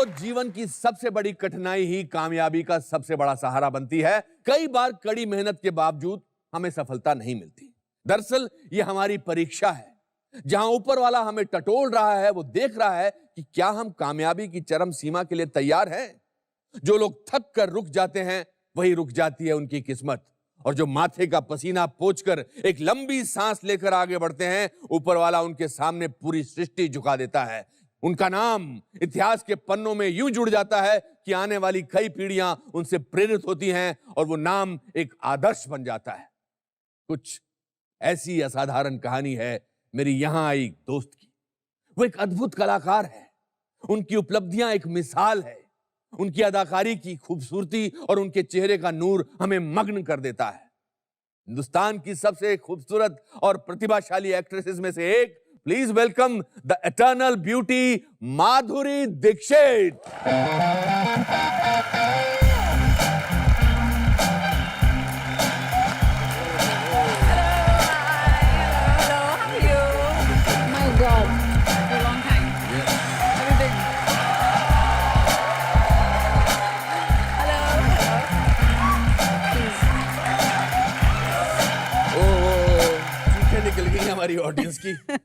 दोस्तों, जीवन की सबसे बड़ी कठिनाई ही कामयाबी का सबसे बड़ा सहारा बनती है। कई बार कड़ी मेहनत के बावजूद हमें सफलता नहीं मिलती। दरअसल ये हमारी परीक्षा है, जहां ऊपर वाला हमें टटोल रहा है। वो देख रहा है कि क्या हम कामयाबी की चरम सीमा के लिए तैयार हैं। जो लोग थक कर रुक जाते हैं, वही रुक जाती है उनकी किस्मत। और जो माथे का पसीना पोंछकर एक लंबी सांस लेकर आगे बढ़ते हैं, ऊपर वाला उनके सामने पूरी सृष्टि झुका देता है। उनका नाम इतिहास के पन्नों में यूं जुड़ जाता है कि आने वाली कई पीढ़ियां उनसे प्रेरित होती हैं और वो नाम एक आदर्श बन जाता है। कुछ ऐसी असाधारण कहानी है मेरी यहां आई दोस्त की। वो एक अद्भुत कलाकार है। उनकी उपलब्धियां एक मिसाल है। उनकी अदाकारी की खूबसूरती और उनके चेहरे का नूर हमें मग्न कर देता है। हिंदुस्तान की सबसे खूबसूरत और प्रतिभाशाली एक्ट्रेसेस में से एक, please welcome the eternal beauty Madhuri Dixit. निकल गई हमारी ऑडियंस की।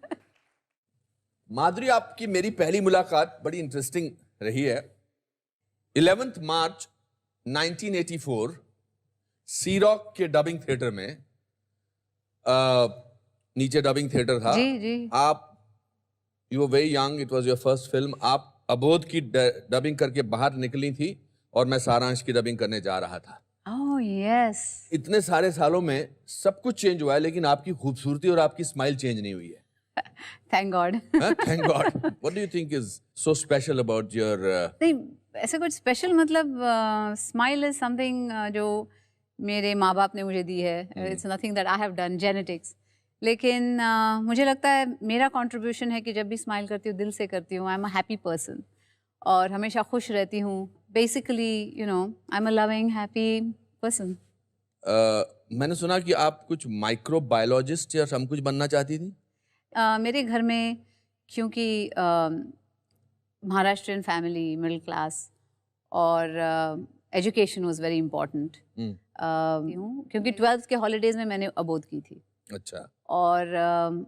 माधुरी, आपकी मेरी पहली मुलाकात बड़ी इंटरेस्टिंग रही है। 11 मार्च 1984 सी रॉक के डबिंग थिएटर में, नीचे डबिंग थिएटर था। जी। आप, you were very young, it was your first film. आप अबोध की डबिंग करके बाहर निकली थी और मैं सारांश की डबिंग करने जा रहा था। Oh, yes. इतने सारे सालों में सब कुछ चेंज हुआ है, लेकिन आपकी खूबसूरती और आपकी स्माइल चेंज नहीं हुई है। Thank God. Thank God. What do you think is so special about your? नहीं, ऐसा कुछ स्पेशल मतलब स्माइल इज समथिंग जो मेरे माँ बाप ने मुझे दी है। It's nothing that I have done, genetics. लेकिन मुझे लगता है मेरा कंट्रीब्यूशन है कि जब भी स्माइल करती हूँ दिल से करती हूँ। आई एम अ हैप्पी पर्सन और हमेशा खुश रहती हूँ। Basically you know I am a loving happy person. मैंने सुना कि आप कुछ माइक्रोबायोलॉजिस्ट या सब कुछ बनना चाहती थी। मेरे घर में, क्योंकि महाराष्ट्रियन फैमिली, मिडिल क्लास, और एजुकेशन वाज वेरी इम्पोर्टेंट। क्योंकि 12th के हॉलीडेज में मैंने अबोध की थी। अच्छा। और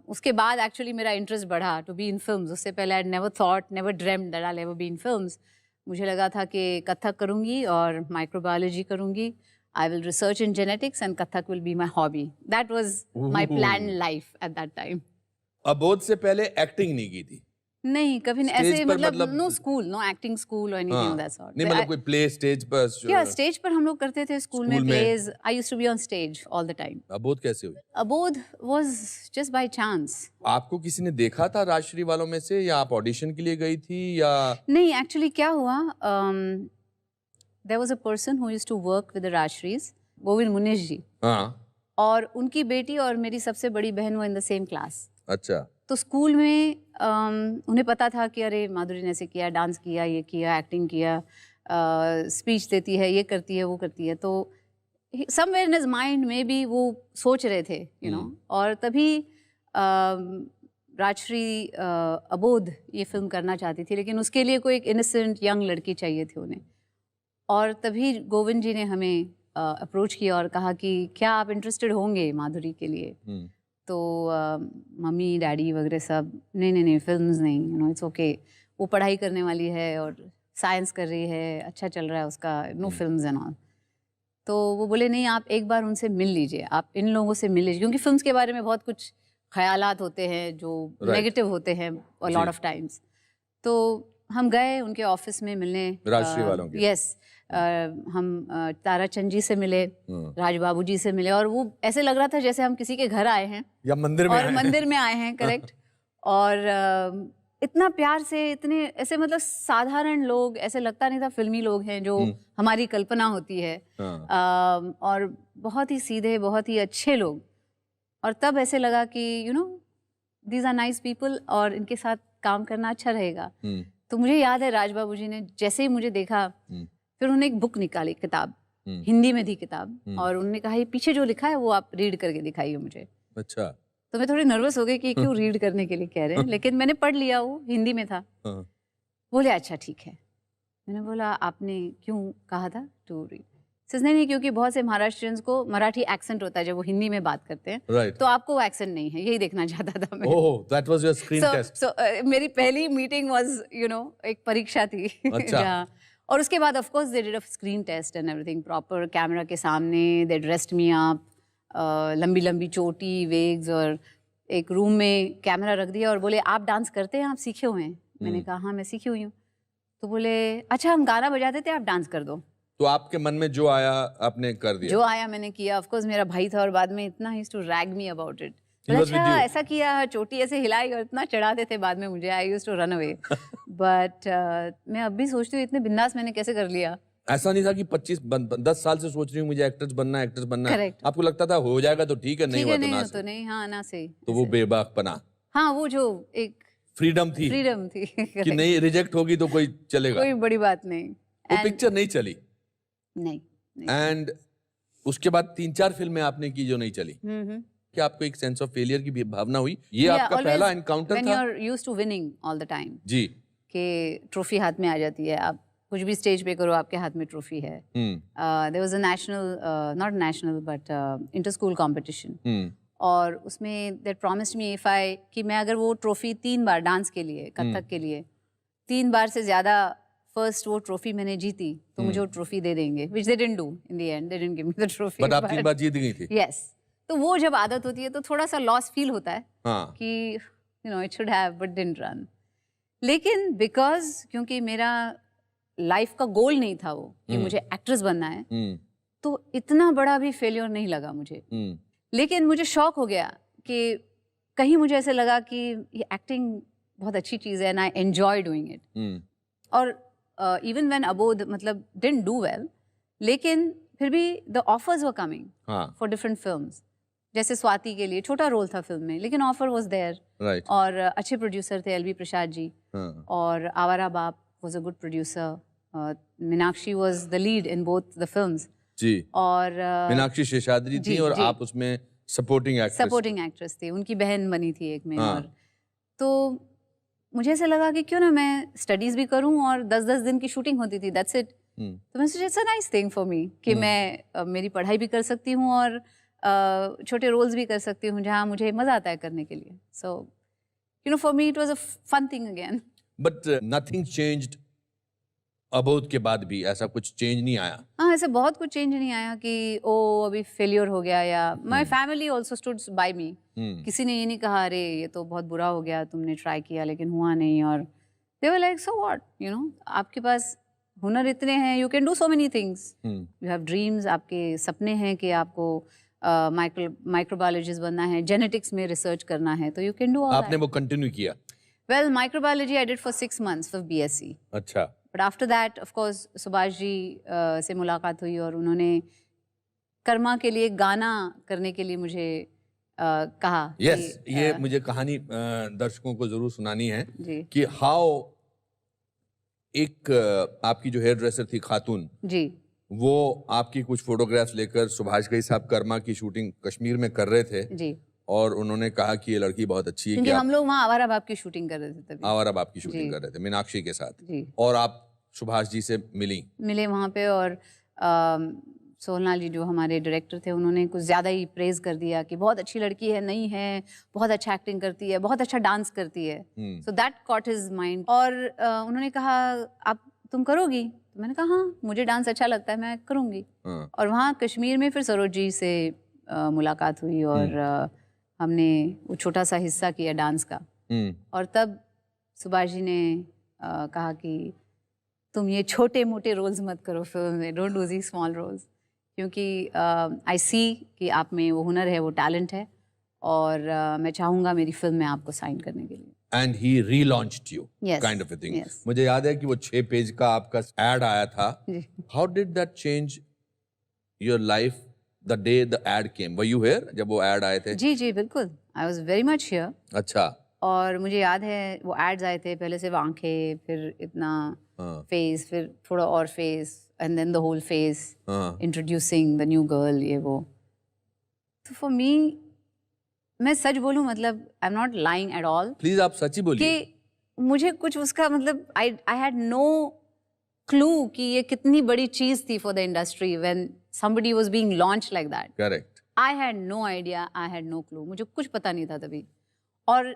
उसके बाद एक्चुअली मेरा इंटरेस्ट बढ़ा टू बी इन फिल्म्स। उससे पहले I never thought, never dreamed that I will ever be in films. मुझे लगा था कि कथक करूँगी और माइक्रोबायोलॉजी करूँगी। I will research in genetics and Kathak will be my hobby. That was my planned life at that time. अबोध से पहले एक्टिंग नहीं की थी? नहीं, कभी नहीं। ऐसे मतलब no school, no acting school or anything of that sort. नहीं, मतलब कोई प्ले स्टेज पर? Yeah, स्टेज पर हम लोग करते थे स्कूल में plays. I used to be on stage all the time. अबोध कैसे हुई? अबोध was just by chance. आपको किसी ने देखा था राजश्री वालों में से, या आप ऑडिशन के लिए गई थी, या? नहीं, actually क्या हुआ, there was a person who used to work with the Rajshris, Govind Munish जी। हाँ। और उनकी बेटी और मेरी सबसे बड़ी बहन वो इन द सेम क्लास। अच्छा। तो स्कूल में उन्हें पता था कि अरे माधुरी ने ऐसे किया, डांस किया, ये किया, एक्टिंग किया, स्पीच देती है, ये करती है, वो करती है। तो समवेयर इन हिज माइंड में भी वो सोच रहे थे, यू नो। और तभी राजश्री अबोध ये फिल्म करना चाहती थी, लेकिन उसके लिए कोई एक इनोसेंट यंग लड़की चाहिए थी उन्हें। और तभी गोविंद जी ने हमें अप्रोच किया और कहा कि क्या आप इंटरेस्टेड होंगे माधुरी के लिए। तो मम्मी डैडी वगैरह सब, नहीं फिल्म्स नहीं, यू नो इट्स ओके, वो पढ़ाई करने वाली है और साइंस कर रही है, अच्छा चल रहा है उसका, नो फिल्म्स एंड ऑल। तो वो बोले नहीं, आप एक बार उनसे मिल लीजिए, आप इन लोगों से मिल लीजिए, क्योंकि फिल्म्स के बारे में बहुत कुछ ख्यालात होते हैं जो नेगेटिव होते हैं लॉट ऑफ टाइम्स। तो हम गए उनके ऑफिस में मिलने, राजश्री वालों के। यस। हम ताराचंद जी से मिले, राज बाबू जी से मिले, और वो ऐसे लग रहा था जैसे हम किसी के घर आए हैं या मंदिर में, और मंदिर में आए हैं, करेक्ट। और इतना प्यार से, इतने ऐसे मतलब साधारण लोग, ऐसे लगता नहीं था फिल्मी लोग हैं जो हमारी कल्पना होती है। और बहुत ही सीधे, बहुत ही अच्छे लोग। और तब ऐसे लगा कि you know these are nice people और इनके साथ काम करना अच्छा रहेगा। तो मुझे याद है राज बाबू जी ने जैसे ही मुझे देखा, फिर उन्होंने एक बुक निकाली, किताब, हिंदी में थी किताब, और उन्होंने कहा ये पीछे जो लिखा है वो आप रीड करके दिखाइए मुझे। अच्छा। तो मैं थोड़ी नर्वस हो गई कि क्यों रीड करने के लिए कह रहे हैं, लेकिन मैंने पढ़ लिया, वो हिंदी में था। बोले अच्छा ठीक है। मैंने बोला आपने क्यों कहा था टू रीड? नहीं, क्योंकि बहुत से महाराष्ट्रियंस को मराठी एक्सेंट होता है जब वो हिंदी में बात करते हैं, राइट। तो आपको वो एक्सेंट नहीं है, यही देखना चाहता था मैं। Oh, that was your screen test. So मेरी पहली मीटिंग वाज एक परीक्षा थी अच्छा। जहाँ, और उसके बाद of course they did a screen test and everything proper, camera के सामने दे ड्रेस्ड मी अप, लंबी लंबी चोटी, वेग्स, और एक रूम में कैमरा रख दिया और बोले आप डांस करते हैं, आप सीखे हुए हैं? मैंने कहा हाँ मैं सीखी हुई हूँ। तो बोले अच्छा हम गाना बजाते थे, आप डांस कर दो। तो आपके मन में जो आया आपने कर दिया? जो आया मैंने किया। ऑफ कोर्स मेरा भाई था और बाद में इतना ही to rag me about it. He was with अच्छा you? ऐसा किया, चोटी ऐसे हिलाई और इतना चढ़ाते थे बाद में मुझे, I used to run away. But मैं अब भी सोचती हूँ इतने बिंदास मैंने कैसे कर लिया। ऐसा नहीं था कि 10 साल से सोच रही हूँ मुझे एक्ट्रेस बनना है, एक्ट्रेस बनना है। Correct. आपको लगता था हो जाएगा तो ठीक है, नहीं हुआ तो ना नहीं सही। तो नहीं, हाँ ना सही। तो वो बेबाकपना, हाँ वो जो एक फ्रीडम थी फ्रीडम थी कि नहीं रिजेक्ट होगी तो कोई चलेगा। कोई बड़ी बात नहीं। वो पिक्चर नहीं चली नहीं। एंड उसके बाद 3-4 फिल्में आपने की जो नहीं चली। क्या आपको एक सेंस ऑफ फेलियर की भी भावना हुई? ये आपका पहला एनकाउंटर था? When you're used to winning all the time, जी, कि ट्रॉफी हाथ में आ जाती है, आप कुछ भी स्टेज पे करो आपके हाथ में ट्रॉफी है। There was a national, not national but inter school competition, और उसमें that promised me if I, कि मैं अगर वो ट्रॉफी 3 बार डांस के लिए, कथक के लिए 3 बार से ज्यादा फर्स्ट वो ट्रॉफी मैंने जीती तो मुझे वो ट्रॉफी दे देंगे, which they didn't do in the end, they didn't give me the trophy. But आप 3 बार जीत गई थी। यस, तो वो जब आदत होती है तो थोड़ा सा लॉस फील होता है। हाँ। कि it should have but didn't run. लेकिन बिकॉज क्योंकि मेरा लाइफ का गोल नहीं था वो कि मुझे एक्ट्रेस बनना है, तो इतना बड़ा भी फेलियर नहीं लगा मुझे। लेकिन मुझे शौक हो गया कि कहीं मुझे ऐसे लगा कि ये एक्टिंग बहुत अच्छी चीज़ है and I enjoy doing it. और इवन व्हेन अबोध मतलब डिडंट डू वेल, लेकिन फिर भी the offers were coming for different films. जैसे स्वाति के लिए छोटा रोल था फिल्म में, लेकिन ऑफर वाज देयर। राइट। और अच्छे प्रोड्यूसर थे एलवी प्रसाद जी, और Awara Baap was a good producer. Meenakshi was the lead in both the films जी। और मीनाक्षी शेषाद्री थी और जी। आप उसमें सपोर्टिंग एक्ट्रेस थी, उनकी बहन बनी थी एक में। हाँ। और तो मुझे ऐसा लगा कि क्यों ना मैं स्टडीज भी करूं, और 10-10 दिन की शूटिंग होती थी, दैट्स इट। तो मैं सोचा it's a nice thing for me कि मैं मेरी पढ़ाई भी कर सकती हूँ और छोटे रोल्स भी कर सकती हूँ जहाँ मुझे मजा आता है करने के लिए। So for me it was a fun thing again. But nothing changed. Abodh के बाद भी ऐसा कुछ चेंज नहीं आया? हाँ, ऐसे बहुत कुछ चेंज नहीं आया कि ओ अभी फेलियर हो गया, या my family also stood by me. किसी ने ये नहीं कहा अरे ये तो बहुत बुरा हो गया, तुमने ट्राई किया लेकिन हुआ नहीं। और दे वर लाइक सो व्हाट, आपके पास हुनर इतने हैं, you can do so many things, you have dreams, आपके सपने हैं कि आपको माइक्रोबायोलॉजिस्ट बनना है, जेनेटिक्स में रिसर्च करना है, तो you can do all that. आपने वो कंटिन्यू किया? Well, microbiology I did for 6 months for BSc। अच्छा। But after that of course Subhash ji से मुलाकात हुई और उन्होंने कर्मा के लिए गाना करने के लिए मुझे कहा। यस, ये मुझे कहानी दर्शकों को जरूर सुनानी है जी कि हाउ एक आपकी जो हेयर ड्रेसर थी खातून, जी वो आपकी कुछ फोटोग्राफ्स लेकर सुभाष घई साहब कर्मा की शूटिंग कश्मीर में कर रहे थे जी, और उन्होंने कहा कि ये लड़की बहुत अच्छी है। क्योंकि कि हम लोग वहाँ आवारा बाप की शूटिंग कर रहे थे तभी। आवारा बाप की जी। शूटिंग कर रहे थे मीनाक्षी के साथ, जी, और आप सुभाष जी से मिले वहाँ पे। और सोहनलाल जी जो हमारे डायरेक्टर थे, उन्होंने कुछ ज़्यादा ही प्रेज कर दिया कि बहुत अच्छी लड़की है, नहीं है, बहुत अच्छा एक्टिंग करती है, बहुत अच्छा डांस करती है। So that cot his mind. और उन्होंने कहा आप तुम करोगी? तो मैंने कहा हाँ, मुझे डांस अच्छा लगता है, मैं करूँगी। और वहाँ कश्मीर में फिर सरोज जी से मुलाकात हुई और हमने वो छोटा सा हिस्सा किया डांस का। और तब सुभाष जी ने कहा कि तुम ये छोटे मोटे रोल्स मत करो फिल्म में, don't do the small roles, क्योंकि आई सी कि आप में वो हुनर है, वो टैलेंट है, और मैं चाहूँगा मेरी फिल्म में आपको साइन करने के लिए। And he relaunched you, Yes, kind of a thing. yes. मुझे याद है कि वो 6 पेज का आपका एड आया था। How did that change your life the day the ad came? Were you here जब वो एड आए थे? जी जी बिल्कुल, I was very much here. अच्छा। और मुझे याद है वो एड्स आए थे, पहले सिर्फ आंखें, फिर इतना फेस, फिर थोड़ा और face, and then the whole face, introducing the new girl, ये वो। तो फॉर मी, मैं सच बोलूं, मतलब I am not lying at all, please आप सच ही बोलिए कि मुझे कुछ उसका मतलब आई हैड नो क्लू कि ये कितनी बड़ी चीज थी for the industry when somebody was being launched like that. Correct. I had no idea, I had no clue. मुझे कुछ पता नहीं था तभी। और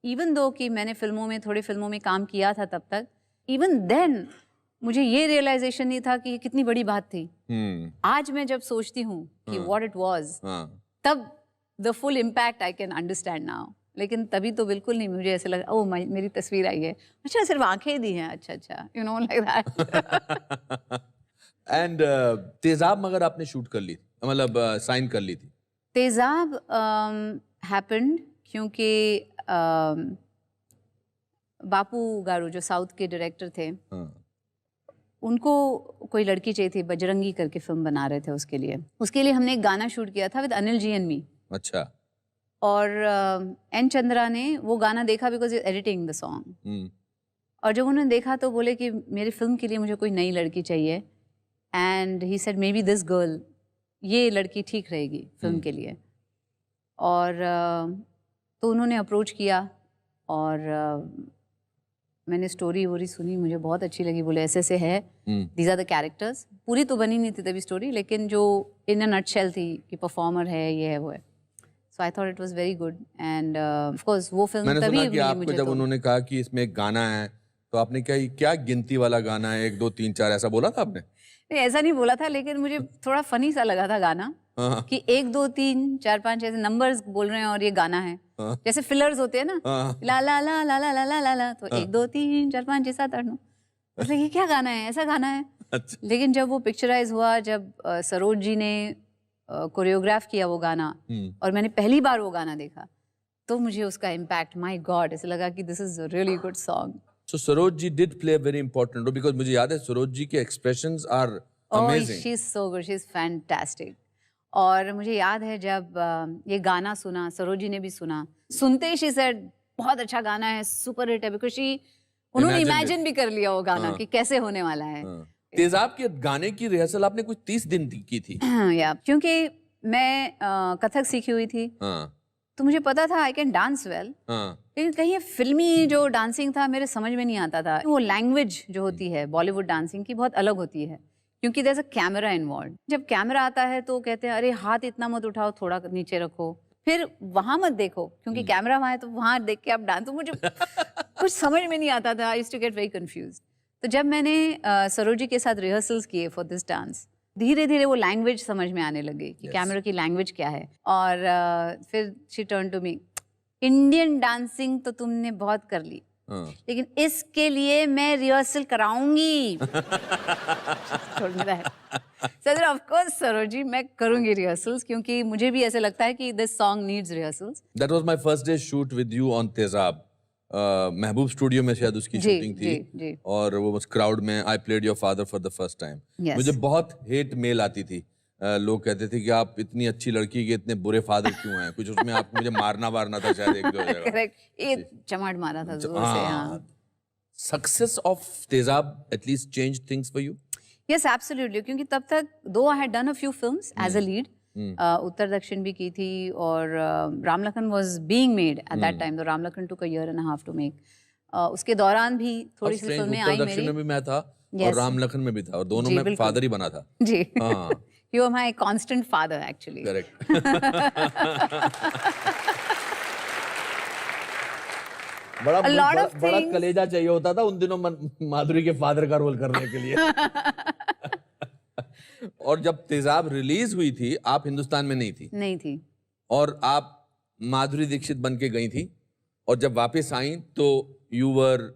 even though कि मैंने थोड़ी फिल्मों में काम किया था तब तक, even then मुझे ये realization नहीं था कि ये कितनी बड़ी बात थी। आज मैं जब सोचती हूँ कि what it was, तब the full impact I can understand now. लेकिन तभी तो बिल्कुल नहीं, मुझे ऐसे लगा ओह मेरी तस्वीर आई है, अच्छा सिर्फ आंखें दी हैं, अच्छा you know like that. And तेजाब मगर आपने शूट कर ली थी, मतलब साइन कर ली थी? तेजाब हैपेंड क्योंकि बापू गारू जो साउथ के डायरेक्टर थे, उनको कोई लड़की चाहिए थी, बजरंगी करके फिल्म बना रहे थे उसके लिए हमने एक गाना शूट किया था with Anil ji and me. अच्छा। और एन चंद्रा ने वो गाना देखा बिकॉज एडिटिंग द सॉन्ग, और जब उन्होंने देखा तो बोले कि मेरी फिल्म के लिए मुझे कोई नई लड़की चाहिए, and he said may be this girl, ये लड़की ठीक रहेगी फिल्म के लिए। और तो उन्होंने अप्रोच किया और मैंने स्टोरी वोरी सुनी, मुझे बहुत अच्छी लगी। बोले ऐसे ऐसे है, दीज आर द कैरेक्टर्स। पूरी तो बनी नहीं थी तभी स्टोरी, लेकिन जो इन अ नटशेल थी कि परफॉर्मर है, ये है, वो है। So I thought it was very good and of course वो फिल्म मैंने तभी सुना कि मिली आपको मुझे। जब तो उन्होंने कहा कि इसमें एक गाना है तो आपने क्या गिनती वाला गाना है, 1 2 3 4 ऐसा बोला था आपने? नहीं, ऐसा नहीं बोला था, लेकिन मुझे थोड़ा फनी सा लगा था गाना कि 1 2 3 4 5 ऐसे नंबर्स बोल रहे हैं और ये गाना है, जैसे फिलर्स होते हैं ना, ला ला ला ला ला ला ला ला, तो 1 2 3 4 5 6 7 8 9, मतलब ये क्या गाना है, ऐसा गाना है। अच्छा। लेकिन जब वो पिक्चराइज हुआ, जब सरोज जी ने कोरियोग्राफ किया वो गाना, और मैंने पहली बार वो गाना देखा, तो मुझे उसका इम्पैक्ट, माय गॉड, ऐसे लगा कि this is a really good song. So Saroj ji did play a very important role because मुझे याद है सरोज जी के expressions are amazing. She is so good, she is fantastic. और मुझे याद है जब ये गाना सुना, सरोज जी ने भी सुना, सुनते ही शी सेड बहुत अच्छा गाना है, सुपर हिट है, बिकॉज उन्होंने इमेजिन भी कर लिया वो गाना कि कैसे होने वाला है। तेजाब के गाने की रिहर्सल आपने कुछ 30 दिन की थी? या क्योंकि मैं कथक सीखी हुई थी, तो मुझे पता था आई कैन डांस वेल, लेकिन कहीं ये फिल्मी जो डांसिंग था मेरे समझ में नहीं आता था। वो लैंग्वेज जो होती है बॉलीवुड डांसिंग की बहुत अलग होती है, क्योंकि there is a camera involve. जब कैमरा आता है तो कहते हैं अरे हाथ इतना मत उठाओ, थोड़ा नीचे रखो, फिर वहां मत देखो क्योंकि कैमरा वहां है, तो वहां देख के आप डांस, तो मुझे कुछ समझ में नहीं आता था। I used to get very confused. तो जब मैंने सरोजी के साथ रिहर्सल्स किए फॉर दिस डांस, धीरे धीरे वो लैंग्वेज समझ में आने लगी कि कैमरा की लैंग्वेज क्या है। और फिर she turn to me, Indian dancing तो तुमने बहुत कर ली, लेकिन इसके लिए मैं रिहर्सल कराऊंगी। ऑफ कोर्स सरोजी, मैं करूंगी रिहर्सल्स, क्योंकि मुझे भी ऐसे लगता है कि this song needs rehearsals. That was my first day shoot with you on तेजाब। महबूब स्टूडियो में शायद उसकी शूटिंग थी। जी। और वो उस क्राउड में I played your father for the first time. मुझे बहुत हेट मेल आती थी, लोग कहते थे कि आप इतनी अच्छी लड़की के इतने बुरे फादर क्यों हैं, कुछ उसमें आप मुझे मारना था शायद 1 2 जगह। करेक्ट, एक चमाट मारा था जोर से। हाँ। सक्सेस ऑफ तेजाब at least changed things for you? Yes, absolutely, क्योंकि तब तक दो I had done a few films as a lead, उत्तर दक्षिण भी की थी, और Ramlakhan was being made at that time, तो रामलखन टुक अ year and a half to make। उसके दौरान भी थोड़ी सी फिल्में आई उत्तर दक्षिण में भी मैं था और रामलखन में भी था, और दोनों में फादर ही बना था। जी। हाँ। You are my constant father actually. Correct. बड़ा कलेजा चाहिए होता था उन दिनों माधुरी के फादर का रोल करने के लिए। और जब तेजाब रिलीज हुई थी, आप हिंदुस्तान में नहीं थी, और आप माधुरी दीक्षित बन के गई थी, और जब वापस आई तो यू वर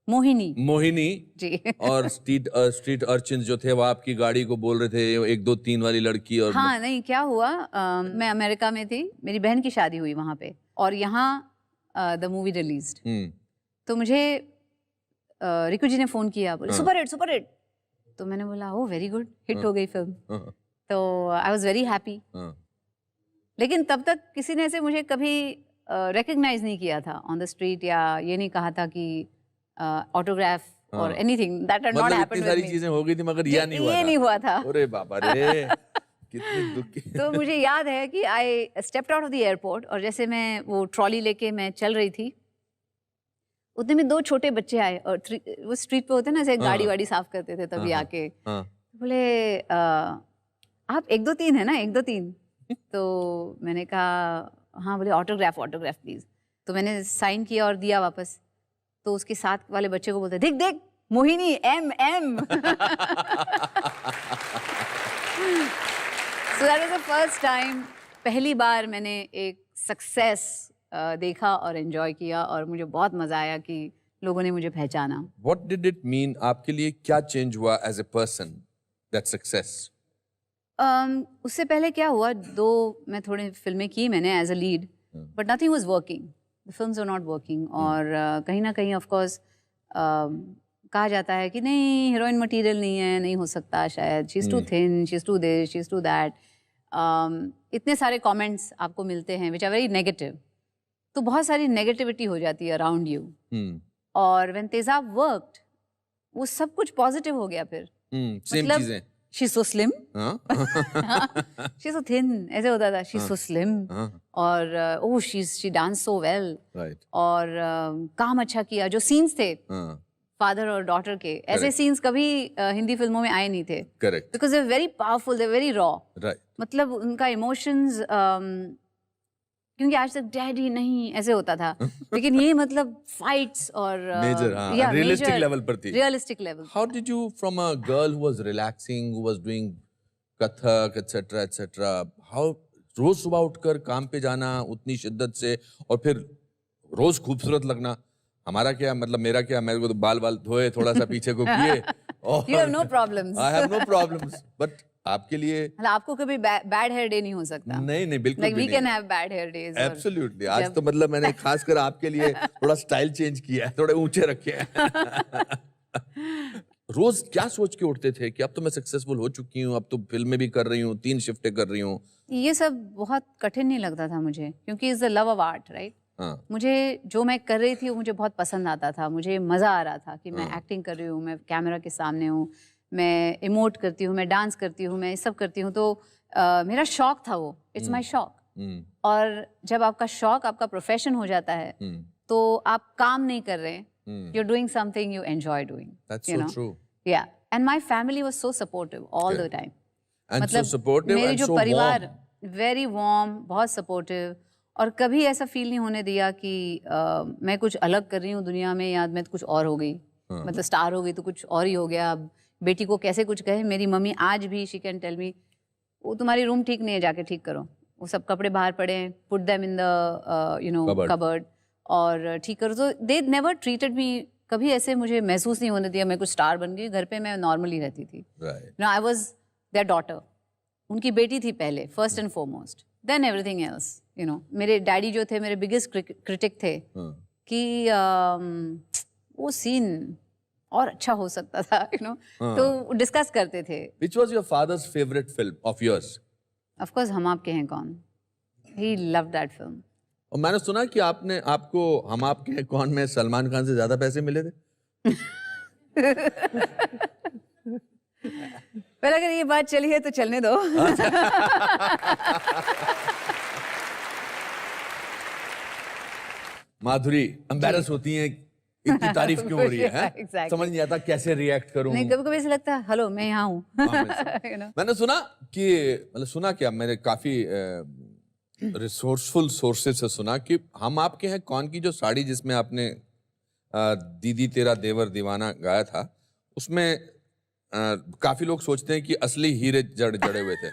मोहिनी जी। और स्ट्रीट अर्चिन्स जो थे वो आपकी गाड़ी को बोल रहे थे 1 2 3 वाली लड़की। और हाँ, नहीं, क्या हुआ, मैं अमेरिका में थी, मेरी बहन की शादी हुई वहां पे, और यहाँ द मूवी रिलीज्ड, तो मुझे रिकू जी ने फोन किया, बोले सुपर हिट। तो मैंने बोला ओ वेरी गुड, हिट हो गई फिल्म, तो आई वाज वेरी हैप्पी। लेकिन तब तक किसी ने ऐसे मुझे कभी रिकॉग्नाइज नहीं किया था ऑन द स्ट्रीट, या ये नहीं कहा था कि ऑटोग्राफ और anything, that had not happened with me. सारी चीजें हो गई थी मगर ये नहीं हुआ था। अरे बाबा रे, कितनी दुख की। तो मुझे याद है कि I stepped out of the airport, और जैसे मैं वो ट्रॉली लेके मैं चल रही थी, उतने में 2 छोटे बच्चे आए और वो स्ट्रीट पे होते हैं ना, ऐसे गाड़ी वाड़ी साफ करते थे तभी आके, बोले आप 1 2 3 है ना, 1 2 3। तो मैंने कहा हाँ। बोले ऑटोग्राफ प्लीज। तो मैंने साइन किया और दिया वापस। तो उसके साथ वाले बच्चे को बोलते देख देख Mohini M। So that was the first time, पहली बार मैंने एक सक्सेस देखा और एंजॉय किया और मुझे बहुत मजा आया कि लोगों ने मुझे पहचाना। What did it mean? आपके लिए क्या चेंज हुआ as a person, that success? उससे पहले क्या हुआ, मैं थोड़ी फिल्में की मैंने as a lead, but nothing was working, the films were not working. और कहीं ना कहीं ऑफ कोर्स कहा जाता है कि नहीं हीरोइन मटेरियल नहीं है, नहीं हो सकता शायद, she is too thin, she is too this, she is too that. इतने सारे कमेंट्स आपको मिलते हैं विच आर वेरी नेगेटिव, तो बहुत सारी नेगेटिविटी हो जाती है अराउंड यू। और व्हेन तेजाब वर्कड, वो सब कुछ पॉजिटिव हो गया फिर। सेम चीजें, she is so slim, she is so thin, ऐसे होता था, शी इज सो स्लिम, और ओह शी डांस सो वेल, और काम अच्छा किया। जो सीन्स थे फादर और डॉटर के, ऐसे सीन्स कभी हिंदी फिल्मों में आए नहीं थे। Correct, because they very powerful, they very raw. Right, मतलब उनका इमोशंस, क्योंकि आज तक डैडी नहीं ऐसे होता था, लेकिन ये मतलब फाइट्स और मेजर, रियलिस्टिक लेवल पर थी, realistic level. How did you from a girl who was relaxing, who was doing Kathak etcetera etcetera, how रोज सुबह उठकर काम पे जाना उतनी शिद्दत से, और फिर रोज खूबसूरत लगना? हमारा क्या मतलब, मेरा क्या, मेरे को तो बाल धोए, थोड़ा सा पीछे को किए, और You have no problems. I have no problems, but आपके लिए मतलब आपको कभी बैड हेयर डे नहीं हो सकता? नहीं बिल्कुल like भी we नहीं। can have bad hair days. Absolutely. आज तो मतलब मैंने खासकर आपके लिए थोड़ा स्टाइल चेंज किया है, थोड़े ऊंचे रखे हैं। रोज क्या सोच के उठते थे कि अब तो मैं सक्सेसफुल हो चुकी हूँ, अब तो फिल्में भी कर रही हूँ, 3 शिफ्टें कर रही हूँ? ये सब बहुत कठिन नहीं लगता था मुझे, क्योंकि it's the love of art, right? मुझे जो मैं कर रही थी वो मुझे बहुत पसंद आता था, मुझे मज़ा आ रहा था कि मैं एक्टिंग कर रही हूँ, मैं कैमरा के सामने हूँ, मैं इमोट करती हूँ, मैं डांस करती हूँ, मैं ये सब करती हूँ। तो मेरा शौक था वो, इट्स माय शौक। और जब आपका शौक आपका प्रोफेशन हो जाता है, तो आप काम नहीं कर रहे, you are doing something you enjoy doing, you know. Yeah and my family was so supportive all the time. मतलब मेरी जो परिवार, वेरी वार्म, बहुत सपोर्टिव, और कभी ऐसा फील नहीं होने दिया कि मैं कुछ अलग कर रही हूँ दुनिया में, या मैं कुछ और हो गई, मतलब स्टार हो गई तो कुछ और ही हो गया। अब बेटी को कैसे कुछ कहे, मेरी मम्मी आज भी शी कैन टेल मी, वो तुम्हारी रूम ठीक नहीं है, जाके ठीक करो, वो सब कपड़े बाहर पड़े हैं, put them in the you know cupboard और ठीक करो। तो दे नेवर ट्रीटेड मी, कभी ऐसे मुझे महसूस नहीं होने दिया मैं कुछ स्टार बन गई। घर पे मैं नॉर्मली रहती थी। आई वॉज देयर डॉटर, उनकी बेटी थी पहले, first and foremost, then everything else, you know. मेरे डैडी जो थे मेरे बिगेस्ट क्रिटिक थे कि वो सीन और अच्छा हो सकता था, यू नो। तो डिस्कस करते थे। Which was your father's favorite film of yours? Of course, हम आपके हैं कौन। He loved that film. और मैंने सुना कि आपको हम आपके हैं कौन में सलमान खान से ज्यादा पैसे मिले थे। पर अगर ये बात चली है तो चलने दो। माधुरी एम्बैरस होती हैं, इतनी तारीफ क्यों हो रही है? Exactly. समझ नहीं आता कैसे रिएक्ट करूं। नहीं, कभी-कभी ऐसा लगता है हेलो मैं यहाँ हूँ। You know? मैंने सुना कि, मतलब सुना क्या, मैंने काफी रिसोर्सफुल सोर्सेज से सुना कि हम आपके हैं कौन की जो साड़ी जिसमें आपने दीदी तेरा देवर दीवाना गाया था, उसमें काफी लोग सोचते हैं कि असली हीरे जड़े हुए थे।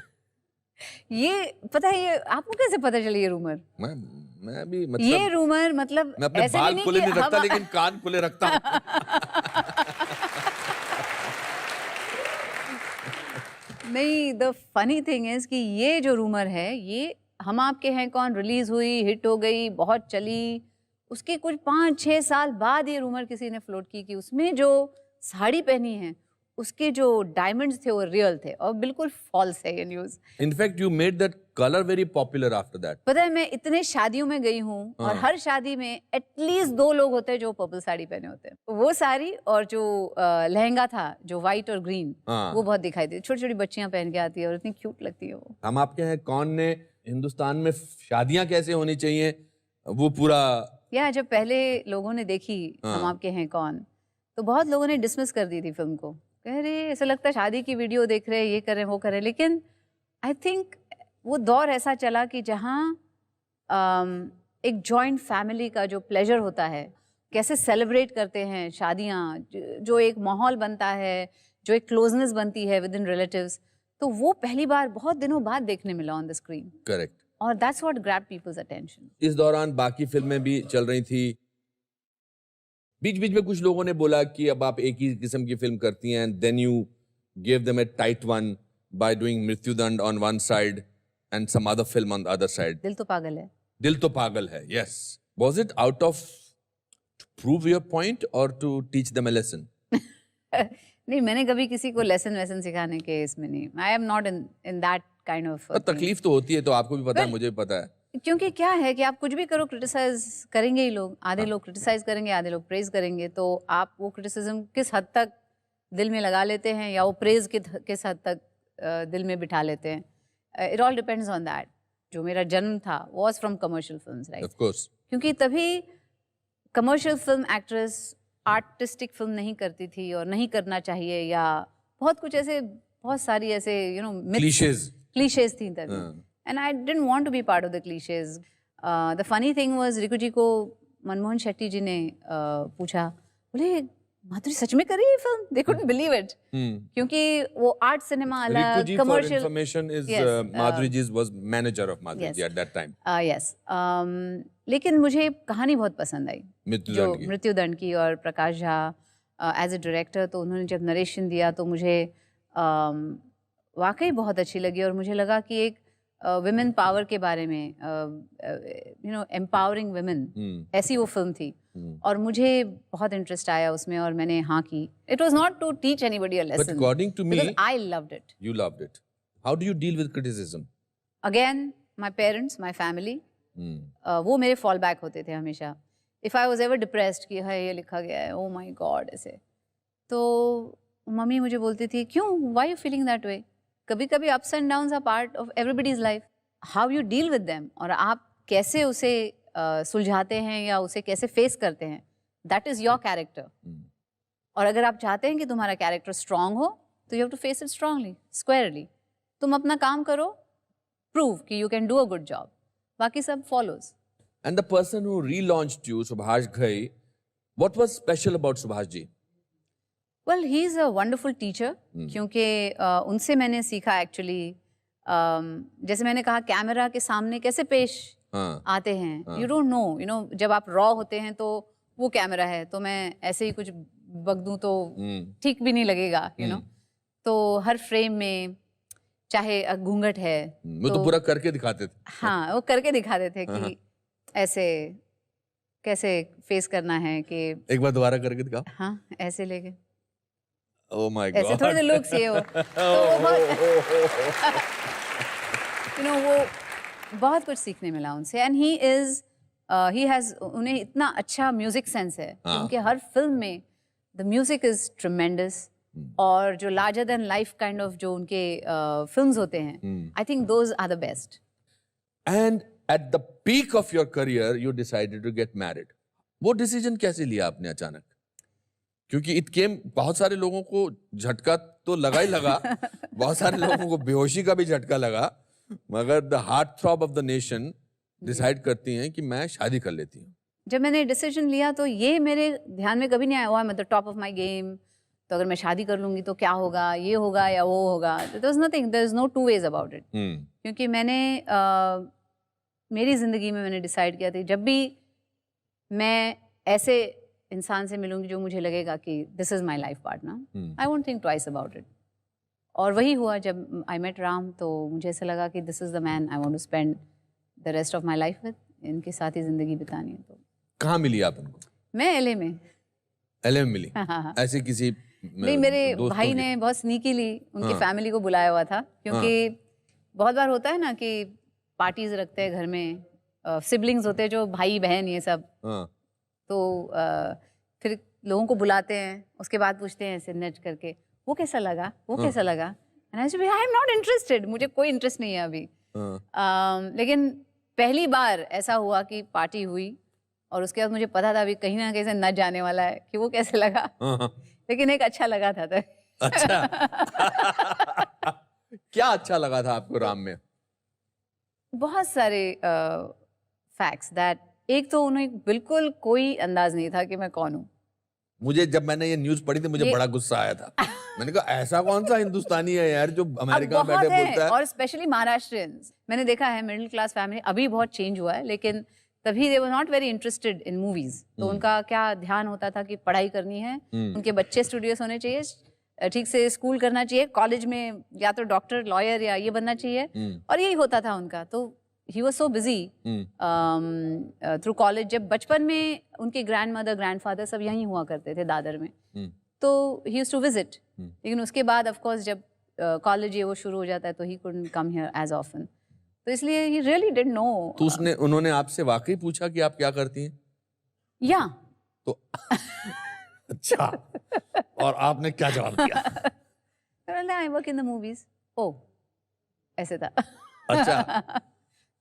ये पता है, ये आपको कैसे पता चली ये रूमर? मैं भी मतलब ये रूमर मतलब मैं अपने ऐसे बाल भी खुले नहीं नहीं रखता, लेकिन कान खुले रखता हूँ। नहीं, द फनी थिंग इज कि ये जो रूमर है, ये हम आपके हैं कौन रिलीज हुई, हिट हो गई, बहुत चली, उसके कुछ 5-6 साल बाद ये रूमर किसी ने फ्लोट की कि उसमें जो साड़ी पहनी है उसके जो डायमंड्स थे वो रियल थे, और बिल्कुल फॉल्स है ये news. In fact you made that colour very popular after that. पता है, मैं इतने शादियों में गई हूँ और हर शादी में एटलीस्ट 2 लोग होते हैं जो पर्पल साड़ी पहने होते हैं। वो साड़ी और जो लहंगा था जो व्हाइट और ग्रीन, वो बहुत दिखाई देती, छोटी छोटी बच्चियां पहन के आती है और इतनी क्यूट लगती है वो। हम आपके हैं कौन ने हिंदुस्तान में शादियां कैसे होनी चाहिए वो पूरा या जब पहले लोगों ने देखी हम आपके हैं कौन, तो बहुत लोगों ने डिसमिस कर दी थी फिल्म को, कह रहे ऐसा लगता है शादी की वीडियो देख रहे हैं, ये कर रहे हैं, वो कर रहे हैं। लेकिन आई थिंक वो दौर ऐसा चला कि जहाँ एक जॉइंट फैमिली का जो प्लेजर होता है, कैसे सेलिब्रेट करते हैं शादियाँ, जो एक माहौल बनता है, जो एक क्लोजनेस बनती है विद इन रिलेटिव्स, तो वो पहली बार बहुत दिनों बाद देखने मिला ऑन द स्क्रीन। करेक्ट। और that's what grab people's attention. इस दौरान बाकी फिल्में भी चल रही थी, बीच बीच में कुछ लोगों ने बोला कि अब आप एक ही किस्म की फिल्म करती हैं, then you give them a tight one by doing मृत्युदंड on one side and some other film on the other side. Dil To Pagal Hai. Dil To Pagal Hai, yes. Was it out of to prove your point और to teach them a lesson? नहीं, मैंने कभी किसी को lesson वेसन सिखाने के इसमें नहीं, आई am not in that kind of. तकलीफ तो होती है, तो आपको भी पता है, मुझे भी पता है। क्योंकि क्या है कि आप कुछ भी करो क्रिटिसाइज करेंगे ही लोग, आधे लोग क्रिटिसाइज करेंगे, आधे लोग प्रेज करेंगे, तो आप वो क्रिटिसिज्म किस हद तक दिल में लगा लेते हैं या वो प्रेज किस हद तक दिल में बिठा लेते हैं, it all depends on that. जो मेरा जन्म था was from commercial films, right? Of course. क्योंकि तभी commercial film actress artistic film नहीं करती थी और नहीं करना चाहिए, या बहुत कुछ ऐसे, बहुत सारी ऐसे यू नो क्लीशेज थी तभी। And I didn't want to be part of the cliches. The funny thing was, Riku जी को मनमोहन शेट्टी जी ने पूछा, बोले माधुरी सच में करी ये film? They couldn't believe it. क्योंकि वो आर्ट सिनेमा अलग, commercial. For information is Madhuri ji was manager of Madhuri ji at that time. Yes. लेकिन मुझे कहानी बहुत पसंद आई, जो मृत्युदंड की, और Prakash Jha as a director, तो उन्होंने जब नरेशन दिया तो मुझे वाकई बहुत अच्छी लगी, और मुझे लगा कि एक विमेन पावर के बारे में, यू नो, एम्पावरिंग विमेन, ऐसी वो फिल्म थी। और मुझे बहुत इंटरेस्ट आया उसमें, और मैंने हाँ की। It was not to teach anybody a lesson, but according to me, I loved it. you loved it. How do you deal with criticism? Again my parents, my family, वो मेरे फॉल बैक होते थे हमेशा। If I was ever depressed कि हाय ये लिखा गया है, ओ माय गॉड, ऐसे, तो मम्मी मुझे बोलती थी, क्यों, why you feeling that way? कभी कभी ups and downs are part of everybody's life, how you deal with them, और आप कैसे उसे सुलझाते हैं या उसे कैसे फेस करते हैं, दैट इज योर कैरेक्टर। और अगर आप चाहते हैं कि तुम्हारा कैरेक्टर स्ट्रांग हो, तो you have to face it strongly, squarely. तुम अपना काम करो, प्रूव कि you can do a good job, बाकी सब follows. And the person who relaunched you, Subhash Ghai, what was special about Subhash ji? Well he is a wonderful teacher, क्योंकि उनसे मैंने सीखा एक्चुअली, जैसे मैंने कहा, कैमरा के सामने कैसे पेश आते हैं, you don't know, you know, जब आप रॉ होते हैं तो वो कैमरा है, तो मैं ऐसे ही कुछ बक दूं तो ठीक भी नहीं लगेगा, यू नो। तो हर फ्रेम में, चाहे घूंघट है, वो तो पूरा करके दिखाते थे। हाँ, वो करके दिखाते थे कि ऐसे कैसे फेस करना है, कि एक बार दोबारा करके दिखाओ। हाँ, ऐसे लेके, Oh my God. ऐसे थोड़े से लुक्स ये हो, यू नो, वो बहुत कुछ सीखने मिला उनसे। एंड ही हैज, उन्हें इतना अच्छा म्यूजिक सेंस है, क्योंकि हर फिल्म में द म्यूजिक इज ट्रेमेंडस, और जो larger than life kind of जो उनके फिल्म्स होते हैं, I think those are the best. And at the peak of your career, you decided to get married. वो डिसीजन कैसे लिया आपने अचानक? क्योंकि इट केम, बहुत सारे लोगों को झटका तो लगा ही लगा, बहुत सारे लोगों को बेहोशी का भी झटका लगा, मगर the heart throb of the nation decide करती हैं कि मैं शादी कर लेती हूँ। जब मैंने डिसीजन लिया तो ये मेरे ध्यान में कभी नहीं आया, मैं the top of my game, तो अगर मैं शादी कर लूंगी तो क्या होगा, ये होगा या वो होगा। There was nothing, there is no two ways about it. क्योंकि मैंने मेरी जिंदगी में मैंने डिसाइड किया था, जब भी मैं ऐसे इंसान से मिलूंगी जो मुझे लगेगा कि this is my life partner, I won't think twice about it. और वही हुआ, जब आई मेट राम, तो मुझे ऐसा लगा कि this is the man I want to spend the rest of my life with, इनके साथ ही जिंदगी बितानी है। तो कहाँ मिली आप उनको? मैं एलए में। एलए में मिली? ऐसे किसी नहीं, मेरे भाई ने बहुत स्नीकीली उनकी फैमिली को बुलाया हुआ था, क्योंकि बहुत बार होता है ना कि पार्टीज रखते हैं घर में, सिबलिंग्स होते हैं जो भाई बहन ये सब, तो फिर लोगों को बुलाते हैं, उसके बाद पूछते हैं ऐसे नच करके, वो कैसा लगा, वो कैसा लगा, and I said I am not interested, मुझे कोई इंटरेस्ट नहीं है अभी। लेकिन पहली बार ऐसा हुआ कि पार्टी हुई और उसके बाद मुझे पता था अभी कहीं ना कहीं से न जाने वाला है कि वो कैसे लगा। हाँ। लेकिन एक अच्छा लगा था तो। अच्छा। क्या अच्छा लगा था आपको राम में? बहुत सारे फैक्ट्स दैट, एक तो उन्हें बिल्कुल कोई अंदाज नहीं था कि मैं कौन हूँ। मुझे जब मैंने ये न्यूज़ पढ़ी थी मुझे बड़ा गुस्सा आया था। मैंने कहा ऐसा कौन सा हिंदुस्तानी है यार जो अमेरिका में बैठे बोलता है। और स्पेशली महाराष्ट्रियंस, मैंने देखा है मिडिल क्लास फैमिली, अभी बहुत चेंज हुआ है, लेकिन तभी they were not very interested in movies. तो उनका क्या ध्यान होता था कि पढ़ाई करनी है, उनके बच्चे स्टूडियस होने चाहिए, ठीक से स्कूल करना चाहिए, कॉलेज में या तो डॉक्टर, लॉयर या ये बनना चाहिए, और यही होता था उनका। तो he was so busy through college. जब बचपन में उनके ग्रैंडमदर, ग्रैंडफादर सब यहीं हुआ करते थे दादर में, तो ही यूज्ड टू विजिट। लेकिन उसके बाद ऑफ कोर्स जब कॉलेज ये वो शुरू हो जाता है तो he couldn't come here as often. तो इसलिए ही रियली डिडंट नो। तो उन्होंने आपसे वाकई पूछा कि आप क्या करती हैं? या तो अच्छा, और आपने क्या जवाब दिया? I work in the movies. Oh, ऐसे था। अच्छा।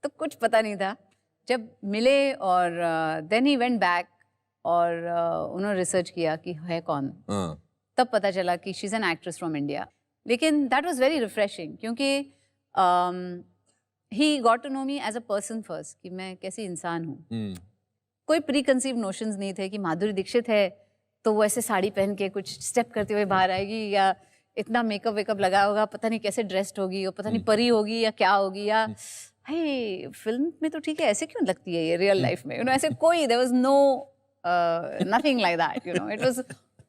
तो कुछ पता नहीं था। जब मिले और देन ही वेंट बैक और उन्होंने रिसर्च किया कि है कौन, हाँ। तब पता चला कि she is an actress from India. लेकिन दैट वाज वेरी रिफ्रेशिंग क्योंकि he got to know me as a person first, कि मैं कैसी इंसान हूँ। कोई प्री कंसीव नोशंस नहीं थे कि माधुरी दीक्षित है तो वो ऐसे साड़ी पहन के कुछ स्टेप करते हुए बाहर आएगी, या इतना मेकअप वेकअप लगा होगा, पता नहीं कैसे ड्रेस्ड होगी, और पता नहीं परी होगी या क्या होगी, या हे फिल्म में तो ठीक है, ऐसे क्यों लगती है ये रियल लाइफ में, ऐसे कोई, there was no nothing like that, it was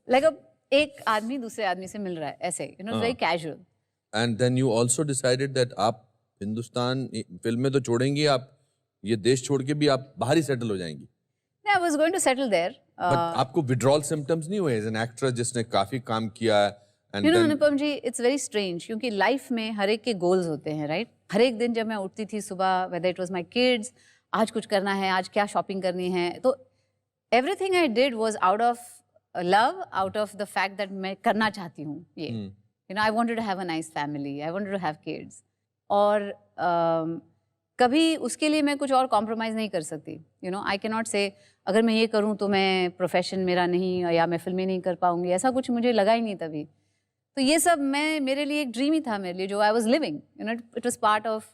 like a एक आदमी दूसरे आदमी से मिल रहा है ऐसे, very casual. And then you also decided that आप हिंदुस्तान फिल्में तो छोड़ेंगी, आप ये देश छोड़ के भी आप बाहर ही सेटल हो जाएंगी। I was going to settle there. But आपको विड्रॉल सिम्टम्स नहीं हुए एज एन एक्ट्रेस जिसने काफी काम किया है? अनुपम जी, इट्स वेरी स्ट्रेंज क्योंकि लाइफ में हर एक के गोल्स होते हैं, राइट? हर एक दिन जब मैं उठती थी सुबह, whether it was my kids, आज कुछ करना है, आज क्या शॉपिंग करनी है, तो everything I did was out of love, out of the fact that मैं करना चाहती हूँ ये, I wanted to have a nice family, I wanted to have kids. और कभी उसके लिए मैं कुछ और कॉम्प्रोमाइज़ नहीं कर सकती। आई कैन नॉट से अगर मैं ये करूँ तो मैं प्रोफेशन मेरा नहीं, या मैं फिल्में नहीं कर पाऊंगी, ऐसा कुछ मुझे लगा ही नहीं तभी। तो ये सब मेरे लिए एक ड्रीम ही था, मेरे लिए जो I was living, it was part of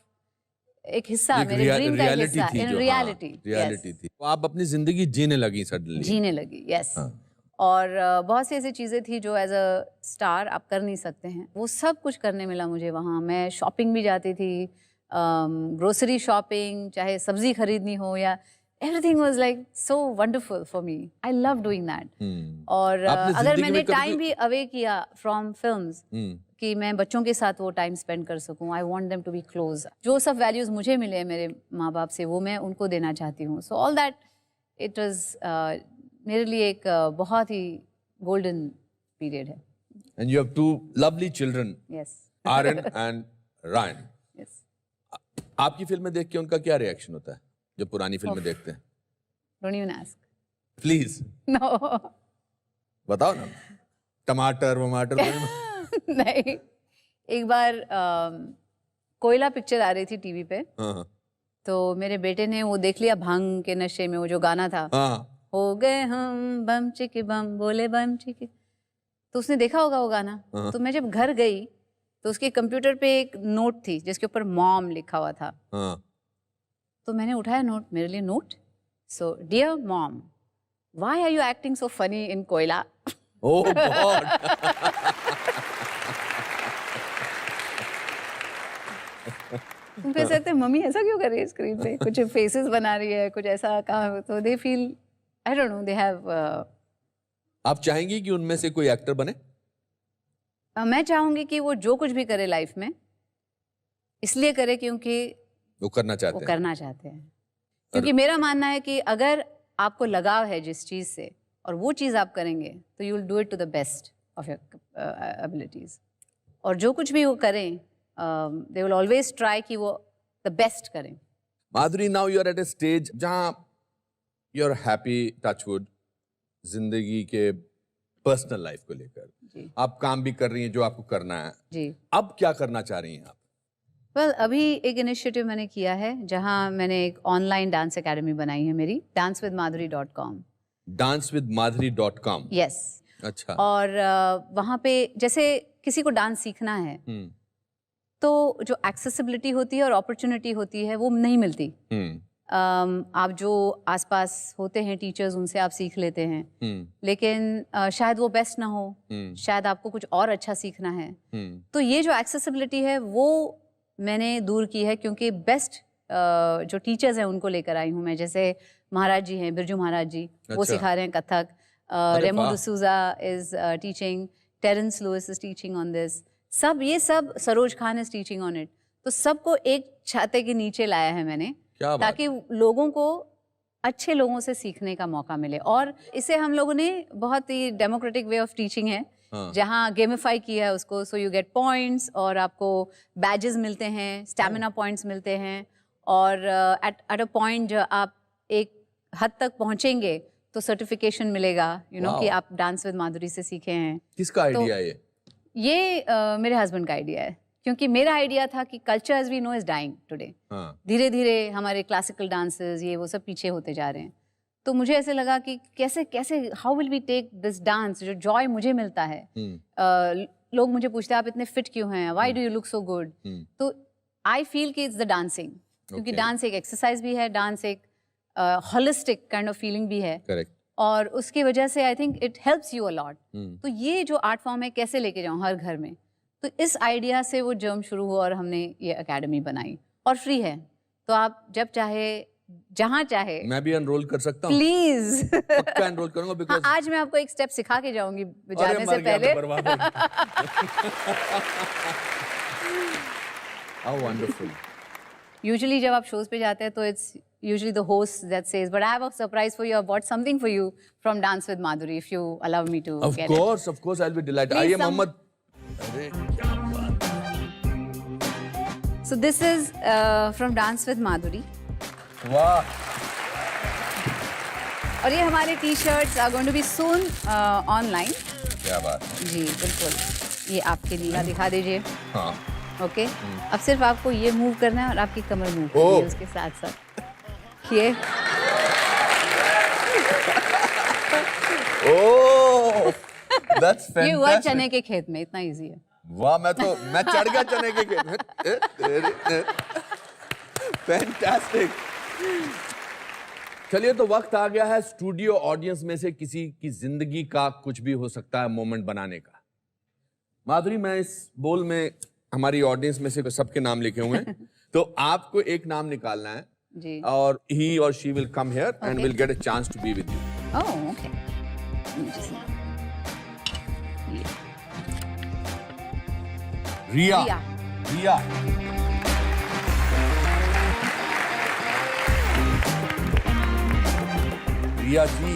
एक हिस्सा, मेरे ड्रीम का हिस्सा, इन रियलिटी थी। तो आप अपनी जिंदगी जीने लगी सडनली? जीने लगी, यस। और बहुत सी ऐसी चीज़ें थी जो एज अ स्टार आप कर नहीं सकते हैं, वो सब कुछ करने मिला मुझे वहाँ। मैं शॉपिंग भी जाती थी, ग्रोसरी शॉपिंग, चाहे सब्जी खरीदनी हो, या everything was like so wonderful for me. I love doing that. और अगर मैंने टाइम भी अवे किया फ्रॉम फिल्म्स कि मैं बच्चों के साथ वो टाइम स्पेंड कर सकूं, I want them to be close. जो सब वैल्यूज मुझे मिले हैं मेरे माँ बाप से, वो मैं उनको देना चाहती हूँ। So all that, it was मेरे लिए एक बहुत ही गोल्डन पीरियड है। And you have two lovely children, yes, Aryan and Ryan. Yes. आपकी फिल्में देख के उनका क्या रिएक्शन होता है जब पुरानी फिल्में देखते हैं? Don't even ask, please no. बताओ ना, टमाटर वमाटर। नहीं, एक बार कोयला पिक्चर आ रही थी टीवी पे, हाँ। तो मेरे बेटे ने वो देख लिया, भांग के नशे में वो जो गाना था, हाँ। हो गए हम बम चिकी बम, बोले बम चिकी, तो उसने देखा होगा वो गाना। तो मैं जब घर गई तो उसके कंप्यूटर पे एक नोट थी जिसके ऊपर मॉम लिखा हुआ था। तो मैंने उठाया नोट, मेरे लिए note, so dear mom, why are you acting so funny in Koyla? Oh God. तुम कह सकते मम्मी ऐसा क्यों कर रही है स्क्रीन पे, कुछ फेसेस बना रही है, कुछ ऐसा कहा, तो they feel, I don't know, they have. आप चाहेंगी कि उनमें से कोई एक्टर बने? मैं चाहूंगी कि वो जो कुछ भी करे लाइफ में, इसलिए करे क्योंकि वो करना चाहते हैं। क्योंकि मेरा मानना है कि अगर आपको लगाव है जिस चीज से और वो चीज आप करेंगे तो you will do it to the best of your abilities. और जो कुछ भी वो करें, दे विल ऑलवेज ट्राई कि वो द बेस्ट करें। Madhuri, now you are at a stage जहां यू आर हैप्पी, टचवुड, जिंदगी के पर्सनल लाइफ को लेकर आप काम भी कर रही हैं जो आपको करना है जी। अब क्या करना चाह रही हैं आप? वेल अभी एक इनिशिएटिव मैंने किया है जहां मैंने एक ऑनलाइन डांस एकेडमी बनाई है मेरी, dancewithmadhuri.com। dancewithmadhuri.com। यस। अच्छा। और वहाँ पे जैसे किसी को डांस सीखना है तो जो एक्सेसिबिलिटी होती है और अपॉर्चुनिटी होती है वो नहीं मिलती। आप जो आसपास होते हैं टीचर्स, उनसे आप सीख लेते हैं, लेकिन शायद वो बेस्ट ना हो, शायद आपको कुछ और अच्छा सीखना है। तो ये जो एक्सेसिबिलिटी है वो मैंने दूर की है, क्योंकि बेस्ट जो टीचर्स हैं उनको लेकर आई हूँ मैं। जैसे महाराज जी हैं, बिरजू महाराज जी, वो अच्छा। सिखा रहे हैं कथक। अरे रेमो वाह। D'Souza is teaching, Terence Lewis is teaching on this, ये सब Saroj Khan is teaching on it. तो सबको एक छाते के नीचे लाया है मैंने, क्या बात। ताकि लोगों को अच्छे लोगों से सीखने का मौका मिले। और इसे हम लोगों ने बहुत ही डेमोक्रेटिक वे ऑफ टीचिंग है, जहाँ गेमिफाई किया है उसको, सो यू गेट पॉइंट्स और आपको बैजेस मिलते हैं, स्टैमिना पॉइंट्स मिलते हैं, और एट अ पॉइंट आप एक हद तक पहुंचेंगे तो सर्टिफिकेशन मिलेगा, यू नो, कि आप डांस विद माधुरी से सीखे हैं। किसका आइडिया है ये मेरे हस्बैंड का आइडिया है, क्योंकि मेरा आइडिया था कि culture as we know is dying today. धीरे धीरे हमारे क्लासिकल डांसेस ये वो सब पीछे होते जा रहे हैं। तो मुझे ऐसे लगा कि कैसे कैसे how will we take this dance, जो जॉय मुझे मिलता है। लोग मुझे पूछते हैं आप इतने फिट क्यों हैं, why do you look so good. तो आई फील कि इट्स द डांसिंग, क्योंकि डांस एक एक्सरसाइज भी है, डांस एक होलिस्टिक काइंड ऑफ फीलिंग भी है। करेक्ट। और उसकी वजह से I think it helps you a lot. तो ये जो आर्ट फॉर्म है कैसे लेके जाऊँ हर घर में, तो इस आइडिया से वो जर्म शुरू हुआ और हमने ये एकेडमी बनाई, और फ्री है। तो आप जब चाहे, जहाँ चाहे। मैं भी एनरोल कर सकता हूँ? प्लीज। पक्का एनरोल करूंगा, बिकॉज़ आज मैं आपको एक स्टेप सिखा के जाऊंगी जाने से पहले। How wonderful. यूजुअली जब आप शोज पे जाते हैं तो it's usually the host that says, but I have a surprise for you, I bought something for you from Dance with Madhuri, if you allow me to get it. Of course, I'll be delighted. Please, I am Mohammed. अरे क्या बात। So this is from Dance with Madhuri. वाह। और ये हमारे T-shirts are going to be soon online. क्या बात। जी बिल्कुल, ये आपके नीला दिखा दीजिए। हाँ। ओके, अब सिर्फ आपको ये मूव करना है और आपकी कमर मूव करनी है उसके साथ साथ। ये ओह, that's fantastic. ये हुआ चने के खेत में, इतना इजी है। वाह, मैं चढ़ गया चने के खेत में। फैंटास्टिक। चलिए, तो वक्त आ गया है स्टूडियो ऑडियंस में से किसी की जिंदगी का कुछ भी हो सकता है मोमेंट बनाने का। माधुरी, मैं इस बोल में हमारी ऑडियंस में से सबके नाम लिखे हुए हैं, तो आपको एक नाम निकालना है जी, और he or she will come here and will get a chance to be with you. Oh, okay. Riya. Riya. रिया जी,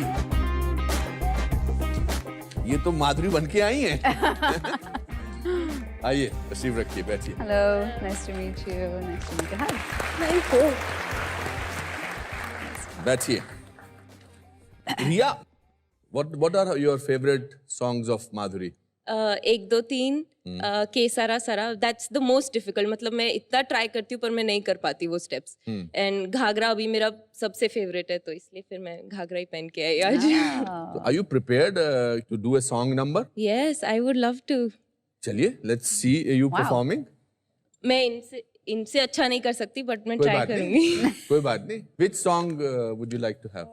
ये तो माधुरी बन के आई हैं। आइए, तशरीफ रखिए, बैठिए। Hello, nice to meet you, nice to meet you. Hi, नहीं हो। बैठिए। रिया, what are your favorite songs of Madhuri? 1 2 3 केसारा सारा, दैट्स द मोस्ट डिफिकल्ट। मतलब मैं इतना ट्राई करती हूँ पर मैं नहीं कर पाती वो स्टेप्स। एंड घाघरा अभी मेरा सबसे फेवरेट है, तो इसलिए फिर मैं घाघरा ही पहन के आई आज। So are you prepared to do a song number? Yes, I would love to. चलिए, let's see you performing. मैं इनसे अच्छा नहीं कर सकती, बट मैं ट्राई करूंगी। कोई बात नहीं। Which song would you like to have?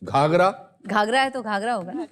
Ghaghara. Ghaghara है तो घाघरा होगा ना।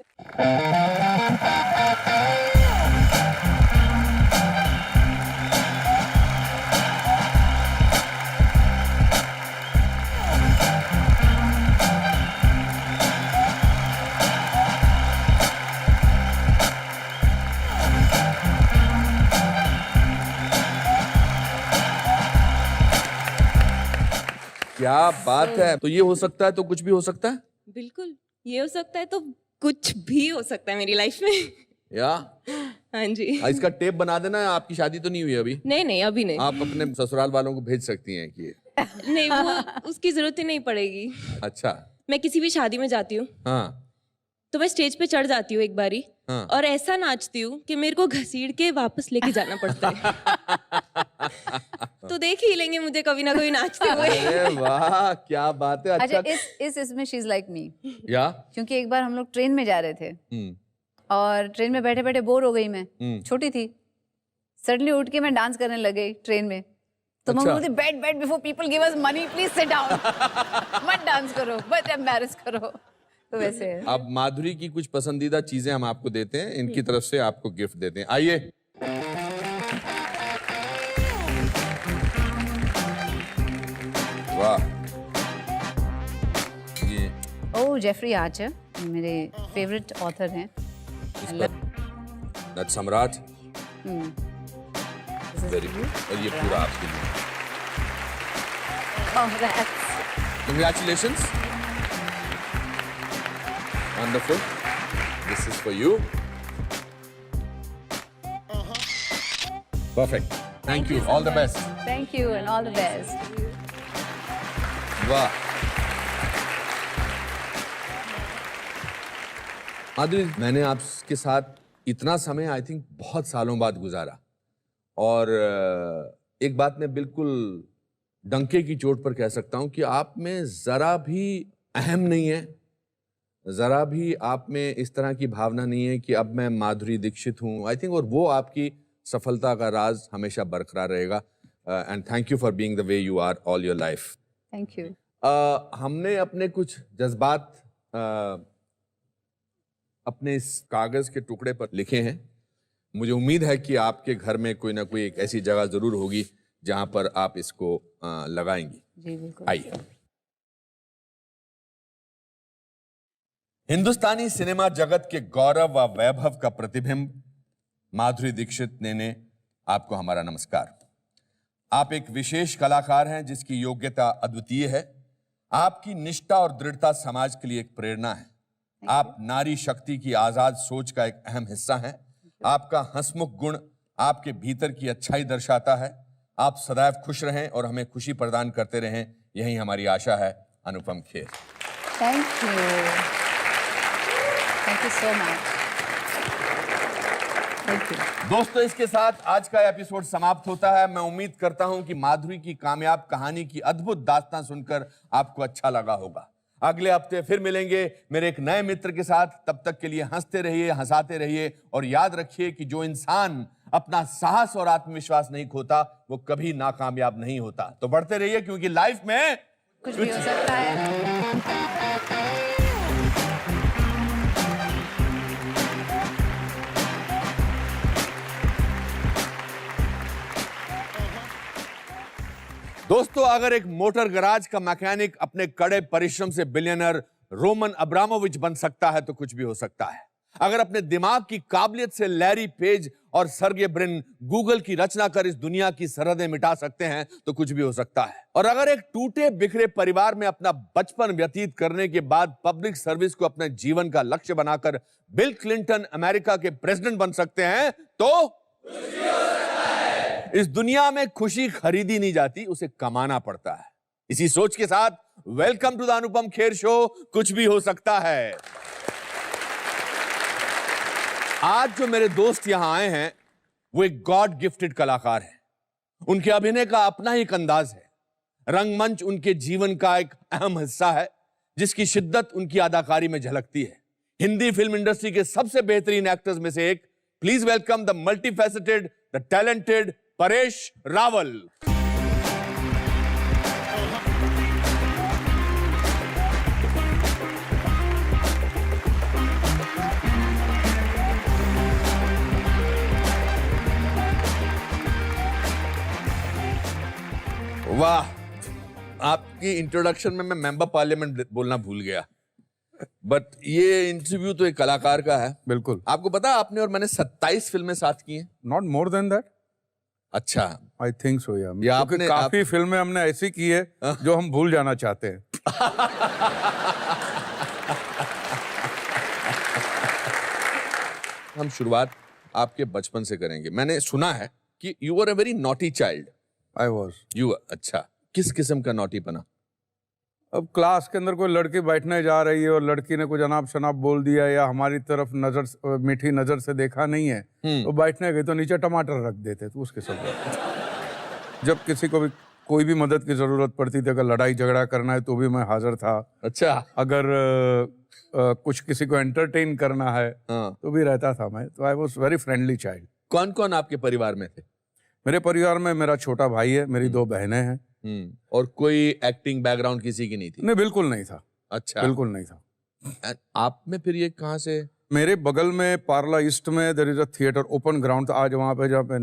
क्या बात है। तो ये हो सकता है तो कुछ भी हो सकता है। बिल्कुल, ये हो सकता है तो कुछ भी हो सकता है मेरी लाइफ में। या हाँ जी। इसका टेप बना देना है। आपकी शादी तो नहीं हुई अभी? नहीं, अभी नहीं। आप अपने ससुराल वालों को भेज सकती हैं कि नहीं, वो उसकी जरूरत ही नहीं पड़ेगी। अच्छा। मैं किसी भी शादी में जाती हूँ, हाँ, तो मैं स्टेज पे चढ़ जाती हूँ एक बारी, हाँ। और ऐसा नाचती हूँ कि मेरे को घसीट के वापस लेके जाना पड़ता है। तो देख ही लेंगे मुझे कभी ना कभी नाचते हुए। अरे वाह क्या बात है। अच्छा अच्छा इसमें शी इज लाइक मी, या क्योंकि एक बार हम लोग ट्रेन में जा रहे थे और ट्रेन में बैठे बैठे बोर हो गई मैं, छोटी थी, सडनली उठ के मैं डांस करने लग गई ट्रेन में। तो मम्मी बोलती बैठ बैठ before people give us money please sit down, मत डांस करो, मत एम्बैरेस करो। तो वैसे है। अब माधुरी की कुछ पसंदीदा चीजें हम आपको देते हैं, इनकी तरफ से आपको गिफ्ट देते हैं। आइए। वाह, ये ओह जेफरी आर्चर मेरे फेवरेट ऑथर हैं। नट सम्राट, वेरी गुड। और ये पूरा आपके लिए। Congratulations. Wonderful. This is for you. Perfect. Thank you. All the best. Thank you and all the best. वाह। माधुरी, मैंने आपके साथ इतना समय आई थिंक बहुत सालों बाद गुजारा, और एक बात मैं बिल्कुल डंके की चोट पर कह सकता हूं कि आप में जरा भी अहम नहीं है, जरा भी आप में इस तरह की भावना नहीं है कि अब मैं माधुरी दीक्षित हूं। आई थिंक और वो आपकी सफलता का राज हमेशा बरकरार रहेगा। And thank you for being the way you are all your life. Thank you. हमने अपने कुछ जज्बात अपने इस कागज के टुकड़े पर लिखे हैं। मुझे उम्मीद है कि आपके घर में कोई ना कोई एक ऐसी जगह जरूर होगी जहां पर आप इसको लगाएंगी। जी बिल्कुल। आइए। हिंदुस्तानी सिनेमा जगत के गौरव व वैभव का प्रतिबिंब माधुरी दीक्षित ने आपको हमारा नमस्कार। आप एक विशेष कलाकार हैं जिसकी योग्यता अद्वितीय है। आपकी निष्ठा और दृढ़ता समाज के लिए एक प्रेरणा है। आप नारी शक्ति की आजाद सोच का एक अहम हिस्सा हैं। आपका हंसमुख गुण आपके भीतर की अच्छाई दर्शाता है। आप सदैव खुश रहें और हमें खुशी प्रदान करते रहें, यही हमारी आशा है। Anupam Kher. Thank you so much. Thank you. दोस्तों, इसके साथ आज का एपिसोड समाप्त होता है। मैं उम्मीद करता हूं कि माधुरी की कामयाब कहानी की अद्भुत दास्तां सुनकर आपको अच्छा लगा होगा। अगले हफ्ते फिर मिलेंगे मेरे एक नए मित्र के साथ। तब तक के लिए हंसते रहिए, हंसाते रहिए, और याद रखिए कि जो इंसान अपना साहस और आत्मविश्वास नहीं खोता वो कभी नाकामयाब नहीं होता। तो बढ़ते रहिए, क्योंकि लाइफ में कुछ भी हो सकता है। दोस्तों, अगर एक मोटर गराज का मैकेनिक अपने कड़े परिश्रम से बिलियनर रोमन अब्रामोविच बन सकता है तो कुछ भी हो सकता है। अगर अपने दिमाग की काबिलियत से लैरी पेज और सर्गे ब्रिन गूगल की रचना कर इस दुनिया की सरहदें मिटा सकते हैं तो कुछ भी हो सकता है। और अगर एक टूटे बिखरे परिवार में अपना बचपन व्यतीत करने के बाद पब्लिक सर्विस को अपने जीवन का लक्ष्य बनाकर बिल क्लिंटन अमेरिका के प्रेसिडेंट बन सकते हैं तो इस दुनिया में खुशी खरीदी नहीं जाती, उसे कमाना पड़ता है। इसी सोच के साथ welcome to the Anupam Kher show. कुछ भी हो सकता है। आज जो मेरे दोस्त यहां आए हैं वो एक गॉड गिफ्टेड कलाकार हैं। उनके अभिनय का अपना ही एक अंदाज है। रंगमंच उनके जीवन का एक अहम हिस्सा है जिसकी शिद्दत उनकी अदाकारी में झलकती है। हिंदी फिल्म इंडस्ट्री के सबसे बेहतरीन एक्टर्स में से एक। Please welcome the multifaceted, the talented Paresh Rawal. वाह, आपकी इंट्रोडक्शन में मैं मेंबर पार्लियामेंट बोलना भूल गया, बट ये इंटरव्यू तो एक कलाकार का है। बिल्कुल। आपको पता है आपने और मैंने 27 फिल्में साथ की हैं। Not more than that. अच्छा, आई थिंक सो या क्योंकि आपने काफी फिल्में हमने ऐसी की है जो हम भूल जाना चाहते हैं। हम शुरुआत आपके बचपन से करेंगे। मैंने सुना है कि you were a very naughty child. I was. अच्छा, किस किस्म का नॉटीपना? अब क्लास के अंदर कोई लड़की बैठने जा रही है और लड़की ने कुछ अनाप शनाप बोल दिया या हमारी तरफ नजर मीठी नजर से देखा नहीं है तो बैठने गई तो नीचे टमाटर रख देते तो उसके सब। जब किसी को भी कोई भी मदद की जरूरत पड़ती थी, अगर लड़ाई झगड़ा करना है तो भी मैं हाजिर था। अच्छा। अगर कुछ किसी को एंटरटेन करना है हाँ। तो भी रहता था मैं। तो I was very friendly child. कौन कौन आपके परिवार में थे? मेरे परिवार में मेरा छोटा भाई है, मेरी 2 बहनें हैं। और कोई एक्टिंग बैकग्राउंड किसी की नहीं थी? नहीं, बिल्कुल नहीं था। अच्छा। बिल्कुल नहीं था। And आप में फिर ये कहाँ से? मेरे बगल में पार्ला ईस्ट में there is a theatre, open ground था। आज वहाँ पे जहाँ पे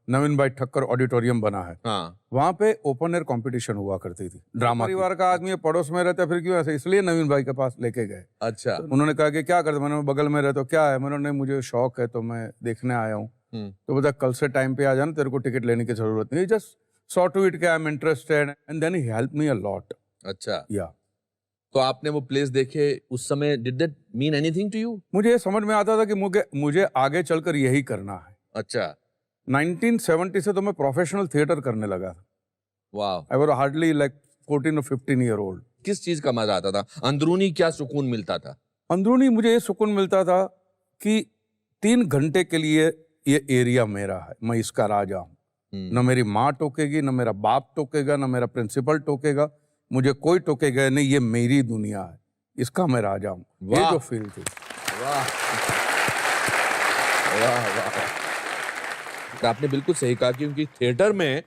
नवीन भाई ठक्कर ऑडिटोरियम बना है, हाँ। वहाँ पे ओपन एयर कंपटीशन हुआ करती थी ड्रामा। परिवार का आदमी है, पड़ोस में रहता है, फिर क्यों ऐसे, इसलिए नवीन भाई के पास लेके गए। अच्छा। तो उन्होंने कहा कि क्या करते, मैंने बगल में रहते हो, क्या है, मैंने मुझे शौक है तो मैं देखने आया हूँ। तो बोला कल से टाइम पे आ जाना, तेरे को टिकट लेने की जरूरत नहीं। जस्ट सॉ टू इट कि I am interested and then he help me a lot. अच्छा। या तो आपने वो प्लेस देखे उस समय, did that mean anything to you? मुझे ये समझ में आता था कि मुझे आगे चलकर यही करना है। अच्छा। 1970 से तो मैं प्रोफेशनल थिएटर करने लगा था। वाह। आई वाज हार्डली लाइक 14 और 15 ईयर ओल्ड। किस चीज का मजा आता था? अंदरूनी क्या सुकून मिलता था? अंदरूनी मुझे ये सुकून मिलता था कि 3 घंटे के लिए ये एरिया मेरा है, मैं इसका राजा हूँ। न मेरी माँ टोकेगी, न मेरा बाप टोकेगा, न मेरा प्रिंसिपल टोकेगा, मुझे कोई टोकेगा नहीं। ये मेरी दुनिया है, इसका मैं राजा हूँ। ये वाह। जो फील थी। वाह वाह वाह। तो आपने बिल्कुल सही कहा, क्योंकि थिएटर में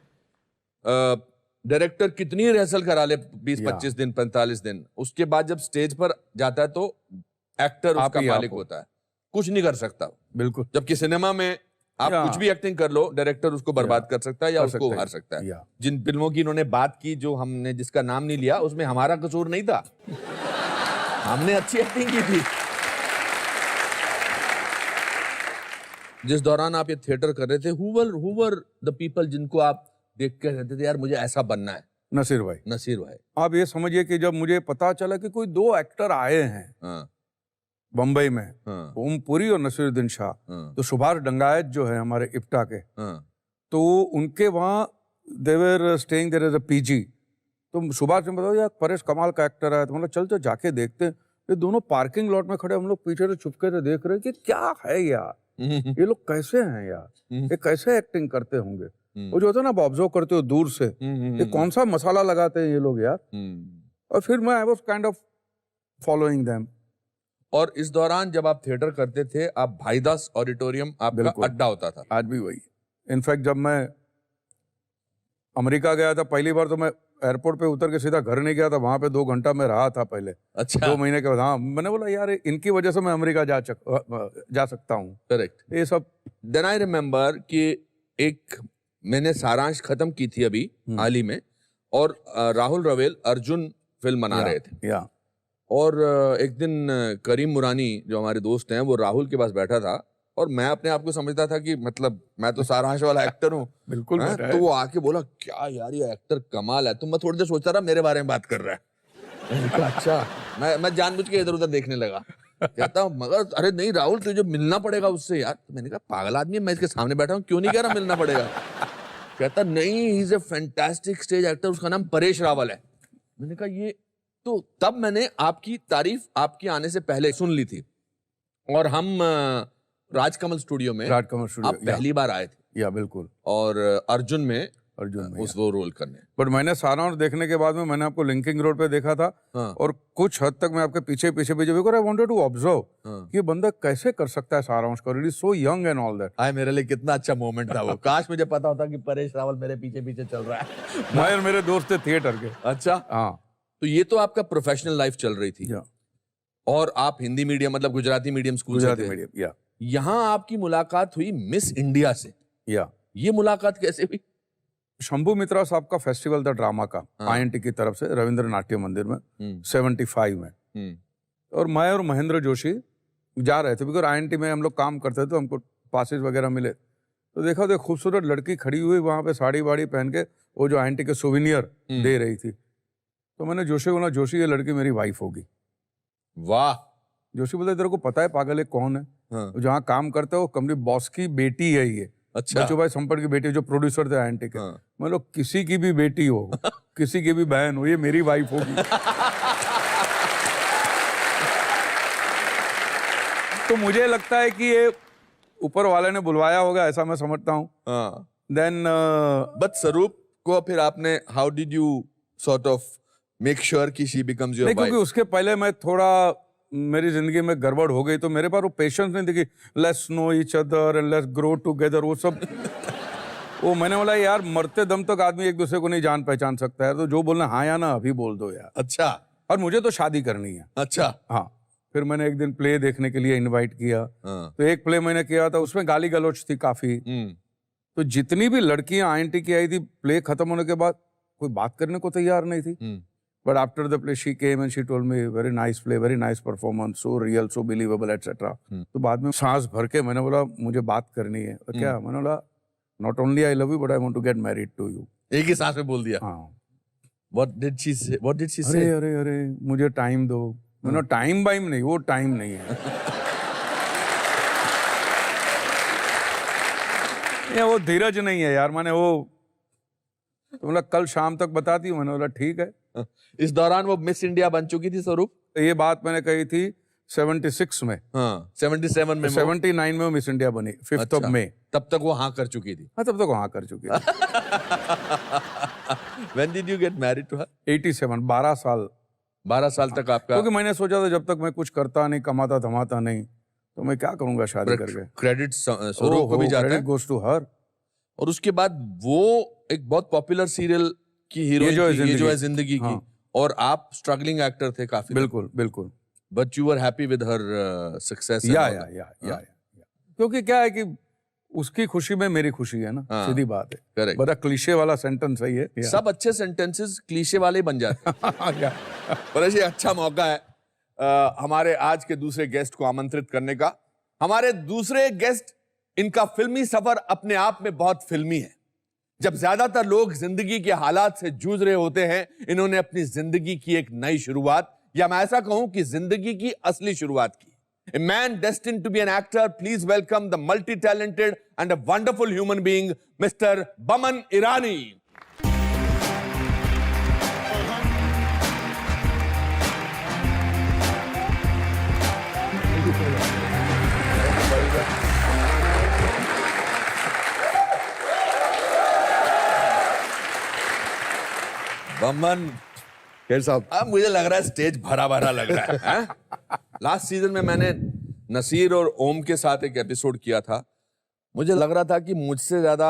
डायरेक्टर कितनी रिहर्सल करा ले, 20-25 दिन, 45 दिन, उसके बाद जब स्टेज पर जाता है तो एक्टर उसका मालिक होता है, कुछ नहीं कर सकता। बिल्कुल। जबकि सिनेमा में आप कुछ भी एक्टिंग कर लो, डायरेक्टर उसको बर्बाद कर सकता है या उसको उभार सकता है। जिन फिल्मों की इन्होंने बात की, जो हमने जिसका नाम नहीं लिया, उसमें हमारा कसूर नहीं था। हमने अच्छी एक्टिंग की थी। जिस दौरान आप ये थिएटर कर रहे थे, who were the people जिनको आप देख कर कहते थे यार मुझे ऐसा बनना है? नसीर भाई। नसीर भाई। आप ये समझिए कि जब मुझे पता चला कि कोई 2 एक्टर आए हैं हाँ। बम्बई में, हाँ। ओम पुरी और नसीरुद्दीन शाह, हाँ। तो सुभाष डंगायत जो है हमारे इप्टा के, हाँ। तो उनके वहाँ they were staying there as a PG. तो सुभाष ने बताया यार परेश कमाल का एक्टर है, तो मतलब चल जाके देखते हैं। ये दोनों पार्किंग लॉट में खड़े, हम लोग पीछे से छुपके से देख रहे हैं कि क्या है यार, ये लोग कैसे हैं यार, ये कैसे एक्टिंग करते होंगे। वो जो होता है ना, आप ऑब्जर्व करते हो दूर से, ये कौन सा मसाला लगाते हैं ये लोग यार। और फिर मैं I was kind of following them. और इस दौरान जब आप थिएटर करते थे, आप भाईदास ऑडिटोरियम आपका अड्डा होता था। आज भी वही। इनफैक्ट जब मैं अमेरिका गया था पहली बार, तो मैं एयरपोर्ट पे उतर के सीधा घर नहीं गया था, वहां पे 2 घंटा मैं रहा था पहले। अच्छा। 2 महीने के बाद। हाँ, मैंने बोला यार इनकी वजह से मैं अमेरिका जा सकता हूँ। करेक्ट। ये सब। देन आई रिमेम्बर कि एक मैंने सारांश खत्म की थी अभी हाल ही में, और राहुल रवेल अर्जुन फिल्म बना रहे थे। या और एक दिन करीम मुरानी जो हमारे दोस्त हैं, वो राहुल के पास बैठा था, और मैं अपने आप को समझता था कि मतलब मैं तो सारांश वाला एक्टर हूँ। बिल्कुल। तो वो आके बोला क्या यार ये एक्टर कमाल है। तो मैं थोड़ी देर सोचता रहा मेरे बारे में बात कर रहा है। मैंने कहा अच्छा। मैं जानबूझ के इधर उधर देखने लगा। कहता मगर अरे नहीं राहुल, तुझे मिलना पड़ेगा उससे यार। तो मैंने कहा पागल आदमी है, मैं इसके सामने बैठा हूँ, क्यों नहीं कह रहा मिलना पड़ेगा। कहता नहीं, he is a fantastic stage actor, उसका नाम परेश रावल है। मैंने कहा ये तो तब मैंने आपकी तारीफ आपके आने से पहले सुन ली थी, और हम राजकमल स्टूडियो में आप पहली बार आए थे। या बिल्कुल। और अर्जुन में उस वो रोल करने। बट मैंने सारांश देखने के बाद में मैंने आपको लिंकिंग रोड पे देखा था। हाँ। और कुछ हद तक मैं आपके पीछे because I wanted to observe कि बंदा कैसे कर सकता है सारांश को, it is so young and all that. हाय मेरे लिए कितना अच्छा मोमेंट था वो। काश मुझे पता होता कि परेश रावल मेरे पीछे पीछे चल रहा है। मैं और मेरे दोस्त थे थिएटर के। अच्छा। हाँ। तो ये तो आपका प्रोफेशनल लाइफ चल रही थी। और आप हिंदी मीडियम मतलब गुजराती मीडियम स्कूल से थे। गुजराती मीडियम। या यहाँ आपकी मुलाकात हुई मिस इंडिया से। या ये मुलाकात कैसे हुई? शंभू मित्रा साहब का फेस्टिवल था ड्रामा का, INT की तरफ से रविंद्र नाट्य मंदिर में 75 में। और मैं और महेंद्र जोशी जा रहे थे, बिकॉज INT में हम लोग काम करते थे, तो हमको पासेस वगैरह मिले। तो देखा तो एक खूबसूरत लड़की खड़ी हुई वहाँ पे, साड़ी वाड़ी पहन के, वो जो INT के सोविनियर दे रही थी। तो मैंने जोशी को बोला, जोशी ये लड़की मेरी वाइफ होगी। वाह। जोशी बोलते तेरे को पता है पागल है कौन है? जहाँ काम करता है वो कंपनी बॉस की बेटी है ये। अच्छा। बच्चू भाई संपट की बेटी, जो प्रोड्यूसर थे INT के। मतलब किसी की भी बेटी हो, किसी की भी बहन हो, ये मेरी वाइफ होगी। तो मुझे लगता है कि ये ऊपर वाले ने बुलवाया होगा, ऐसा मैं समझता हूँ। देन बट स्वरूप को फिर आपने how did you sort of make sure कि शी बिकम्स योर नहीं, क्योंकि वाइफ? उसके पहले मैं थोड़ा मेरी जिंदगी में गड़बड़ हो गई, तो मेरे पास वो पेशेंस नहीं थी कि let's know each other and let's grow together, वो सब वो मैंने बोला यार मरते दम तक आदमी एक दूसरे को नहीं जान पहचान सकता है, तो जो बोलना हाँ या ना अभी बोल दो यार। अच्छा और मुझे तो शादी करनी है। अच्छा। हाँ, फिर मैंने एक दिन प्ले देखने के लिए इनवाइट किया। हाँ। तो एक प्ले मैंने किया था, उसमें गाली गलौच थी काफी। तो जितनी भी लड़कियां आईएनटी की आई थी, प्ले खत्म होने के बाद कोई बात करने को तैयार नहीं थी। But after the play she came and she told me very nice play, very nice performance, so real, so believable etcetera. तो बाद में सांस भर के मैंने बोला मुझे बात करनी है। और क्या मैंने बोला not only I love you but I want to get married to you. एक ही सांस में बोल दिया। हाँ। What did she say? What did she अरे से? अरे अरे मुझे टाइम दो। मैंने टाइम बाइम नहीं, वो टाइम नहीं है। ये वो धीरज नहीं है यार। मैंने वो तो बोला कल शाम तक बताती हूँ। मैंने बोला ठीक है। इस दौरान वो मिस इंडिया बन चुकी थी स्वरूप? तो ये बात मैंने कही थी 76 में। हाँ 77 में 79 में वो मिस इंडिया बनी 5th ऑफ मई। तब तक वो हाँ कर चुकी थी। हाँ, तब तक हाँ कर चुकी थी। When did you get married to her? 87, 12 साल। 12 साल तक आपका। क्योंकि मैंने सोचा था जब तक मैं कुछ करता नहीं, कमाता धमाता नहीं, तो मैं क्या करूंगा शादी करके। क्रेडिट स्वरूप को भी जाता है। Goes to her. और उसके बाद वो एक बहुत पॉपुलर सीरियल की हीरोइन थी, ये जो है जिंदगी की। और आप स्ट्रगलिंग एक्टर थे काफी। बिल्कुल बिल्कुल। But you were happy with her success? या क्योंकि क्या है कि उसकी खुशी में मेरी खुशी है ना। हाँ। सीधी बात है। करेक्ट। बड़ा क्लीशे वाला सेंटेंस है ये। सब अच्छे सेंटेंसेस क्लीशे वाले बन जाते हैं। पर ऐसे अच्छा मौका है हमारे आज के दूसरे गेस्ट को आमंत्रित करने का। हमारे दूसरे गेस्ट, इनका फिल्मी सफर अपने आप में बहुत फिल्मी है। जब ज्यादातर लोग जिंदगी के हालात से जूझ रहे होते हैं, इन्होंने अपनी जिंदगी की एक नई शुरुआत, या मैं ऐसा कहूं कि जिंदगी की असली शुरुआत की। A man destined to be an actor, please welcome the multi-talented and a wonderful human being, Mr. Baman Irani. Boman खैर साहब, अब मुझे लग रहा है स्टेज भरा भरा लग रहा है। लास्ट सीजन में मैंने नसीर और ओम के साथ एक एपिसोड किया था। मुझे लग रहा था कि मुझसे ज्यादा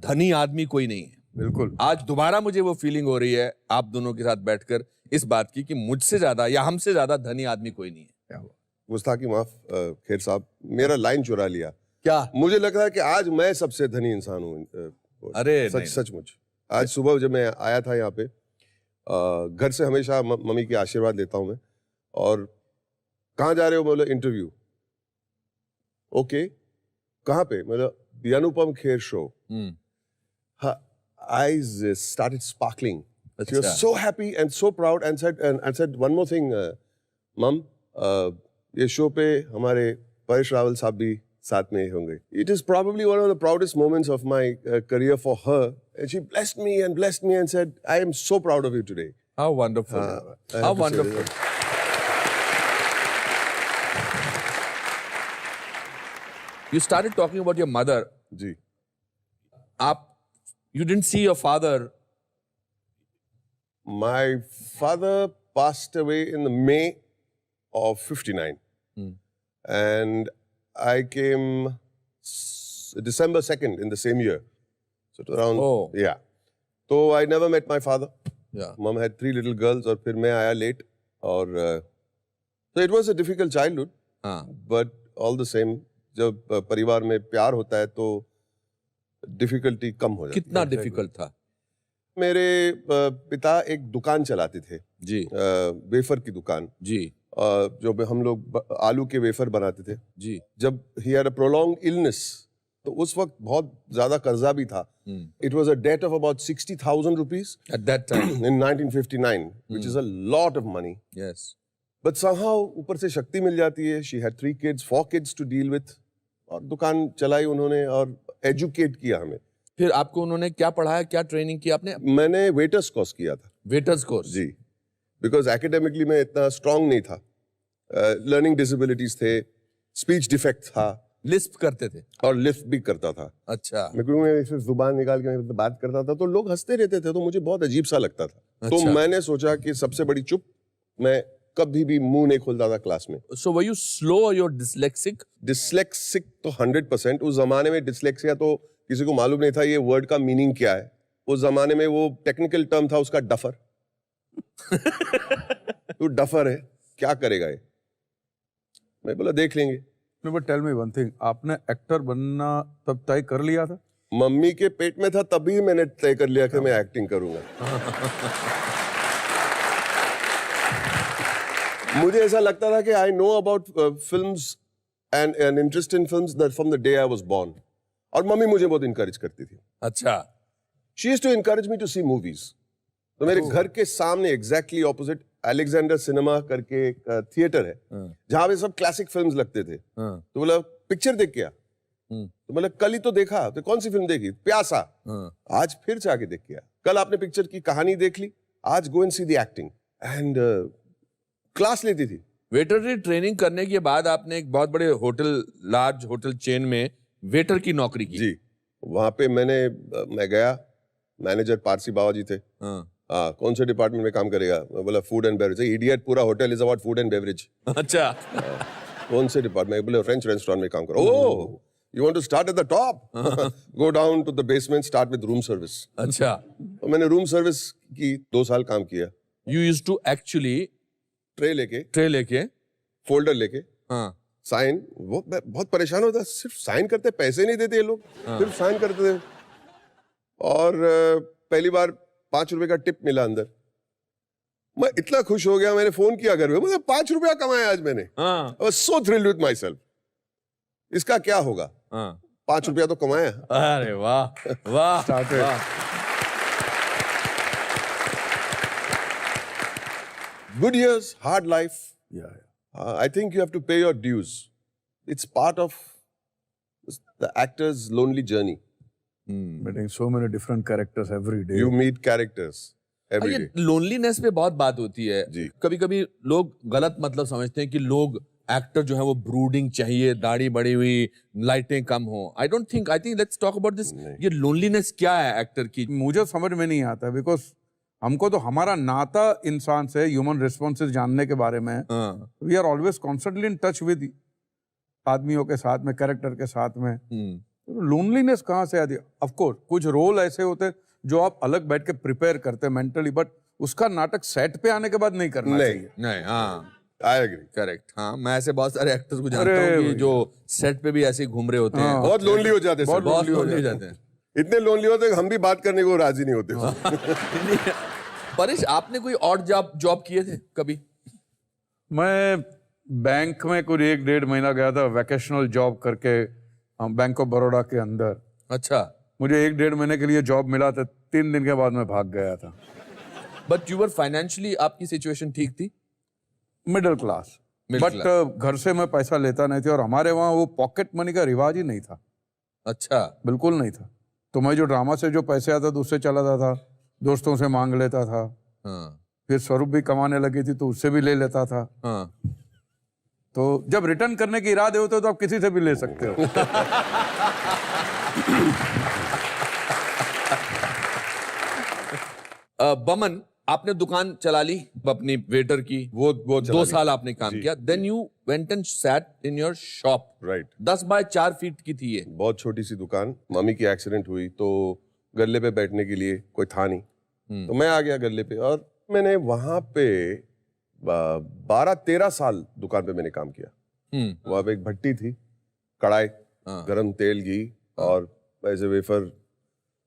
धनी आदमी कोई नहीं है। बिल्कुल। आज दोबारा मुझे वो फीलिंग हो रही है आप दोनों के साथ बैठकर इस बात की कि मुझसे ज्यादा या हमसे ज्यादा धनी आदमी कोई नहीं है। गुस्ताखी माफ खैर साहब, मेरा लाइन चुरा लिया। क्या? मुझे लग रहा है कि आज मैं सबसे धनी इंसान हूँ। अरे नहीं। सचमुच आज सुबह जब मैं आया था यहाँ पे, घर से हमेशा मम्मी के आशीर्वाद लेता हूँ मैं। और कहाँ जा रहे हो? बोले इंटरव्यू। ओके, कहाँ पे? मतलब the Anupam Kher show. Eyes started sparkling. She was so happy and so proud and said one more thing, Mom, ये शो पे हमारे परेश रावल साहब भी साथ में होंगे. It is probably one of the proudest moments of my career for her. And she blessed me and said, I am so proud of you today. How wonderful. How wonderful. You started talking about your mother. Ji. You didn't see your father. My father passed away in the May of 59. And I came December 2nd in the same year. So it was around, yeah. So I never met my father. Yeah. Mom had 3 little girls और फिर मैं आया late. और so it was a difficult childhood. But all the same, जब परिवार में प्यार होता है तो डिफिकल्टी कम हो जाती है। कितना डिफिकल्ट था? मेरे पिता एक दुकान चलाते थे जी, वेफर की दुकान जी, जो हम लोग आलू के वेफर बनाते थे जी। जब he had a prolonged illness तो उस वक्त बहुत ज्यादा कर्जा भी था। It was a debt of about 60,000 rupees at that time in 1959 which is a lot of money. Yes, but somehow ऊपर से शक्ति मिल जाती है। She had 3 kids, 4 kids to deal with, और दुकान चलाई उन्होंने और एजुकेट किया हमें। फिर आपको उन्होंने क्या पढ़ाया, क्या ट्रेनिंग की आपने? मैंने वेटर्स कोर्स किया था। Waiters course? जी, बिकॉज एकेडमिकली मैं इतना स्ट्रांग नहीं था। लर्निंग डिसेबिलिटीज थे, स्पीच डिफेक्ट था, लिस्प करते थे? और लिफ्ट भी करता था। अच्छा। मैं ऐसे जुबान निकाल के मैं बात करता था तो लोग हंसते रहते थे, तो मुझे बहुत अजीब सा लगता था। तो अच्छा। मैंने सोचा कि सबसे बड़ी चुप, मैं कभी भी मुंह नहीं खोलता था क्लास में। So were you slow or you're dyslexic? Dyslexic तो 100%। उस जमाने में डिसलेक्सिया तो किसी को मालूम नहीं था ये वर्ड का मीनिंग क्या है। उस जमाने में वो टेक्निकल टर्म था उसका, डफर। तू डफर है, क्या करेगा ये? मैं बोला देख लेंगे। No, but tell me one thing, आपने एक्टर बनना तब तय कर लिया था? मम्मी के पेट में था तभी मैंने तय कर लिया कि मैं एक्टिंग करूंगा। मुझे ऐसा लगता था कि I know about films and an interest in films that from the day I was born. और मम्मी मुझे बहुत इनकरेज करती थी। अच्छा। She used to encourage me to see movies. तो मेरे घर के सामने एग्जैक्टली ऑपोजिट अलेक्जेंडर सिनेमा करके एक थिएटर है जहां पे सब क्लासिक फिल्म्स लगते थे। तो बोला पिक्चर देख क्या? तो बोला कल ही तो देखा। तो कौन सी फिल्म देखी? प्यासा। आज फिर से आके देख के आया। कल आपने पिक्चर की कहानी देख ली, आज go and see the acting. And class लेती थी। वेटरनरी ट्रेनिंग करने के बाद आपने एक बहुत बड़े होटल, लार्ज होटल चेन में वेटर की नौकरी की। जी, वहां पे मैं गया, मैनेजर पारसी बाबा जी थे। कौन से डिपार्टमेंट में काम करेगा? मैं बोला फूड एंड बेवरेज। इडियट, पूरा hotel is about food and beverage. अच्छा। कौन से डिपार्टमेंट? बोले फ्रेंच रेस्टोरेंट में काम करो। Oh, you want to start at the top? Go down to the basement, start with room service. अच्छा। तो मैंने रूम सर्विस की 2 साल काम किया। You used to actually tray लेके, फोल्डर लेके, हाँ, साइन। वो मैं बहुत परेशान होता, सिर्फ साइन करते, पैसे नहीं देते ये लोग। सिर्फ साइन करते थे। और पहली बार 5 रुपए का टिप मिला अंदर। मैं इतना खुश हो गया, मैंने फोन किया घर में, मुझे 5 रुपया कमाया आज मैंने। हाँ, I was so thrilled with myself। इसका क्या होगा? हाँ। 5 रुपया तो कमाया। अरे वाह, वाह, वाह। Good years, hard life। Yeah. I think you have to pay your dues। It's part of the actor's lonely journey। Meeting so many different characters every day. You meet characters every ये day। Loneliness पे बहुत बात होती है। जी। कभी कभी लोग गलत मतलब समझते हैं कि लोग एक्टर जो है वो ब्रूडिंग चाहिए, दाढ़ी बड़ी हुई, लाइटें कम हो। I think let's talk about this. ये लोनलीनेस क्या है एक्टर की? मुझे समझ में नहीं आता, बिकॉज हमको तो हमारा नाता इंसान से, ह्यूमन रिस्पॉन्सेज जानने के बारे में, we are always constantly in touch with आदमियों के साथ में, कैरेक्टर के साथ में। लोनलीनेस कहाँ से आती है? ऑफ कोर्स कुछ रोल ऐसे होते हैं जो आप अलग बैठ के प्रिपेयर करते हैं मेंटली, बट उसका नाटक सेट पे आने के बाद नहीं करना चाहिए। नहीं, हाँ, I agree। करेक्ट। हाँ, मैं ऐसे बहुत सारे एक्टर्स को जानता हूँ कि जो सेट पे भी ऐसे ही घूम रहे होते हैं। बहुत लोनली हो जाते हैं, बहुत बहुत लोनली हो जाते हैं। इतने लोनली होते हैं कि हम भी बात करने को राजी नहीं होते। परेश, आपने कोई और जॉब किए थे कभी? मैं बैंक में कुछ 1-1.5 महीना गया था वैकेशनल जॉब करके, बैंक ऑफ बड़ौदा के अंदर। अच्छा। मुझे 1-1.5 महीने के लिए जॉब मिला था, 3 दिन के बाद मैं भाग गया था। बट यू वर फाइनेंशियली, आपकी सिचुएशन ठीक थी? मिडिल क्लास, बट घर से मैं पैसा लेता नहीं था, और हमारे वहाँ वो पॉकेट मनी का रिवाज ही नहीं था। अच्छा। बिल्कुल नहीं था। तो मैं जो ड्रामा से जो पैसे आता था उससे चला जाता था, दोस्तों से मांग लेता था। हाँ, फिर स्वरूप भी कमाने लगी थी तो उससे भी ले लेता था। हाँ। तो जब रिटर्न करने के इरादे होते हो तो आप किसी से भी ले सकते हो। बमन, आपने दुकान चला ली अपनी वेटर की, वो 2 साल आपने काम किया। Then you went and sat in your shop. Right. 10 by 4 feet की थी ये। बहुत छोटी सी दुकान। मम्मी की एक्सीडेंट हुई तो गल्ले पे बैठने के लिए कोई था नहीं, तो मैं आ गया गल्ले पे, और मैंने वहां पे 12-13 साल दुकान पे मैंने काम किया। वहां पे एक भट्टी थी, कढ़ाई, गरम तेल, घी, और ऐसे वेफर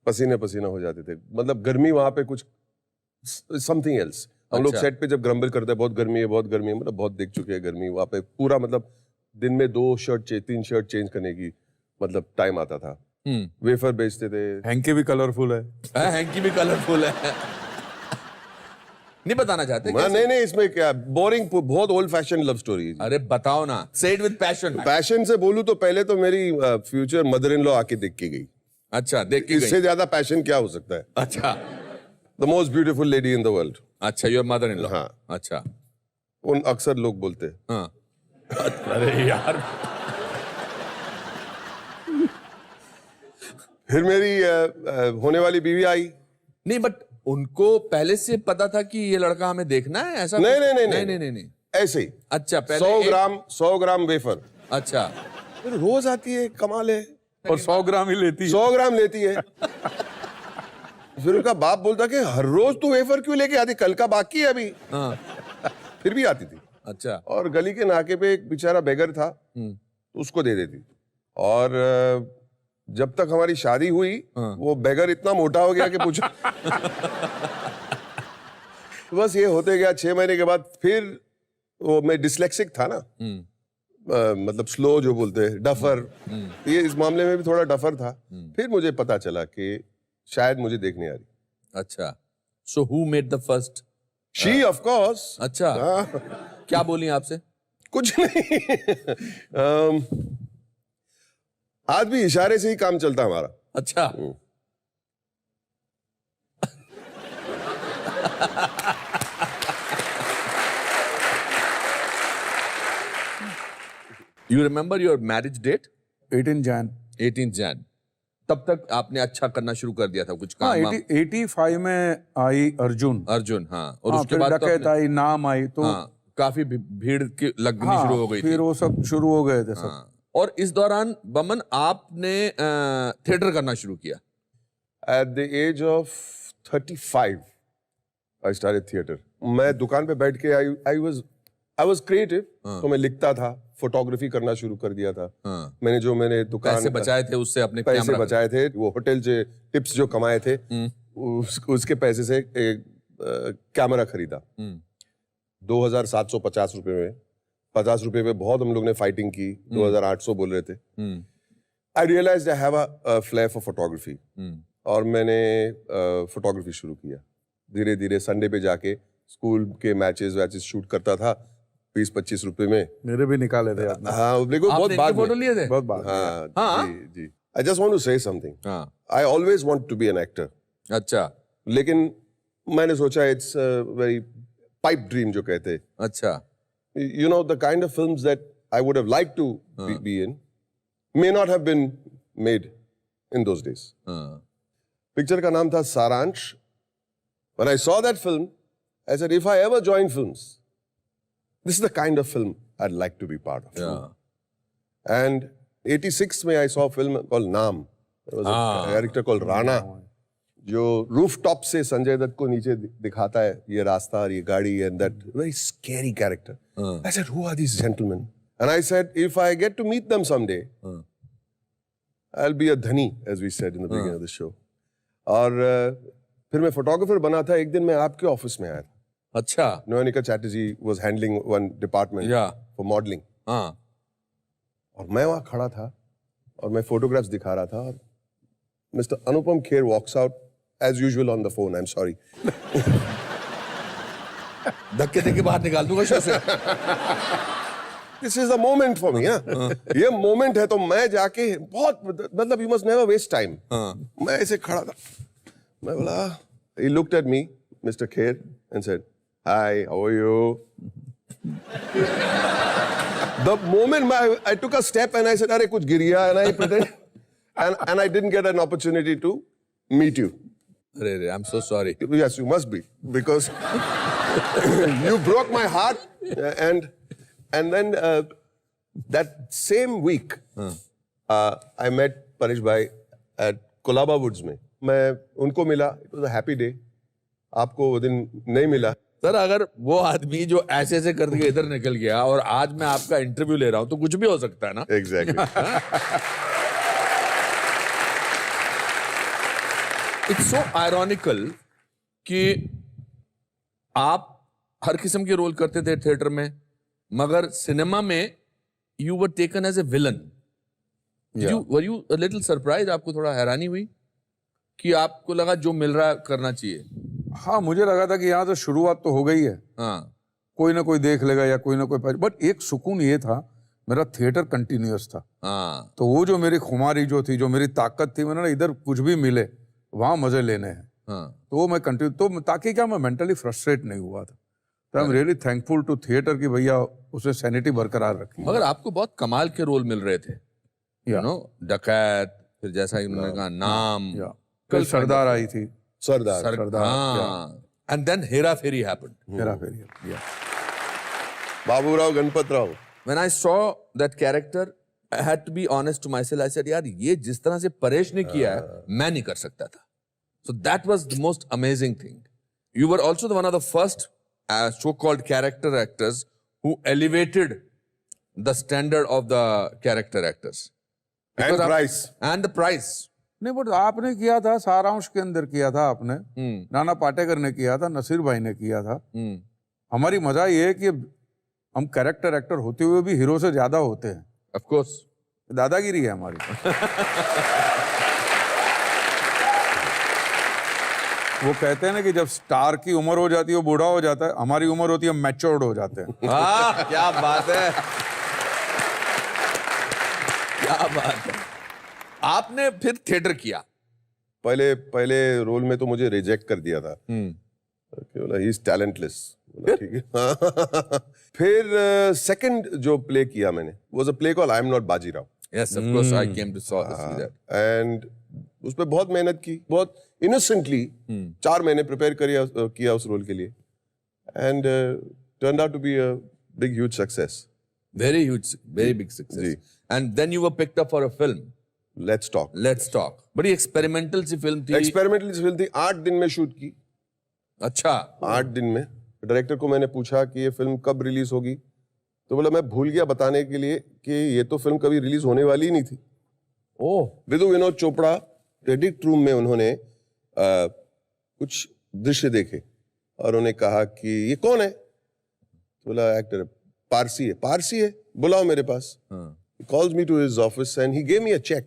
पसीने पसीना हो जाते थे। मतलब गर्मी वहां पे कुछ समथिंग एल्स। हम लोग सेट पे जब ग्रम्बल करते हैं बहुत गर्मी है, बहुत गर्मी है, मतलब बहुत देख चुके हैं गर्मी। वहां पे पूरा मतलब दिन में 2 शर्ट 3 शर्ट चेंज करने की मतलब टाइम आता था। वेफर बेचते थे। हैंकी भी कलरफुल है। हैंकी भी कलरफुल है। नहीं बताना चाहते? नहीं, इसमें क्या बोरिंग, बहुत ओल्ड फैशन लव स्टोरी। अरे बताओ ना, से इट विद पैशन। पैशन से बोलूं तो पहले तो मेरी फ्यूचर मदर इन लॉ आके देख के गई। अच्छा, देख के इससे ज्यादा पैशन क्या हो सकता है? अच्छा। The most beautiful lady in the world. अच्छा, योर मदर इन लॉ। हाँ। अच्छा। उन अक्सर लोग बोलते हैं। हाँ। अरे यार, फिर मेरी होने वाली बीवी आई। नहीं, बट उनको पहले से पता था कि ये लड़का हमें देखना है, ऐसा नहीं कुछ? नहीं नहीं नहीं नहीं नहीं नहीं। ऐसे ही अच्छा, पहले 100 ग्राम वेफर। अच्छा, फिर रोज आती है, कमाल है, और 100 ग्राम ही लेती है। 100 ग्राम लेती है। फिर उनका बाप बोलता कि हर रोज तू वेफर क्यों लेके आती, कल का बाकी है अभी। हाँ, फिर भी आती थी। अच्छा, और गली के नाके पे एक बेचारा बेगर था, तो उसको दे देती। और जब तक हमारी शादी हुई, वो बेगर इतना मोटा हो गया कि पूछो। तो बस ये होते गया। 6 महीने के बाद फिर वो, मैं डिसलेक्सिक था ना, मतलब स्लो जो बोलते हैं, डफर। ये इस मामले में भी थोड़ा डफर था। फिर मुझे पता चला कि शायद मुझे देखने आ रही। अच्छा। So who made the first? She of course. अच्छा, क्या बोली आपसे? कुछ नहीं। आज भी इशारे से ही काम चलता हमारा। अच्छा, you remember your marriage date? 18 Jan. 18 Jan. तब तक आपने अच्छा करना शुरू कर दिया था कुछ हाँ, काम? 85 में आई अर्जुन। अर्जुन, हाँ। और हाँ, उसके फिर बाद तो डकैत आपने- आई, नाम आई, तो हाँ, काफी भीड़ की लगनी हाँ, शुरू हो गई फिर थी। वो सब शुरू हो गए थे सब। हाँ। और इस दौरान बमन आपने थिएटर करना शुरू किया? At the age of 35, I started theater. मैं दुकान पे बैठ के I was creative, तो मैं लिखता था, फोटोग्राफी करना शुरू कर दिया था। हाँ। मैंने दुकान पैसे बचाए थे उससे अपने पैसे कैमरा? बचाए थे, वो होटल से टिप्स जो कमाए थे, उसके पैसे से एक कैमरा खरीदा 2750 रुपए में। 50 रुपए में बहुत हम लोग ने फाइटिंग की। 2800 बोल रहे थे। I realized I have a flair for photography, और मैंने फोटोग्राफी शुरू किया। धीरे धीरे संडे पे जाके स्कूल के मैचेस शूट करता था 20-25 रुपए में। मेरे भी निकाले थे आपने। हाँ, देखो बहुत आपने बाद इनके फोटो में। लिए थे? बहुत बात। हाँ, हाँ? जी जी। I just want to say something. हाँ। I always want to be an actor, अच्छा, लेकिन मैंने सोचा इट्स वेरी पाइप ड्रीम जो कहते हैं। अच्छा। You know, the kind of films that I would have liked to be in may not have been made in those days. हाँ। Picture का नाम था सारांश. When I saw that film, I said, if I ever join films, this is the kind of film I'd like to be part of. Yeah. And 86 में I saw a film called Naam. There was a character called Rana, जो rooftop से संजय दत्त को नीचे दिखाता है, ये रास्ता और ये गाड़ी, and that very scary character. I said, who are these gentlemen? And I said, if I get to meet them someday, I'll be a dhani, as we said in the beginning of the show. और फिर मैं photographer बना था। एक दिन मैं आपके office में आया था। अच्छा। नोनिका Chatterjee was handling one department Yeah. for modeling. हाँ। और मैं वहाँ खड़ा था और मैं फोटोग्राफ्स दिखा रहा था, और mister Anupam Kher walks out as usual on the phone. I'm sorry. धक्के देके बाहर निकाल दूंगा शो से। This is the moment for me, हाँ? ये moment है, तो मैं जाके बहुत, मतलब you must never waste time. मैं ऐसे खड़ा था, मैं बोला, he looked at me, Mr. Kher, and said, hi, how are you? The moment I took a step and I said, अरे कुछ गिर गया, and I pretended, and I didn't get an opportunity to meet you. अरे, I'm so sorry. Yes, you must be, because you broke my heart, and then that same week, I met Paresh Bhai at Colaba Woods में. मैं उनको मिला. It was a happy day. आपको वो दिन नहीं मिला. सर, अगर वो आदमी जो ऐसे ऐसे करके इधर निकल गया और आज मैं आपका इंटरव्यू ले रहा हूं, तो कुछ भी हो सकता है ना? Exactly. इट्स सो आयरॉनिकल कि आप हर किस्म के रोल करते थे थिएटर में, मगर सिनेमा में you were taken as a villain. Were you a little surprise? आपको थोड़ा हैरानी हुई कि आपको लगा जो मिल रहा है करना चाहिए? हाँ, मुझे लगा था कि यहाँ तो शुरुआत तो हो गई है, हाँ, कोई ना कोई देख लेगा या कोई ना कोई, बट एक सुकून ये था, मेरा थिएटर कंटिन्यूअस था. हाँ. तो वो जो मेरी खुमारी जो थी, जो मेरी ताकत थी, मैंने इधर कुछ भी मिले वहाँ मजे लेने हैं. हाँ. तो वो मैं कंटिन्यू, तो ताकि क्या मैं मेंटली फ्रस्ट्रेट नहीं हुआ था. तो I am really thankful to theatre कि भैया उसने सैनिटी बरकरार रखी. मगर आपको बहुत कमाल के रोल मिल रहे थे, यू नो, डकैत, फिर जैसा कि उन्होंने कहा नाम, या कल सरदार आई थी, सरदार हाँ, and then Hera Pheri happened. Hera Pheri, या Baburao Ganpat Rao. When I saw that character, I had to be honest to myself. I said, यार ये जिस तरह से परेश ने किया है, मैं नहीं कर सकता था. So that was the most amazing thing. You were also one of the first so-called character actors who elevated the standard of the character actors. And price. And the price. नहीं, बट आपने किया था, सारांश के अंदर किया था आपने, नाना पाटेकर ने किया था, नसीर भाई ने किया था. हमारी मजा ये है कि हम कैरेक्टर एक्टर होते हुए भी हीरो से ज्यादा होते हैं. Of course. दादागिरी है हमारी. वो कहते हैं ना कि जब स्टार की उम्र हो जाती है वो बूढ़ा हो जाता है, हमारी उम्र होती है मैच्योर्ड हो जाते हैं. क्या बात है, क्या बात है. आपने फिर थिएटर किया. पहले रोल में तो मुझे रिजेक्ट कर दिया था. He is talentless. ठीक है. फिर सेकंड जो प्ले किया मैंने was a play call I am not Bajirao. Yes, of course, I came to saw this with that. And उस पर बहुत मेहनत की, बहुत इनोसेंटली 4 महीने प्रिपेयर किया उस रोल के लिए. And turned out to be a big huge success. Very huge, very big success. जी. And then you were picked up for a film. Let's talk. Let's talk. बड़ी एक्सपेरिमेंटल सी film थी. Experimental film थी. 8 दिन में shoot की. अच्छा. 8 दिन में. डायरेक्टर को मैंने पूछा कि ये फिल्म कब रिलीज होगी, तो बोला मैं भूल गया बताने के लिए कि ये तो फिल्म कभी रिलीज होने वाली ही नहीं थी. ओह. विदु विनोद चोपड़ा एडिट रूम में उन्होंने कुछ दृश्य देखे और उन्होंने कहा कि ये कौन है. तो बोला एक्टर पारसी है. पारसी है, बुलाओ मेरे पास. Calls me to his office and he gave me a cheque.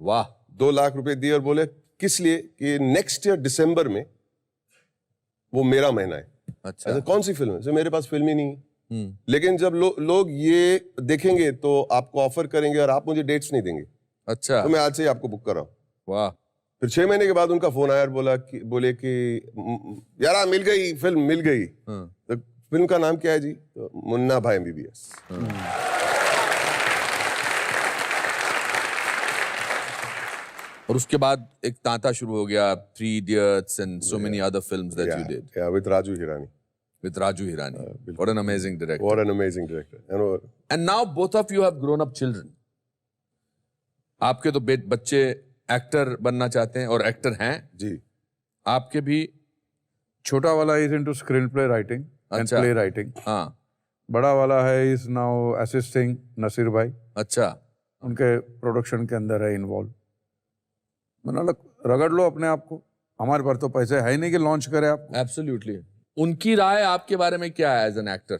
वाह. 2 लाख रुपए दिए और बोले किस लिए, कि नेक्स्ट ईयर दिसंबर में वो मेरा महीना है. अच्छा. ऐसा कौन सी फिल्म है? सर मेरे पास फिल्म ही नहीं है. लेकिन जब लोग ये देखेंगे तो आपको ऑफर करेंगे और आप मुझे डेट्स नहीं देंगे, अच्छा. तो मैं आज से ही आपको बुक कर रहा हूँ. वाह. फिर 6 महीने के बाद उनका फोन आया और बोले कि यार मिल गई फिल्म, मिल गई. तो फिल्म का नाम क्या है जी? तो मुन्ना भाई MBBS. और उसके बाद एक तांता शुरू हो गया. 3 Idiots and so many other films that you did Yeah, with Raju Hirani. with Raju Hirani. What an amazing director. What an amazing director. And now both of you have grown up children. आपके तो बच्चे actor बनना चाहते हैं और actor हैं. जी. आपके भी. छोटा वाला is into screenplay writing and अच्छा. Play writing. हाँ. बड़ा वाला है इज नाउ असिस्टिंग नसीर भाई. अच्छा. उनके प्रोडक्शन के अंदर है इन्वॉल्व. मतलब रगड़ लो अपने आप को. हमारे पास तो पैसे है ही नहीं कि लॉन्च करे आप. एब्सोल्युटली. उनकी राय आपके बारे में क्या है as an actor?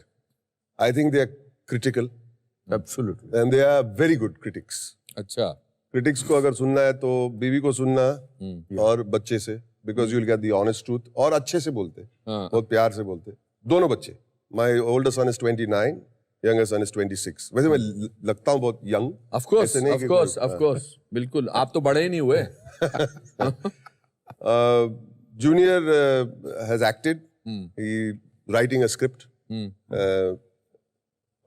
I think they are critical. Absolutely. And they are very good critics. अच्छा. क्रिटिक्स को अगर सुनना है तो बीवी को सुनना और बच्चे से, because you will get the honest truth. और अच्छे से बोलते, बहुत प्यार से बोलते दोनों बच्चे. My older son is 29, younger son is 26. वैसे मैं लगता हूँ बहुत यंग. Of course. बिल्कुल. आप तो बड़े ही नहीं हुए. Junior has acted. He writing a script.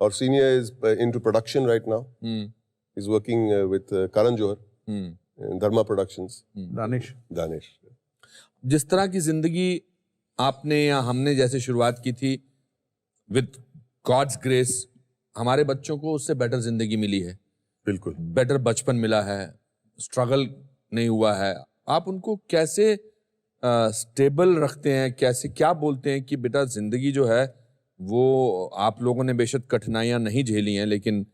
और senior is into production right now. He's working with Karan Johar in Dharma Productions. Danish. जिस तरह की जिंदगी आपने या हमने जैसे शुरुआत की थी, विद गॉड्स ग्रेस हमारे बच्चों को उससे बेटर जिंदगी मिली है. बिल्कुल. बेटर बचपन मिला है. स्ट्रगल नहीं हुआ है. आप उनको कैसे स्टेबल रखते हैं? कैसे क्या बोलते हैं कि बेटा जिंदगी जो है वो आप लोगों ने बेशक कठिनाइयां नहीं झेली हैं, लेकिन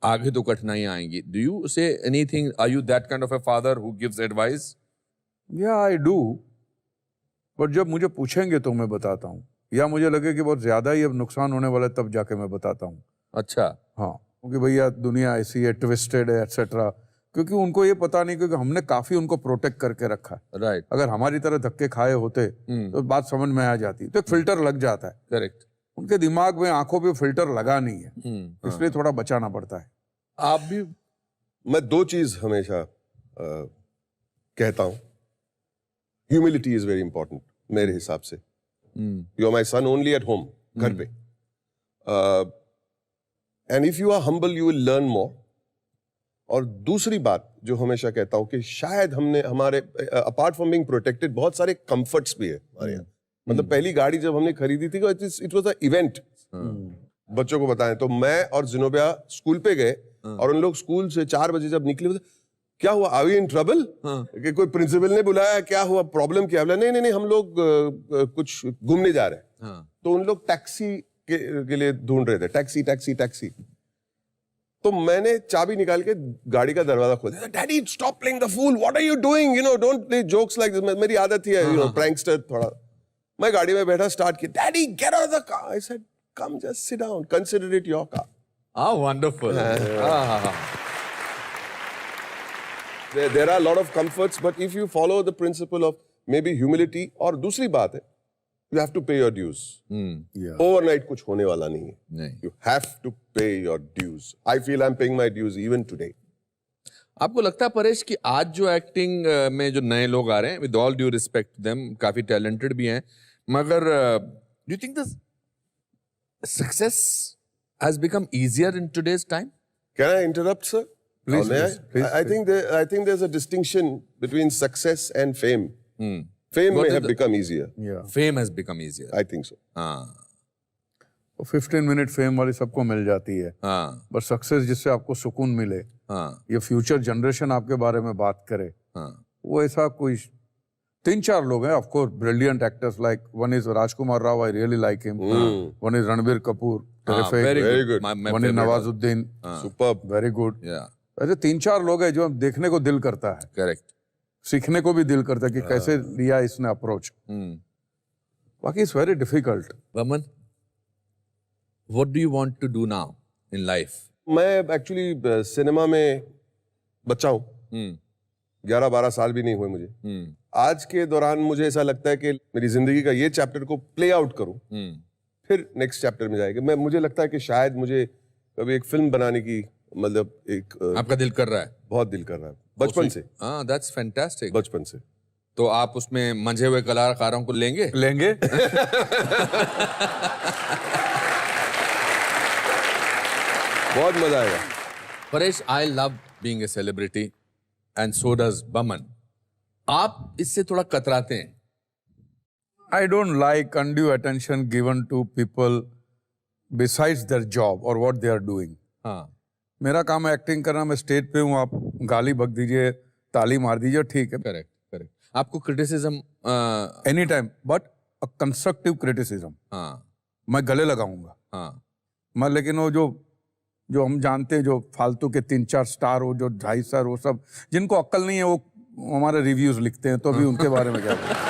आगे तो कठिनाइयां आएंगी. Do you say anything? Are you that kind of a father who gives advice? Yeah I do. But जब मुझे पूछेंगे तो मैं बताता हूँ, या मुझे लगे कि बहुत ज्यादा ही अब नुकसान होने वाला है तब जाके मैं बताता हूँ. अच्छा. हाँ, क्योंकि भैया दुनिया ऐसी है, ट्विस्टेड है, एटसेट्रा. क्योंकि उनको ये पता नहीं, क्योंकि हमने काफी उनको प्रोटेक्ट करके रखा है. राइट. अगर हमारी तरह धक्के खाए होते तो बात समझ में आ जाती. तो एक फिल्टर लग जाता है. करेक्ट. उनके दिमाग में, आंखों पे फिल्टर लगा नहीं है, इसलिए थोड़ा बचाना पड़ता है. आप भी. मैं 2 चीज हमेशा कहता हूं. ह्यूमिलिटी इज वेरी इंपॉर्टेंट मेरे हिसाब से. You are my son only at home, घर पे. And if you are humble you will learn more. और दूसरी बात जो हमेशा कहता हूँ कि शायद हमने हमारे अपार्ट फ्रॉम बीइंग प्रोटेक्टेड बहुत सारे कंफर्ट्स भी है हमारे यहाँ। मतलब पहली गाड़ी जब हमने खरीदी थी इट वाज अ इवेंट। बच्चों को बताएं तो मैं और जिनोबिया स्कूल पे गए और उन लोग स्कूल से 4 बजे जब निकले बोले, क्या हुआ, आर वी इन ट्रबल? कि कोई प्रिंसिपल ने बुलाया, क्या हुआ, प्रॉब्लम क्या? बोला नहीं, हम लोग कुछ घूमने जा रहे हैं। तो उन लोग टैक्सी के लिए ढूंढ रहे थे, टैक्सी। तो मैंने चाबी निकाल के गाड़ी का दरवाजा खोल दिया। Daddy stop playing the fool, what are you doing, don't play jokes like this. मेरी आदत ही है, प्रैंकस्टर थोड़ा। मैं गाड़ी में बैठा, स्टार्ट किया, daddy get out of the car. I said come just sit down, consider it your car. Wonderful. There are a lot of comforts, but if you follow the principle of maybe humility, और दूसरी बात है, you have to pay your dues. Overnight कुछ होने वाला नहीं है. You have to pay your dues. I feel I'm paying my dues even today. आपको लगता है परेश कि आज जो एक्टिंग में जो नए लोग आ रहे हैं, with all due respect them, काफी टैलेंटेड भी हैं, मगर do you think the success has become easier in today's time? Can I interrupt, sir? Please, May I? please, I think there's a distinction between success and fame. Fame may have become easier. Fame has become easier. I think so. हाँ 15 minute fame वाली सबको मिल जाती है, हाँ but success जिससे आपको सुकून मिले, हाँ ये फ्यूचर जनरेशन आपके बारे में बात करे, हाँ वो ऐसा कोई 3-4 लोग हैं, of course brilliant actors, like one is Rajkumar Rao, I really like him, one is Ranbir Kapoor, very Very good. good. One is Nawazuddin, Superb. Very good. या ऐसे 3-4 लोग हैं जो देखने को दिल करता है, करेक्ट। सीखने को भी दिल करता है कि कैसे लिया इसने अप्रोच। बाकी it's very difficult. Vaman, what do you want to do now in life? मैं एक्चुअली सिनेमा में बच्चा हूँ, 11-12 साल भी नहीं हुए मुझे। आज के दौरान मुझे ऐसा लगता है कि मेरी जिंदगी का ये चैप्टर को प्ले आउट करूं, फिर नेक्स्ट चैप्टर में जाएगा। मुझे लगता है कि शायद मुझे कभी एक फिल्म बनाने की, मतलब एक आपका दिल कर रहा है? बहुत दिल कर रहा है, बचपन से। हाँ, that's fantastic. बचपन से। तो आप उसमें मंझे हुए कलाकारों को लेंगे? बहुत मजा आएगा। Paresh, I love being a celebrity and so does Boman. आप इससे थोड़ा कतराते हैं? I don't like undue attention given to people besides their job or what they are doing. हाँ मेरा काम है एक्टिंग करना, मैं स्टेज पे हूँ, आप गाली बक दीजिए, ताली मार दीजिए, ठीक है, करेक्ट करेक्ट। आपको criticism? Any time, but a constructive criticism हाँ मैं गले लगाऊंगा। हाँ मैं लेकिन वो जो हम जानते हैं, जो फालतू के 3-4 स्टार हो, जो 2.5 स्टार, वो सब जिनको अक्ल नहीं है वो हमारे रिव्यूज लिखते हैं, तो अभी उनके बारे में क्या बोलें?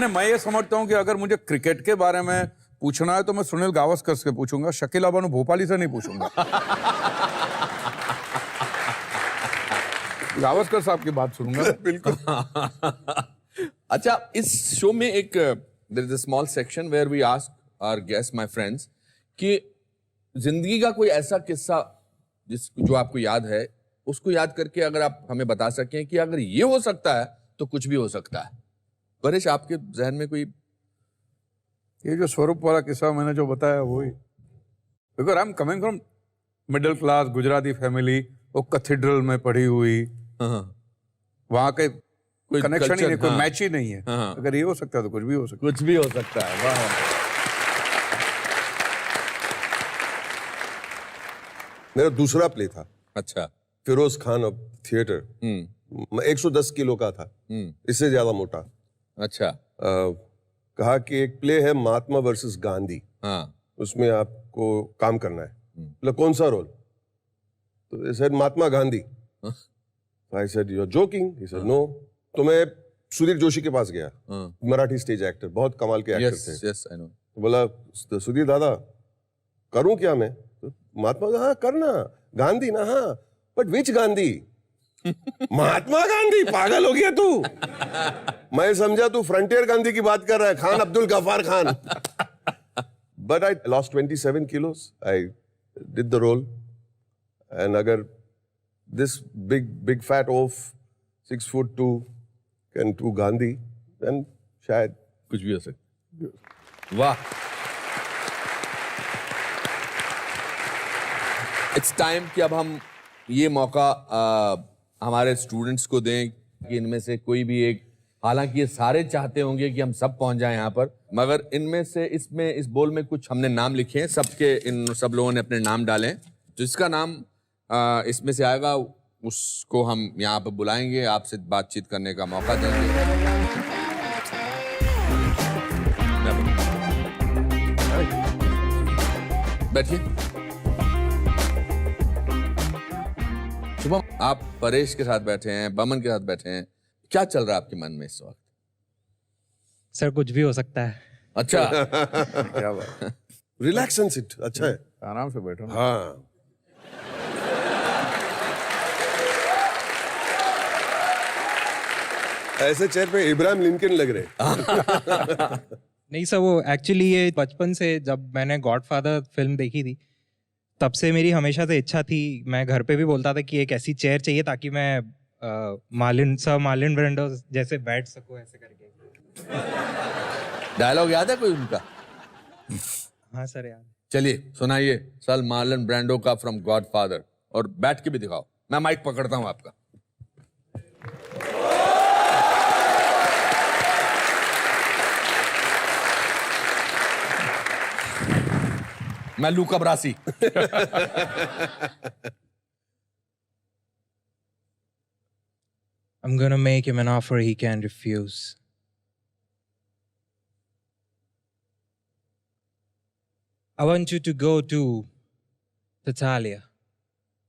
मैं ये समझता हूँ कि अगर मुझे क्रिकेट के बारे में पूछना है तो मैं सुनील गावस्कर से पूछूंगा, शकील बानो भोपाली से नहीं पूछूंगा। गावस्कर साहब की बात सुनूंगा। बिल्कुल। अच्छा, इस शो में एक there is a small section where we ask our guest, my friends, कि जिंदगी का कोई ऐसा किस्सा जो आपको याद है, उसको याद करके अगर आप हमें बता सकें कि अगर ये हो सकता है तो कुछ भी हो सकता है। परेश, आपके जहन में कोई? ये जो स्वरूप वाला किस्सा मैंने जो बताया वही, because I am coming from middle class Gujarati family, वो कैथेड्रल में पढ़ी हुई, वहां के कोई कनेक्शन ही नहीं, कोई मैच ही नहीं है। अगर ये हो सकता है तो कुछ भी हो सकता है। कुछ भी हो सकता है। वाह। मेरा दूसरा प्ले था, अच्छा। Feroz Khan of theatre. मैं 110 किलो का था, इससे ज्यादा मोटा। अच्छा। कहा कि एक प्ले है महात्मा वर्सेस गांधी, हाँ उसमें आपको काम करना है। मतलब कौन सा रोल? तो sir Mahatma Gandhi. I said you are joking? He said no. तो मैं सुधीर जोशी के पास गया, मराठी स्टेज एक्टर, बहुत कमाल के एक्टर थे। Yes I know. तो बोला, सुधीर दादा करूं क्या मैं? तो महात्मा, हाँ करना, गांधी ना, हाँ बट विच गांधी? महात्मा गांधी, पागल हो गया तू? मैं समझा तू फ्रंटियर गांधी की बात कर रहा है, Khan Abdul Ghaffar Khan. But I lost 27 kilos. I did the role, and अगर this big fat of 6'2" can to Gandhi, then शायद कुछ भी हो सकता। वाह। इट्स टाइम कि अब हम ये मौका हमारे स्टूडेंट्स को दें कि इनमें से कोई भी एक, हालांकि ये सारे चाहते होंगे कि हम सब पहुंच जाएं यहाँ पर, मगर इनमें से इस बोल में कुछ हमने नाम लिखे हैं, सबके इन सब लोगों ने अपने नाम डाले हैं। जिसका नाम इसमें से आएगा उसको हम यहाँ पर बुलाएंगे, आपसे बातचीत करने का मौका देंगे। बैठिए। शुभम, आप परेश के साथ बैठे हैं, बमन के साथ बैठे हैं, क्या चल रहा है आपके मन में इस वक्त? सर कुछ भी हो सकता है। अच्छा। क्या बात, रिलैक्स एंड सिट, अच्छा है। आराम से बैठो। हाँ, ऐसे चेयर पे इब्राहिम लिंकन लग रहे। नहीं सर, वो एक्चुअली ये बचपन से जब मैंने गॉडफादर फिल्म देखी थी तब से मेरी हमेशा से इच्छा थी, मैं घर पे भी बोलता था कि एक ऐसी चेयर चाहिए ताकि मैं मार्लिन ब्रेंडो जैसे बैठ सकूं ऐसे करके। डायलॉग याद है कोई उनका? हाँ सर याद। चलिए सुनाइए सर मार्लन ब्रांडो का फ्रॉम गॉडफादर, और बैठ के भी दिखाओ, मैं माइक पकड़ता हूं आपका। मैं लूका ब्रासी। I'm gonna make him an offer he can't refuse. I want you to go to Tatalia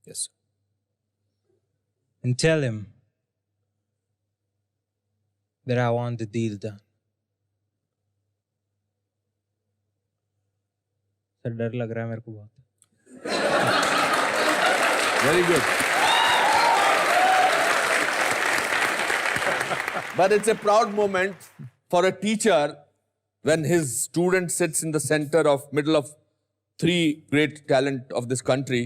Yes. and tell him that I want the deal done. Sir डर लग रहा है मेरे को बहुत। Very good. But it's a proud moment for a teacher when his student sits in the center of middle of three great talent of this country,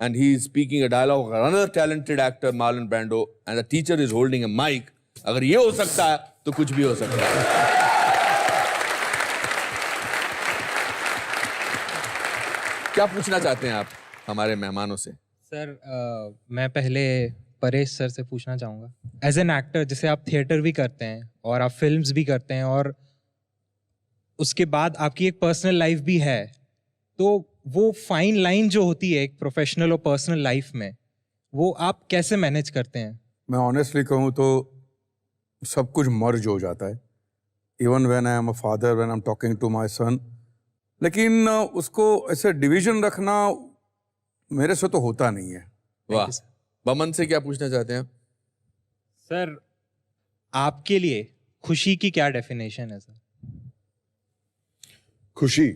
and he is speaking a dialogue of another talented actor Marlon Brando, and the teacher is holding a mic. अगर ये हो सकता है तो कुछ भी हो सकता है। क्या पूछना चाहते हैं आप हमारे मेहमानों से? सर मैं पहले परेश सर से पूछना चाहूँगा, एज एन एक्टर जैसे आप थिएटर भी करते हैं और आप फिल्म्स भी करते हैं और उसके बाद आपकी एक पर्सनल लाइफ भी है, तो वो फाइन लाइन जो होती है एक प्रोफेशनल और पर्सनल लाइफ में, वो आप कैसे मैनेज करते हैं? मैं ऑनेस्टली कहूँ तो सब कुछ मर्ज हो जाता है, even when I am a father, when I am talking to my son, लेकिन उसको ऐसे डिवीजन रखना मेरे से तो होता नहीं है। वाह। बमन से क्या पूछना चाहते हैं? सर आपके लिए खुशी की क्या डेफिनेशन है सर? खुशी,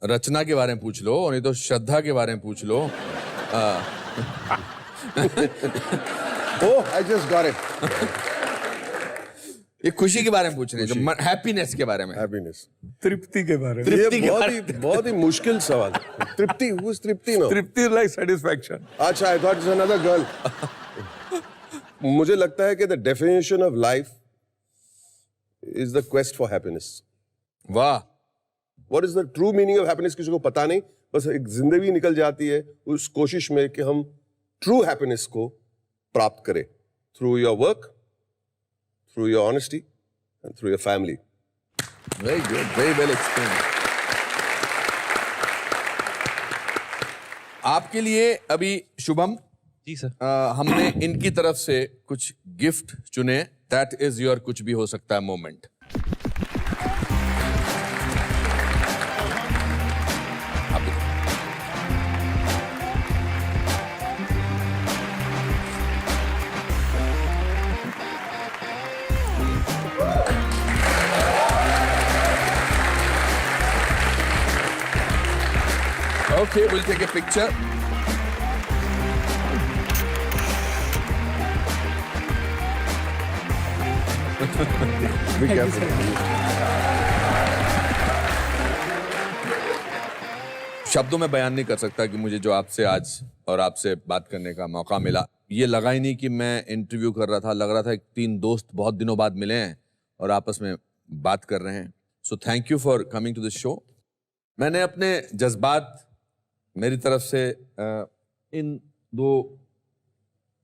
रचना के बारे में पूछ लो, नहीं तो श्रद्धा के बारे में पूछ लो। ओह आई जस्ट गॉट इट। ये खुशी के बारे में पूछ रहे हैं, हैप्पीनेस के बारे में। हैप्पीनेस, तृप्ति के बारे में। तृप्ति ये के बहुत ही मुश्किल सवाल। Tripti, who is Tripti no? Tripti like satisfaction. अच्छा, I thought it's another girl. मुझे लगता है कि the definition of life is the quest for happiness. वाह। What is the true meaning of happiness किसी को पता नहीं, बस एक जिंदगी निकल जाती है उस कोशिश में कि हम ट्रू हैप्पीनेस को प्राप्त करें through your work, through your honesty and through your family. Very good, very well explained. आपके लिए अभी शुभम जी सर। हमने इनकी तरफ से कुछ गिफ्ट चुने, दैट इज योर कुछ भी हो सकता है moment. Okay, we'll take a picture. Be careful. शब्दों में बयान नहीं कर सकता कि मुझे जो आपसे आज और आपसे बात करने का मौका मिला, ये लगा ही नहीं कि मैं इंटरव्यू कर रहा था, लग रहा था कि तीन दोस्त बहुत दिनों बाद मिले हैं और आपस में बात कर रहे हैं। So thank you for coming to this show. मैंने अपने जज्बात मेरी तरफ से इन 2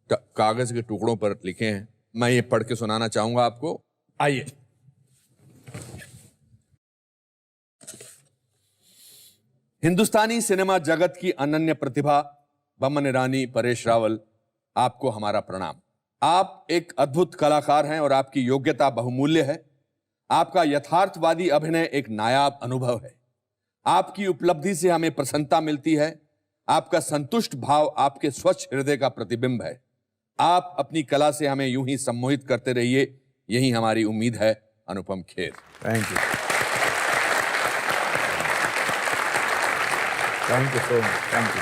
कागज के टुकड़ों पर लिखे हैं, मैं ये पढ़ के सुनाना चाहूंगा आपको। आइए। हिंदुस्तानी सिनेमा जगत की अनन्य प्रतिभा बमन ईरानी, परेश रावल, आपको हमारा प्रणाम। आप एक अद्भुत कलाकार हैं और आपकी योग्यता बहुमूल्य है। आपका यथार्थवादी अभिनय एक नायाब अनुभव है। आपकी उपलब्धि से हमें प्रसन्नता मिलती है। आपका संतुष्ट भाव आपके स्वच्छ हृदय का प्रतिबिंब है। आप अपनी कला से हमें यूं ही सम्मोहित करते रहिए, यही हमारी उम्मीद है। Anupam Kher. Thank you, thank you so much, thank you.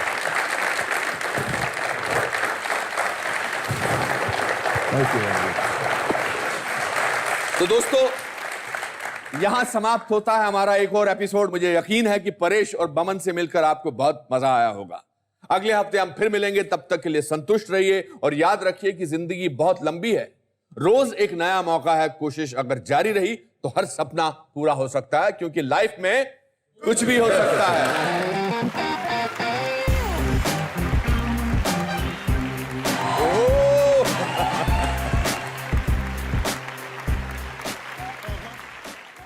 तो दोस्तों, यहां समाप्त होता है हमारा एक और एपिसोड। मुझे यकीन है कि परेश और बमन से मिलकर आपको बहुत मजा आया होगा। अगले हफ्ते हम फिर मिलेंगे, तब तक के लिए संतुष्ट रहिए और याद रखिए कि जिंदगी बहुत लंबी है। रोज एक नया मौका है। कोशिश अगर जारी रही तो हर सपना पूरा हो सकता है, क्योंकि लाइफ में कुछ भी हो सकता है।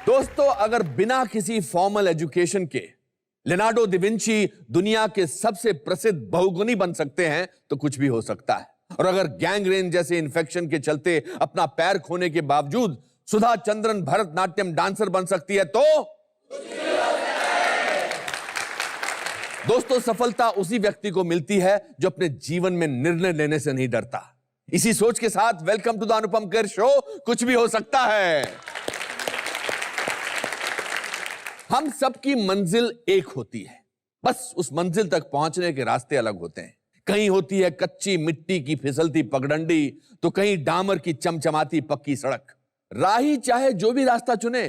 दोस्तों, अगर बिना किसी फॉर्मल एजुकेशन के लियोनार्डो दा विंची दुनिया के सबसे प्रसिद्ध बहुगुणी बन सकते हैं, तो कुछ भी हो सकता है। और अगर गैंग्रेन जैसे इन्फेक्शन के चलते अपना पैर खोने के बावजूद सुधा चंद्रन भरतनाट्यम डांसर बन सकती है, तो दोस्तों, सफलता उसी व्यक्ति को मिलती है जो अपने जीवन में निर्णय लेने से नहीं डरता। इसी सोच के साथ welcome to the Anupam Kher show. कुछ भी हो सकता है। हम सबकी मंजिल एक होती है, बस उस मंजिल तक पहुंचने के रास्ते अलग होते हैं। कहीं होती है कच्ची मिट्टी की फिसलती पगडंडी, तो कहीं डामर की चमचमाती पक्की सड़क। राही चाहे जो भी रास्ता चुने,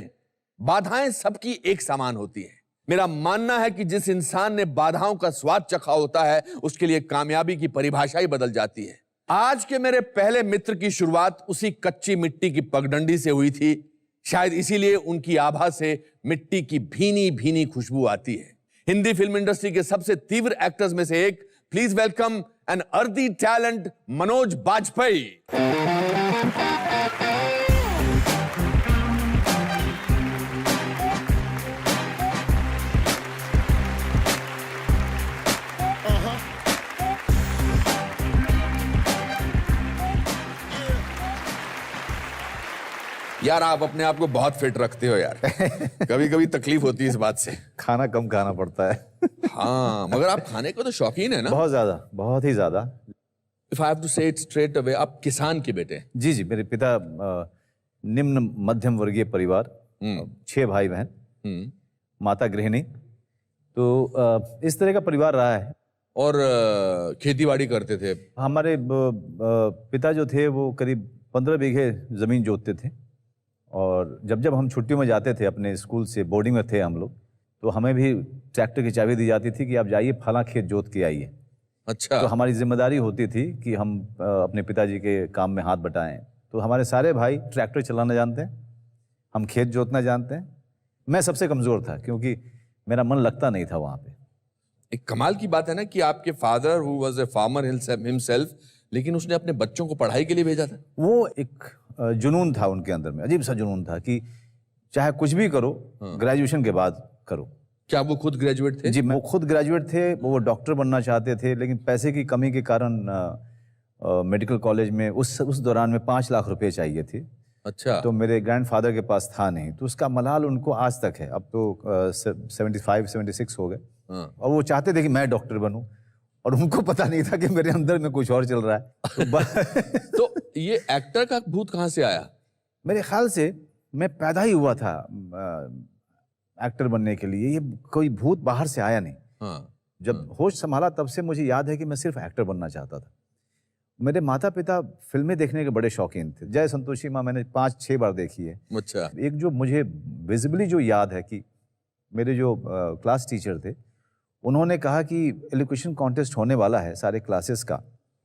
बाधाएं सबकी एक समान होती है। मेरा मानना है कि जिस इंसान ने बाधाओं का स्वाद चखा होता है, उसके लिए कामयाबी की परिभाषा ही बदल जाती है। आज के मेरे पहले मित्र की शुरुआत उसी कच्ची मिट्टी की पगडंडी से हुई थी। शायद इसीलिए उनकी आभा से मिट्टी की भीनी भीनी खुशबू आती है। हिंदी फिल्म इंडस्ट्री के सबसे तीव्र एक्टर्स में से एक, please welcome an earthy talent, Manoj Bajpayee. यार, आप अपने आप को बहुत फिट रखते हो यार। कभी कभी तकलीफ होती है इस बात से। खाना कम खाना पड़ता है। हाँ, मगर आप खाने को तो शौकीन है ना? बहुत ज्यादा, बहुत ही ज्यादा। If I have to say it straight away, आप किसान के बेटे? जी जी, मेरे पिता निम्न मध्यम वर्गीय परिवार, 6 भाई बहन, माता गृहिणी, तो इस तरह का परिवार रहा है। और खेती बाड़ी करते थे? हमारे पिता जो थे वो करीब 15 बीघे जमीन जोतते थे। और जब जब हम छुट्टियों में जाते थे अपने स्कूल से, बोर्डिंग में थे हम लोग, तो हमें भी ट्रैक्टर की चाबी दी जाती थी कि आप जाइए फला खेत जोत के आइए। अच्छा। तो हमारी जिम्मेदारी होती थी कि हम अपने पिताजी के काम में हाथ बटाएं। तो हमारे सारे भाई ट्रैक्टर चलाना जानते हैं, हम खेत जोतना जानते हैं। मैं सबसे कमज़ोर था क्योंकि मेरा मन लगता नहीं था वहाँ पे। एक कमाल की बात है ना कि आपके father who was a farmer himself, लेकिन उसने अपने बच्चों को पढ़ाई के लिए भेजा था। वो एक जुनून था उनके अंदर में, अजीब सा जुनून था कि चाहे कुछ भी करो, ग्रेजुएशन के बाद करो। क्या वो खुद ग्रेजुएट थे? जी, वो खुद ग्रेजुएट थे। वो डॉक्टर बनना चाहते थे, लेकिन पैसे की कमी के कारण मेडिकल कॉलेज में उस दौरान में 5 लाख रुपए चाहिए थे। अच्छा। तो मेरे ग्रैंडफादर के पास था नहीं, तो उसका मलाल उनको आज तक है। अब तो 75-76 हो गए। और वो चाहते थे कि मैं डॉक्टर बनूं, और उनको पता नहीं था कि मेरे अंदर में कुछ और चल रहा है। तो ये एक्टर का भूत कहाँ से आया? मेरे ख्याल से मैं पैदा ही हुआ था एक्टर बनने के लिए। ये कोई भूत बाहर से आया नहीं। जब होश संभाला तब से मुझे याद है कि मैं सिर्फ एक्टर बनना चाहता था। मेरे माता पिता फिल्में देखने के बड़े शौकीन थे। जय संतोषी माँ मैंने 5-6 बार देखी है। अच्छा। एक जो मुझे विजिबली जो याद है कि मेरे जो क्लास टीचर थे, उन्होंने कहा कि एलोक्यूशन कॉन्टेस्ट होने वाला है सारे क्लासेस का,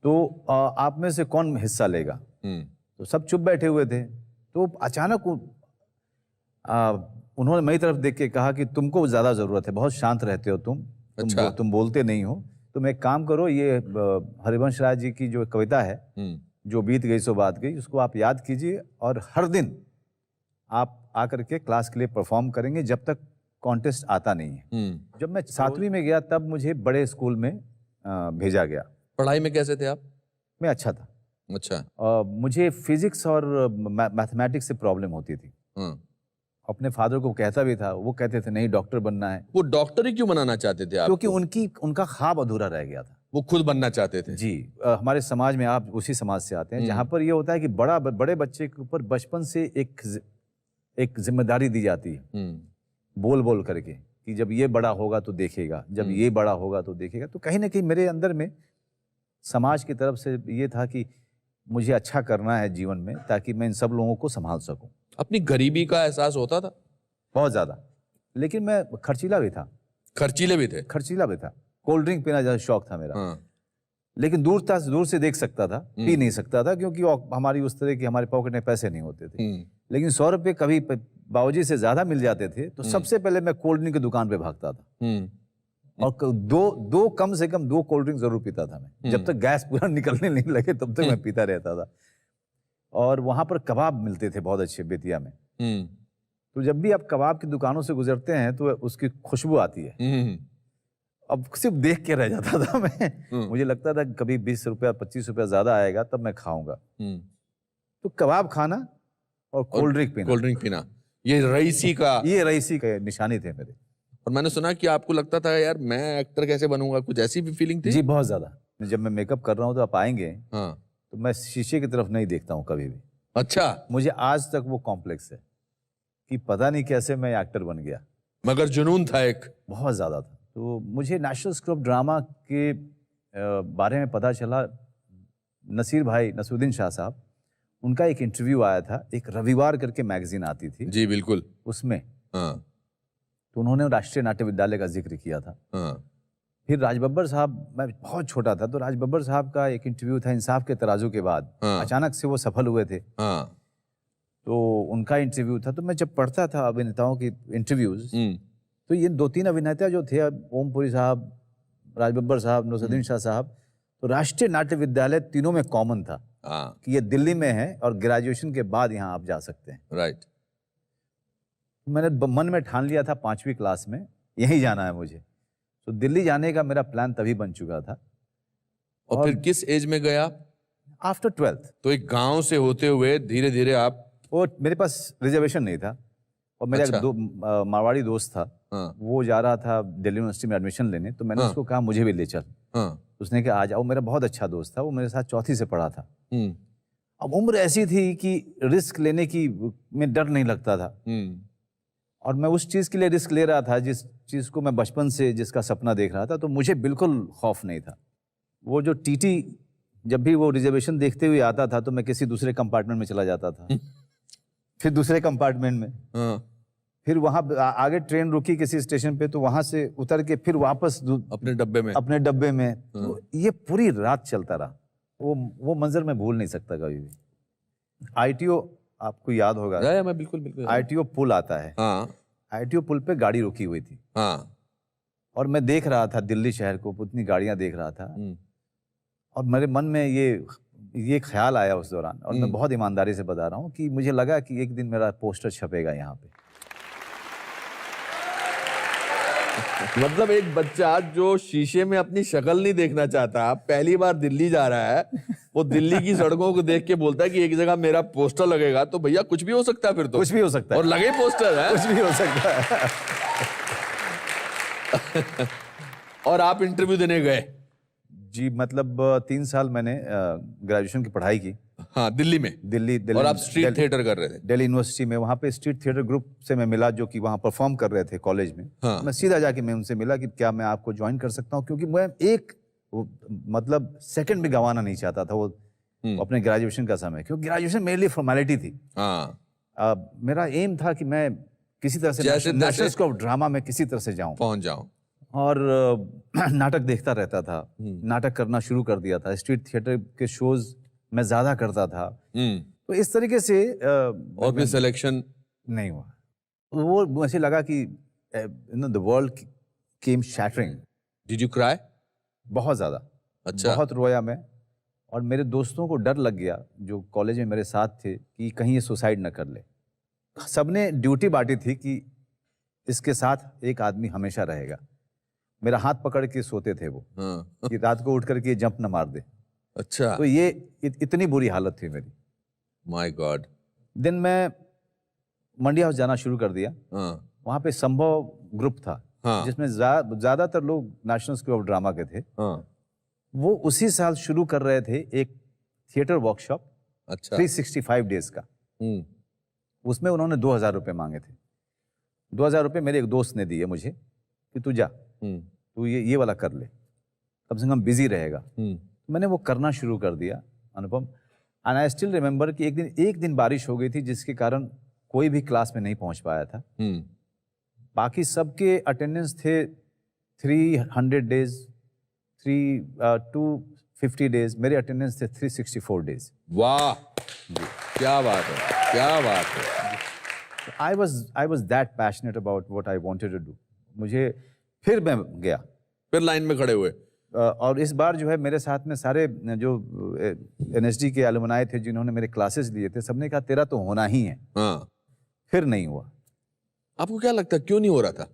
तो आप में से कौन हिस्सा लेगा? तो सब चुप बैठे हुए थे। तो अचानक उन्होंने मेरी तरफ देख के कहा कि तुमको ज़्यादा ज़रूरत है, बहुत शांत रहते हो तुम, अच्छा। तुम बोलते नहीं हो, तुम एक काम करो, ये हरिवंश राय जी की जो कविता है, जो बीत गई सो बात गई, उसको आप याद कीजिए और हर दिन आप आकर के क्लास के लिए परफॉर्म करेंगे जब तक कॉन्टेस्ट आता नहीं है। जब मैं 7वीं में गया तब मुझे बड़े स्कूल में भेजा गया। पढ़ाई में कैसे थे आप? मैं अच्छा था। अच्छा। मुझे फिजिक्स और मैथमेटिक्स से प्रॉब्लम होती थी। अपने फादर को कहता भी था, वो कहते थे नहीं डॉक्टर बनना है। वो डॉक्टर ही क्यों बनाना चाहते थे आप? क्योंकि उनका ख्वाब अधूरा रह गया था। वो खुद बनना चाहते थे। जी। हमारे समाज में, आप उसी समाज से आते हैं जहाँ पर ये होता है कि बड़े बच्चे के ऊपर बचपन से एक जिम्मेदारी दी जाती है, बोल बोल करके, कि जब ये बड़ा होगा तो देखेगा, जब ये बड़ा होगा तो देखेगा। तो कहीं ना कहीं मेरे अंदर में समाज की तरफ से ये था कि मुझे अच्छा करना है जीवन में, ताकि मैं इन सब लोगों को संभाल सकूं। अपनी गरीबी का एहसास होता था? बहुत ज्यादा। लेकिन मैं खर्चीला भी था। खर्चीले भी थे? खर्चीला भी था। कोल्ड ड्रिंक पीना ज्यादा शौक था मेरा। लेकिन दूर से देख सकता था, पी नहीं सकता था, क्योंकि हमारी उस तरह की, हमारे पॉकेट में पैसे नहीं होते थे। लेकिन 100 रुपये कभी बाबूजी से ज्यादा मिल जाते थे तो सबसे पहले मैं कोल्ड ड्रिंक की दुकान पे भागता था। और दो कम से कम 2 कोल्ड ड्रिंक जरूर पीता था मैं। जब तक गैस पूरा निकलने नहीं लगे तब तक मैं पीता रहता था। और वहां पर कबाब मिलते थे बहुत अच्छे बेतिया में। तो जब भी आप कबाब की दुकानों से गुजरते हैं तो उसकी खुशबू आती है। अब सिर्फ देख के रह जाता था मैं। मुझे लगता था कभी 20 रुपया 25 रुपया ज्यादा आएगा तब मैं खाऊंगा। तो कबाब खाना और कोल्ड ड्रिंक पीना, ये रईसी का निशानी थे मेरे। और मैंने सुना कि आपको लगता था यार मैं एक्टर कैसे बनूंगा, कुछ ऐसी भी फीलिंग थी? जी बहुत ज्यादा। जब मैं मेकअप कर रहा हूँ तो आप आएंगे, तो मैं शीशे की तरफ नहीं देखता हूँ कभी भी। अच्छा। मुझे आज तक वो कॉम्प्लेक्स है कि पता नहीं कैसे मैं एक्टर बन गया, मगर जुनून था एक, बहुत ज्यादा था। तो मुझे नेशनल स्कूल ऑफ ड्रामा के बारे में पता चला, नसीरुद्दीन शाह साहब, उनका एक इंटरव्यू आया था, एक रविवार करके मैगजीन आती थी। जी बिल्कुल। उसमें तो उन्होंने राष्ट्रीय नाट्य विद्यालय का जिक्र किया था। फिर राज बब्बर साहब, मैं बहुत छोटा था, तो राज बब्बर साहब का एक इंटरव्यू था इंसाफ के तराजू के बाद। अचानक से वो सफल हुए थे, तो उनका इंटरव्यू था। तो मैं जब पढ़ता था अभिनेताओं की इंटरव्यूज, तो ये 2-3 अभिनेता जो थे, ओमपुरी साहब, राज बब्बर साहब, नसीरुद्दीन शाह साहब, तो राष्ट्रीय नाट्य विद्यालय तीनों में कॉमन था कि ये दिल्ली में है और ग्रेजुएशन के बाद यहाँ आप जा सकते हैं। राइट। मैंने मन में ठान लिया था 5वीं क्लास में यहीं जाना है मुझे। तो दिल्ली जाने का मेरा प्लान तभी बन चुका था। और फिर किस एज में गया? After 12th। तो एक गांव से होते हुए धीरे धीरे आप, वो मेरे पास रिजर्वेशन नहीं था, और मेरा अच्छा। मारवाड़ी दोस्त था, वो जा रहा था दिल्ली यूनिवर्सिटी में एडमिशन लेने, तो मैंने उसको कहा मुझे भी ले चल। उसने कहा आ जाओ। मेरा बहुत अच्छा दोस्त था, वो मेरे साथ 4थी से पढ़ा था। अब उम्र ऐसी थी कि रिस्क लेने की में डर नहीं लगता था, और मैं उस चीज के लिए रिस्क ले रहा था जिस चीज को मैं बचपन से जिसका सपना देख रहा था, तो मुझे बिल्कुल खौफ नहीं था। वो जो टीटी जब भी वो रिजर्वेशन देखते हुए आता था तो मैं किसी दूसरे कंपार्टमेंट में चला जाता था, फिर दूसरे कंपार्टमेंट में, फिर वहां आगे ट्रेन रुकी किसी स्टेशन पे, तो वहां से उतर के फिर वापस अपने डब्बे में। तो ये पूरी रात चलता रहा। वो मंजर मैं भूल नहीं सकता कभी भी। आईटीओ आपको याद होगा, मैं बिल्कुल आईटीओ पुल आता है। आईटीओ पुल पे गाड़ी रुकी हुई थी, और मैं देख रहा था दिल्ली शहर को, उतनी गाड़ियां देख रहा था, और मेरे मन में ये ख्याल आया उस दौरान, और मैं बहुत ईमानदारी से बता रहा हूँ कि मुझे लगा कि एक दिन मेरा पोस्टर छपेगा यहाँ पे। मतलब एक बच्चा जो शीशे में अपनी शक्ल नहीं देखना चाहता, पहली बार दिल्ली जा रहा है, वो दिल्ली की सड़कों को देख के बोलता है कि एक जगह मेरा पोस्टर लगेगा, तो भैया कुछ भी हो सकता है। फिर तो कुछ भी हो सकता है, और लगे पोस्टर है, कुछ भी हो सकता है। और आप इंटरव्यू देने गए? जी, मतलब 3 साल मैंने ग्रेजुएशन की पढ़ाई की। हाँ, दिल्ली। और आप स्ट्रीट थिएटर कर रहे थे दिल्ली यूनिवर्सिटी में। वहाँ पे स्ट्रीट थिएटर ग्रुप से मैं मिला, जो कि वहाँ परफॉर्म कर रहे थे कॉलेज में। मैं सीधा जाके मैं उनसे मिला कि क्या मैं आपको ज्वाइन कर सकता हूँ, क्योंकि मैं एक मतलब सेकंड भी गंवाना नहीं चाहता था वो अपने ग्रेजुएशन का समय, क्योंकि ग्रेजुएशन मेरे लिए फॉर्मेलिटी थी। मेरा एम था कि मैं किसी तरह से नेशनल स्कूल ऑफ ड्रामा में किसी तरह से पहुंच जाऊं, और नाटक देखता रहता था। नाटक करना शुरू कर दिया था, स्ट्रीट थिएटर के शोज मैं ज्यादा करता था। तो इस तरीके से और फिर सिलेक्शन नहीं हुआ। वो मुझे लगा कि the world came shattering, did you cry? बहुत ज़्यादा। अच्छा। बहुत रोया मैं, और मेरे दोस्तों को डर लग गया जो कॉलेज में मेरे साथ थे कि कहीं ये सुसाइड न कर ले। सबने ड्यूटी बांटी थी कि इसके साथ एक आदमी हमेशा रहेगा। मेरा हाथ पकड़ के सोते थे वो, हाँ। कि रात को उठ करके ये जंप न मार दे। अच्छा। तो ये इतनी बुरी हालत थी मेरी। My God. दिन मैं मंडी हाउस जाना शुरू कर दिया। हाँ। वहाँ पे संभव ग्रुप था, हाँ। जिसमें ज़्यादातर लोग नेशनल स्कूल ऑफ ड्रामा के थे। हाँ। वो उसी साल शुरू कर रहे थे एक थिएटर वर्कशॉप, अच्छा। 365 डेज का। उसमें उन्होंने 2000 रुपये मांगे थे। 2000 रुपये मेरे एक दोस्त ने दिए मुझे कि तू जा, तू ये वाला कर ले, कम से कम बिजी रहेगा। मैंने वो करना शुरू कर दिया अनुपम। एंड आई स्टिल रिमेंबर कि एक दिन बारिश हो गई थी जिसके कारण कोई भी क्लास में नहीं पहुंच पाया था। बाकी सबके अटेंडेंस थे 300 डेज, 250 डेज। मेरे अटेंडेंस थे 364 डेज। वाह, क्या बात है, क्या बात है। I was that passionate about what I wanted to do. मुझे फिर मैं गया, फिर लाइन में खड़े हुए। और इस बार जो है मेरे साथ में सारे जो NSD के एलुमनाई थे जिन्होंने मेरे क्लासेस लिए थे, सबने कहा तेरा तो होना ही है। हाँ। फिर नहीं हुआ। आपको क्या लगता है क्यों नहीं हो रहा था?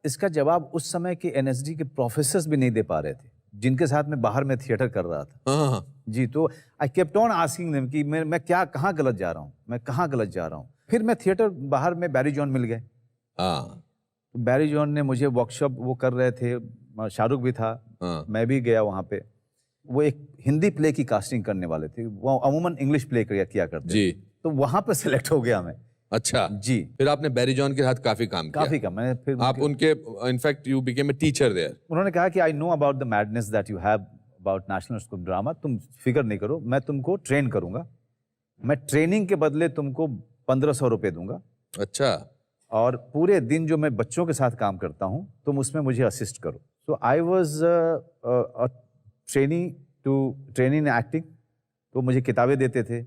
इसका जवाब उस समय के NSD के प्रोफेसर्स भी नहीं दे पा रहे थे, जिनके साथ में बाहर में थिएटर कर रहा था। हाँ। जी, तो I kept on asking them कि मैं कहाँ गलत जा रहा हूँ, मैं कहाँ गलत जा रहा हूँ। फिर मैं थिएटर बाहर में बैरी जॉन मिल गए। हाँ। बैरी जॉन ने मुझे वर्कशॉप वो कर रहे थे, शाहरुख भी था। हाँ। मैं भी गया वहाँ पे। वो एक हिंदी प्ले की कास्टिंग करने वाले थे, वो अमूमन इंग्लिश प्ले किया करते जी। तो वहाँ पे सिलेक्ट हो गया मैं। अच्छा जी। फिर आपने बैरी जॉन के साथ काफी काम किया। काफी काम। मैं फिर आप उनके in fact you became a teacher there. उन्होंने कहा कि I know about the madness that you have about national school of drama, तुम फिक्र नहीं करो, मैं तुमको ट्रेन करूंगा। मैं ट्रेनिंग के बदले तुमको 1500 रुपये दूंगा। अच्छा। और पूरे दिन जो मैं बच्चों के साथ काम करता हूँ तुम उसमें मुझे असिस्ट करो। So I was training in acting. तो मुझे किताबें देते थे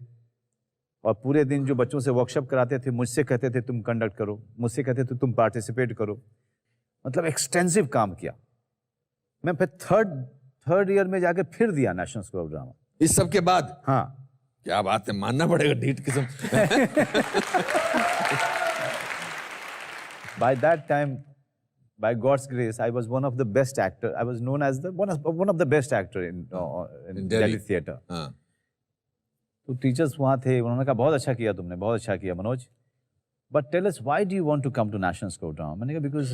और पूरे दिन जो बच्चों से वर्कशॉप कराते थे मुझसे कहते थे तुम कंडक्ट करो, मुझसे कहते थे तुम पार्टिसिपेट करो। मतलब एक्सटेंसिव काम किया। मैं फिर थर्ड ईयर में जाके फिर दिया नेशनल स्कूल ऑफ ड्रामा। इस सब के बाद? हाँ। क्या बात है, मानना पड़ेगा ढीठ किस्म। By that time, by God's grace, I was one of the best actor. I was known as one of the best actor in Delhi theatre. हाँ। तो टीचर्स वहाँ थे, उन्होंने कहा बहुत अच्छा किया तुमने, बहुत अच्छा किया Manoj, but tell us why do you want to come to national school of drama. मैंने कहा बिकॉज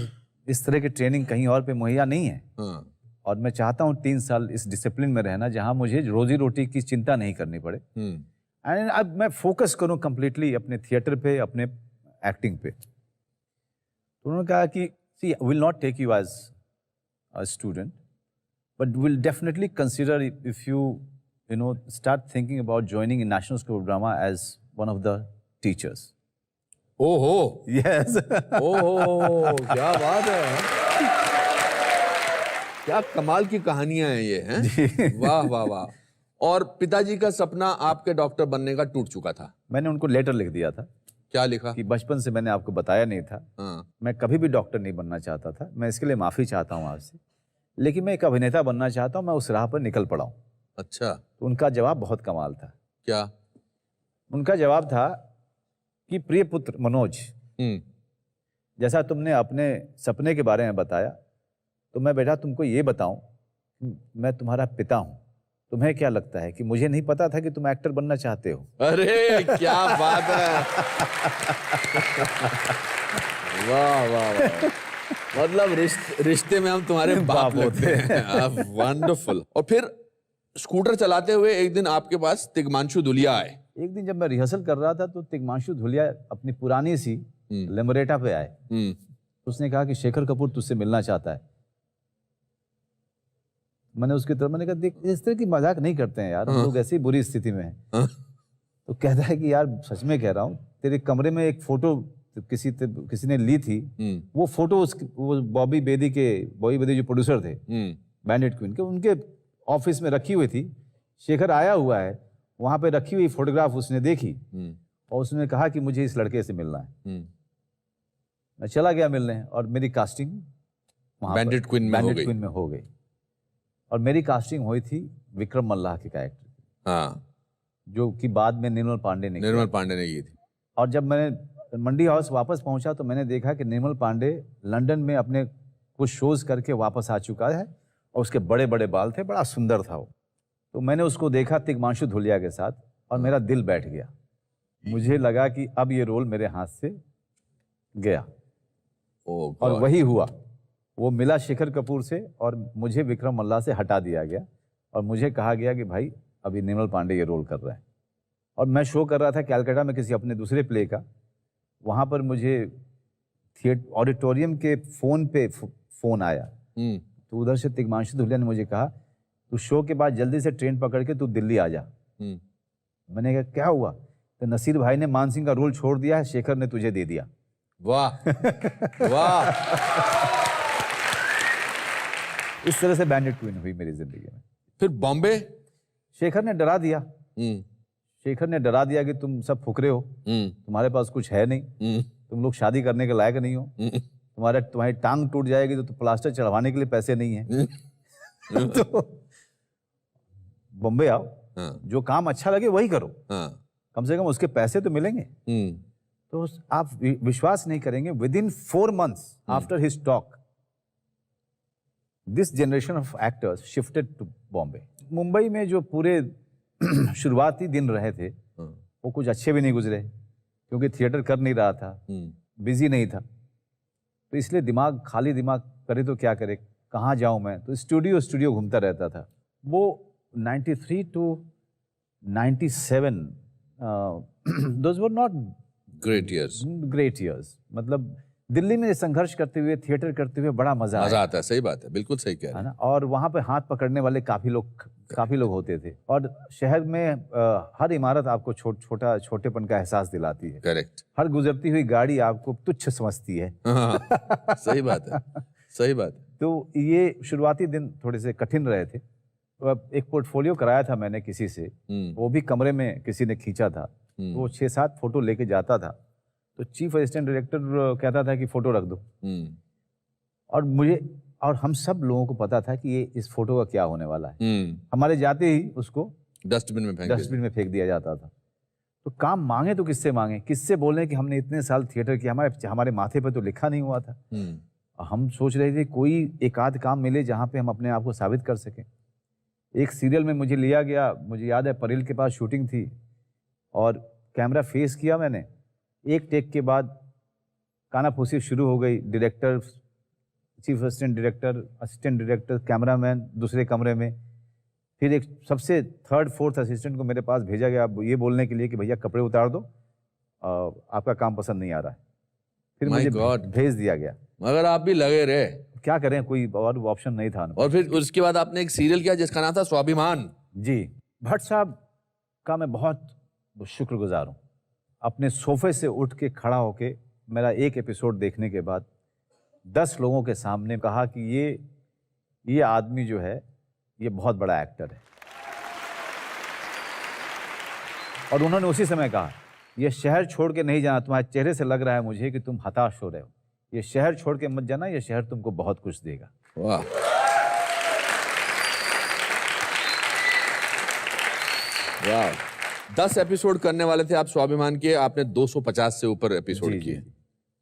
इस तरह की ट्रेनिंग कहीं और पे मुहैया नहीं है। हाँ। और मैं चाहता हूँ 3 साल इस डिसिप्लिन में रहना जहाँ मुझे रोजी रोटी की चिंता नहीं करनी पड़े। एंड अब मैं फोकस करूँ कम्प्लीटली अपने थिएटर पे, अपने एक्टिंग पे। तो उन्होंने कहा कि she will not take you as a student but will definitely consider if you know start thinking about joining in National school of Drama as one of the teachers. ओहो। Yes. ओहो, क्या बात है, क्या कमाल की कहानियां हैं ये हैं। वाह वाह वाह। और पिताजी का सपना आपके डॉक्टर बनने का टूट चुका था। मैंने उनको लेटर लिख दिया था। क्या लिखा? कि बचपन से मैंने आपको बताया नहीं था। हाँ। मैं कभी भी डॉक्टर नहीं बनना चाहता था, मैं इसके लिए माफ़ी चाहता हूँ आपसे, लेकिन मैं एक अभिनेता बनना चाहता हूँ, मैं उस राह पर निकल पड़ा हूँ। अच्छा। तो उनका जवाब बहुत कमाल था। क्या? उनका जवाब था कि प्रिय पुत्र मनोज, जैसा तुमने अपने सपने के बारे में बताया, तो मैं बेटा तुमको ये बताऊं, मैं तुम्हारा पिता हूं। तुम्हें क्या लगता है कि मुझे नहीं पता था कि तुम एक्टर बनना चाहते हो? अरे क्या बात है। वाह वाह वाह। मतलब रिश्ते में हम तुम्हारे बाप होते हैं। वंडरफुल। और फिर स्कूटर चलाते हुए एक दिन आपके पास तिग्मांशु धुलिया आए। एक दिन जब मैं रिहर्सल कर रहा था तो तिग्मांशु धुलिया अपनी पुरानी सी लेमोरेटा पे आए। उसने कहा कि शेखर कपूर तुझसे मिलना चाहता है। मैंने उसकी तरफ मैंने कहा देख इस तरह की मजाक नहीं करते हैं यार, हम लोग ऐसी बुरी स्थिति में हैं। तो कहता है कि यार सच में कह रहा हूँ, तेरे कमरे में एक फोटो किसी ने ली थी, वो फोटो वो बॉबी बेदी जो प्रोड्यूसर थे बैंडेड क्वीन के, उनके ऑफिस में रखी हुई थी। शेखर आया हुआ है, वहां पे रखी हुई फोटोग्राफ उसने देखी और उसने कहा कि मुझे इस लड़के से मिलना है। मैं चला गया मिलने और मेरी कास्टिंग वहाँ Bandit Queen में हो Bandit गई। Queen में हो गई। और मेरी कास्टिंग हुई थी विक्रम मल्लाह के कैरेक्टर, हाँ, जो कि बाद में निर्मल पांडे ने निर्मल किया। पांडे ने की थी। और जब मैंने मंडी हाउस वापस पहुंचा तो मैंने देखा कि निर्मल पांडे लंदन में अपने कुछ शोज करके वापस आ चुका है और उसके बड़े बड़े बाल थे, बड़ा सुंदर था वो। तो मैंने उसको देखा तिग्मांशु धूलिया के साथ और मेरा दिल बैठ गया। मुझे लगा कि अब ये रोल मेरे हाथ से गया, ओह और गॉड। वही हुआ। वो मिला शेखर कपूर से और मुझे विक्रम मल्लाह से हटा दिया गया और मुझे कहा गया कि भाई अभी निर्मल पांडे ये रोल कर रहा है। और मैं शो कर रहा था कैलकाटा में किसी अपने दूसरे प्ले का। वहाँ पर मुझे थिएटर ऑडिटोरियम के फ़ोन आया, तो उधर से तिग्मांशु धूलिया ने मुझे कहा तू शो के बाद जल्दी से ट्रेन पकड़ के तू दिल्ली आ जा। मैंने कहा क्या हुआ? तो नसीर भाई ने मान सिंह का रोल छोड़ दिया है, शेखर ने तुझे दे दिया। वाह वाह। इस तरह से बैंडिट क्वीन हुई मेरी जिंदगी में। फिर बॉम्बे। शेखर ने डरा दिया। हम्म, शेखर ने डरा दिया कि तुम सब फुकरे हो, तुम्हारे पास कुछ है नहीं, तुम लोग शादी करने के लायक नहीं हो, तुम्हारी टांग टूट जाएगी तो प्लास्टर चढ़वाने के लिए पैसे नहीं है। तो बॉम्बे आओ, हाँ, जो काम अच्छा लगे वही करो, हाँ, कम से कम उसके पैसे तो मिलेंगे। तो आप विश्वास नहीं करेंगे, within 4 months after his talk this generation of actors shifted to Bombay. Mumbai में जो पूरे शुरुआती दिन रहे थे वो कुछ अच्छे भी नहीं गुजरे, क्योंकि थिएटर कर नहीं रहा था, बिजी नहीं था। तो इसलिए दिमाग खाली दिमाग करे तो क्या करे, कहाँ जाऊँ मैं? तो स्टूडियो घूमता रहता था। वो 93 to 97 those were not great years. Great years. मतलब दिल्ली में संघर्ष करते हुए, थिएटर करते हुए बड़ा मजा मजा आया, आता है, सही बात है, बिल्कुल सही कह रहे है हैं। ना। और वहाँ पे हाथ पकड़ने वाले काफी लोग होते थे। और शहर में हर इमारत आपको छोटेपन का एहसास दिलाती है। करेक्ट। हर गुजरती हुई गाड़ी आपको तुच्छ समझती है। हाँ, सही बात है, सही बात है। तो ये शुरुआती दिन थोड़े से कठिन रहे थे। तो अब एक पोर्टफोलियो कराया था मैंने किसी से, वो भी कमरे में किसी ने खींचा था। तो वो 6-7 फोटो लेके जाता था, तो चीफ असिस्टेंट डायरेक्टर कहता था कि फोटो रख दो। और मुझे और हम सब लोगों को पता था कि ये इस फोटो का क्या होने वाला है। हमारे जाते ही उसको डस्टबिन में फेंक देते। डस्टबिन में फेंक दिया जाता था। तो काम मांगे तो किससे मांगे, किससे बोलें कि हमने इतने साल थिएटर किया, हमारे माथे पे तो लिखा नहीं हुआ था। हम सोच रहे थे कोई एक आध काम मिले जहाँ पे हम अपने आप को साबित कर सकें। एक सीरियल में मुझे लिया गया, मुझे याद है परेल के पास शूटिंग थी और कैमरा फेस किया मैंने। एक टेक के बाद कानाफूसी शुरू हो गई। Director, chief assistant director, assistant director, cameraman दूसरे कमरे में। फिर एक सबसे 3rd 4th असिस्टेंट को मेरे पास भेजा गया ये बोलने के लिए कि भैया कपड़े उतार दो, आपका काम पसंद नहीं आ रहा है। फिर My मुझे God. भेज दिया गया। मगर आप भी लगे रहे। क्या करें, कोई और ऑप्शन नहीं था। और फिर उसके बाद आपने एक सीरियल किया जिसका नाम था स्वाभिमान। जी, भट्ट साहब का मैं बहुत शुक्रगुजार हूँ। अपने सोफे से उठ के खड़ा होके मेरा एक एपिसोड देखने के बाद 10 लोगों के सामने कहा कि ये आदमी जो है ये बहुत बड़ा एक्टर है। और उन्होंने उसी समय कहा ये शहर छोड़ के नहीं जाना, तुम्हारे चेहरे से लग रहा है मुझे कि तुम हताश हो रहे हो, ये शहर छोड़ के मत जाना, ये शहर तुमको बहुत कुछ देगा। वाह। वाह। 10 एपिसोड करने वाले थे आप स्वाभिमान के, आपने 250 से ऊपर एपिसोड जी, किए। जी।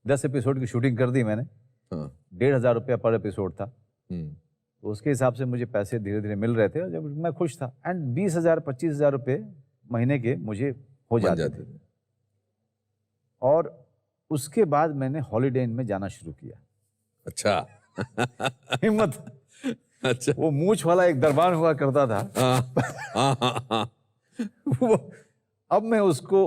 10 एपिसोड की शूटिंग कर दी मैंने। हाँ। 1,500 रुपया पर एपिसोड था। हम्म, तो उसके हिसाब से मुझे पैसे धीरे धीरे मिल रहे थे और जब मैं खुश था। एंड 20,000-25,000 रुपये महीने के मुझे हो बन जाते जाते थे। थे। और उसके बाद मैंने हॉलीडे इन में जाना शुरू किया। अच्छा। हिम्मत। अच्छा। वो मूछ वाला एक दरबार हुआ करता था। हाँ। वो अब मैं उसको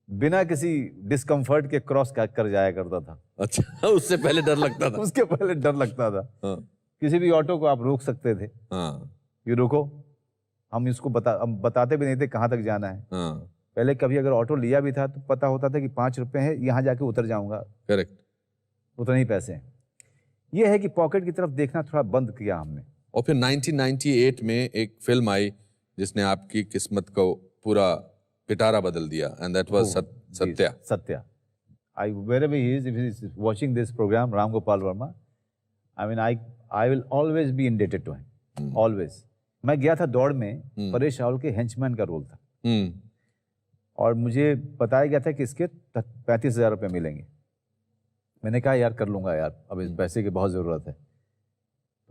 बिना किसी डिस्कम्फर्ट के क्रॉस कर जाया करता था। अच्छा, उससे पहले डर लगता था। उसके पहले डर लगता था। हाँ, किसी भी ऑटो को आप रोक सकते थे, हाँ, ये रुको, हम इसको हम बताते भी नहीं थे कहाँ तक जाना है। हाँ, पहले कभी अगर ऑटो लिया भी था तो पता होता था कि 5 रुपए है, यहाँ जाके उतर जाऊंगा, करेक्ट। उतने ही पैसे हैं। ये है कि पॉकेट की तरफ देखना थोड़ा बंद किया हमने। और फिर 1998 में एक फिल्म आई जिसने आपकी किस्मत को पूरा पिटारा बदल दिया, and that was Satya. Satya. I wherever he is, if he is watching this program, Ram Gopal Verma, I mean I will always be indebted to him, always. मैं गया था दौड़ में, परेश रावल के हेंचमैन का रोल था, और मुझे बताया गया था कि इसके 35,000 रुपये मिलेंगे। मैंने कहा यार कर लूँगा यार, अब इस पैसे की बहुत ज़रूरत है।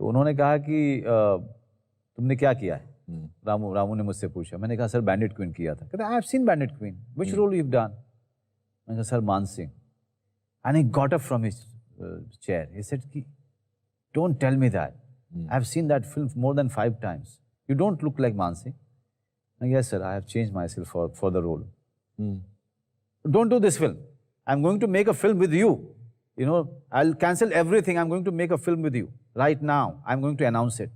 तो उन्होंने कहा कि तुमने क्या किया है? रामू ने मुझसे पूछा। मैंने कहा सर बैंडिट क्वीन किया था। कहते I have seen Bandit Queen, which role you have done? मैंने कहा sir Man Singh. And he got up from his chair, he said कि don't tell me that, I have seen that film more than 5 times, you don't look like Man Singh. Yes sir, I have changed myself for the role. Don't do this film. I'm going to make a film with you. You know, I'll cancel everything. I'm going to make a film with you right now. I'm going to announce it.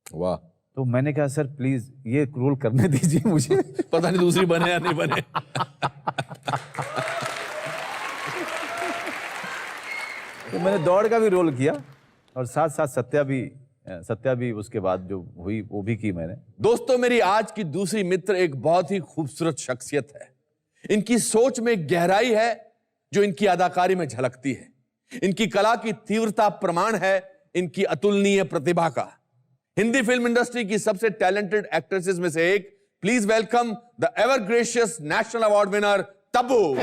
वाह। तो मैंने कहा sir please ये role करने दीजिए मुझे। पता नहीं दूसरी बने या नहीं बने। तो मैंने दौड़ का भी रोल किया, और साथ साथ सत्या भी उसके बाद जो हुई वो भी की मैंने। दोस्तों, मेरी आज की दूसरी मित्र एक बहुत ही खूबसूरत शख्सियत है। इनकी सोच में गहराई है जो इनकी अदाकारी में झलकती है। इनकी कला की तीव्रता प्रमाण है इनकी अतुलनीय प्रतिभा का। हिंदी फिल्म इंडस्ट्री की सबसे टैलेंटेड एक्ट्रेसेस में से एक, please welcome the ever gracious National Award winner Tabu.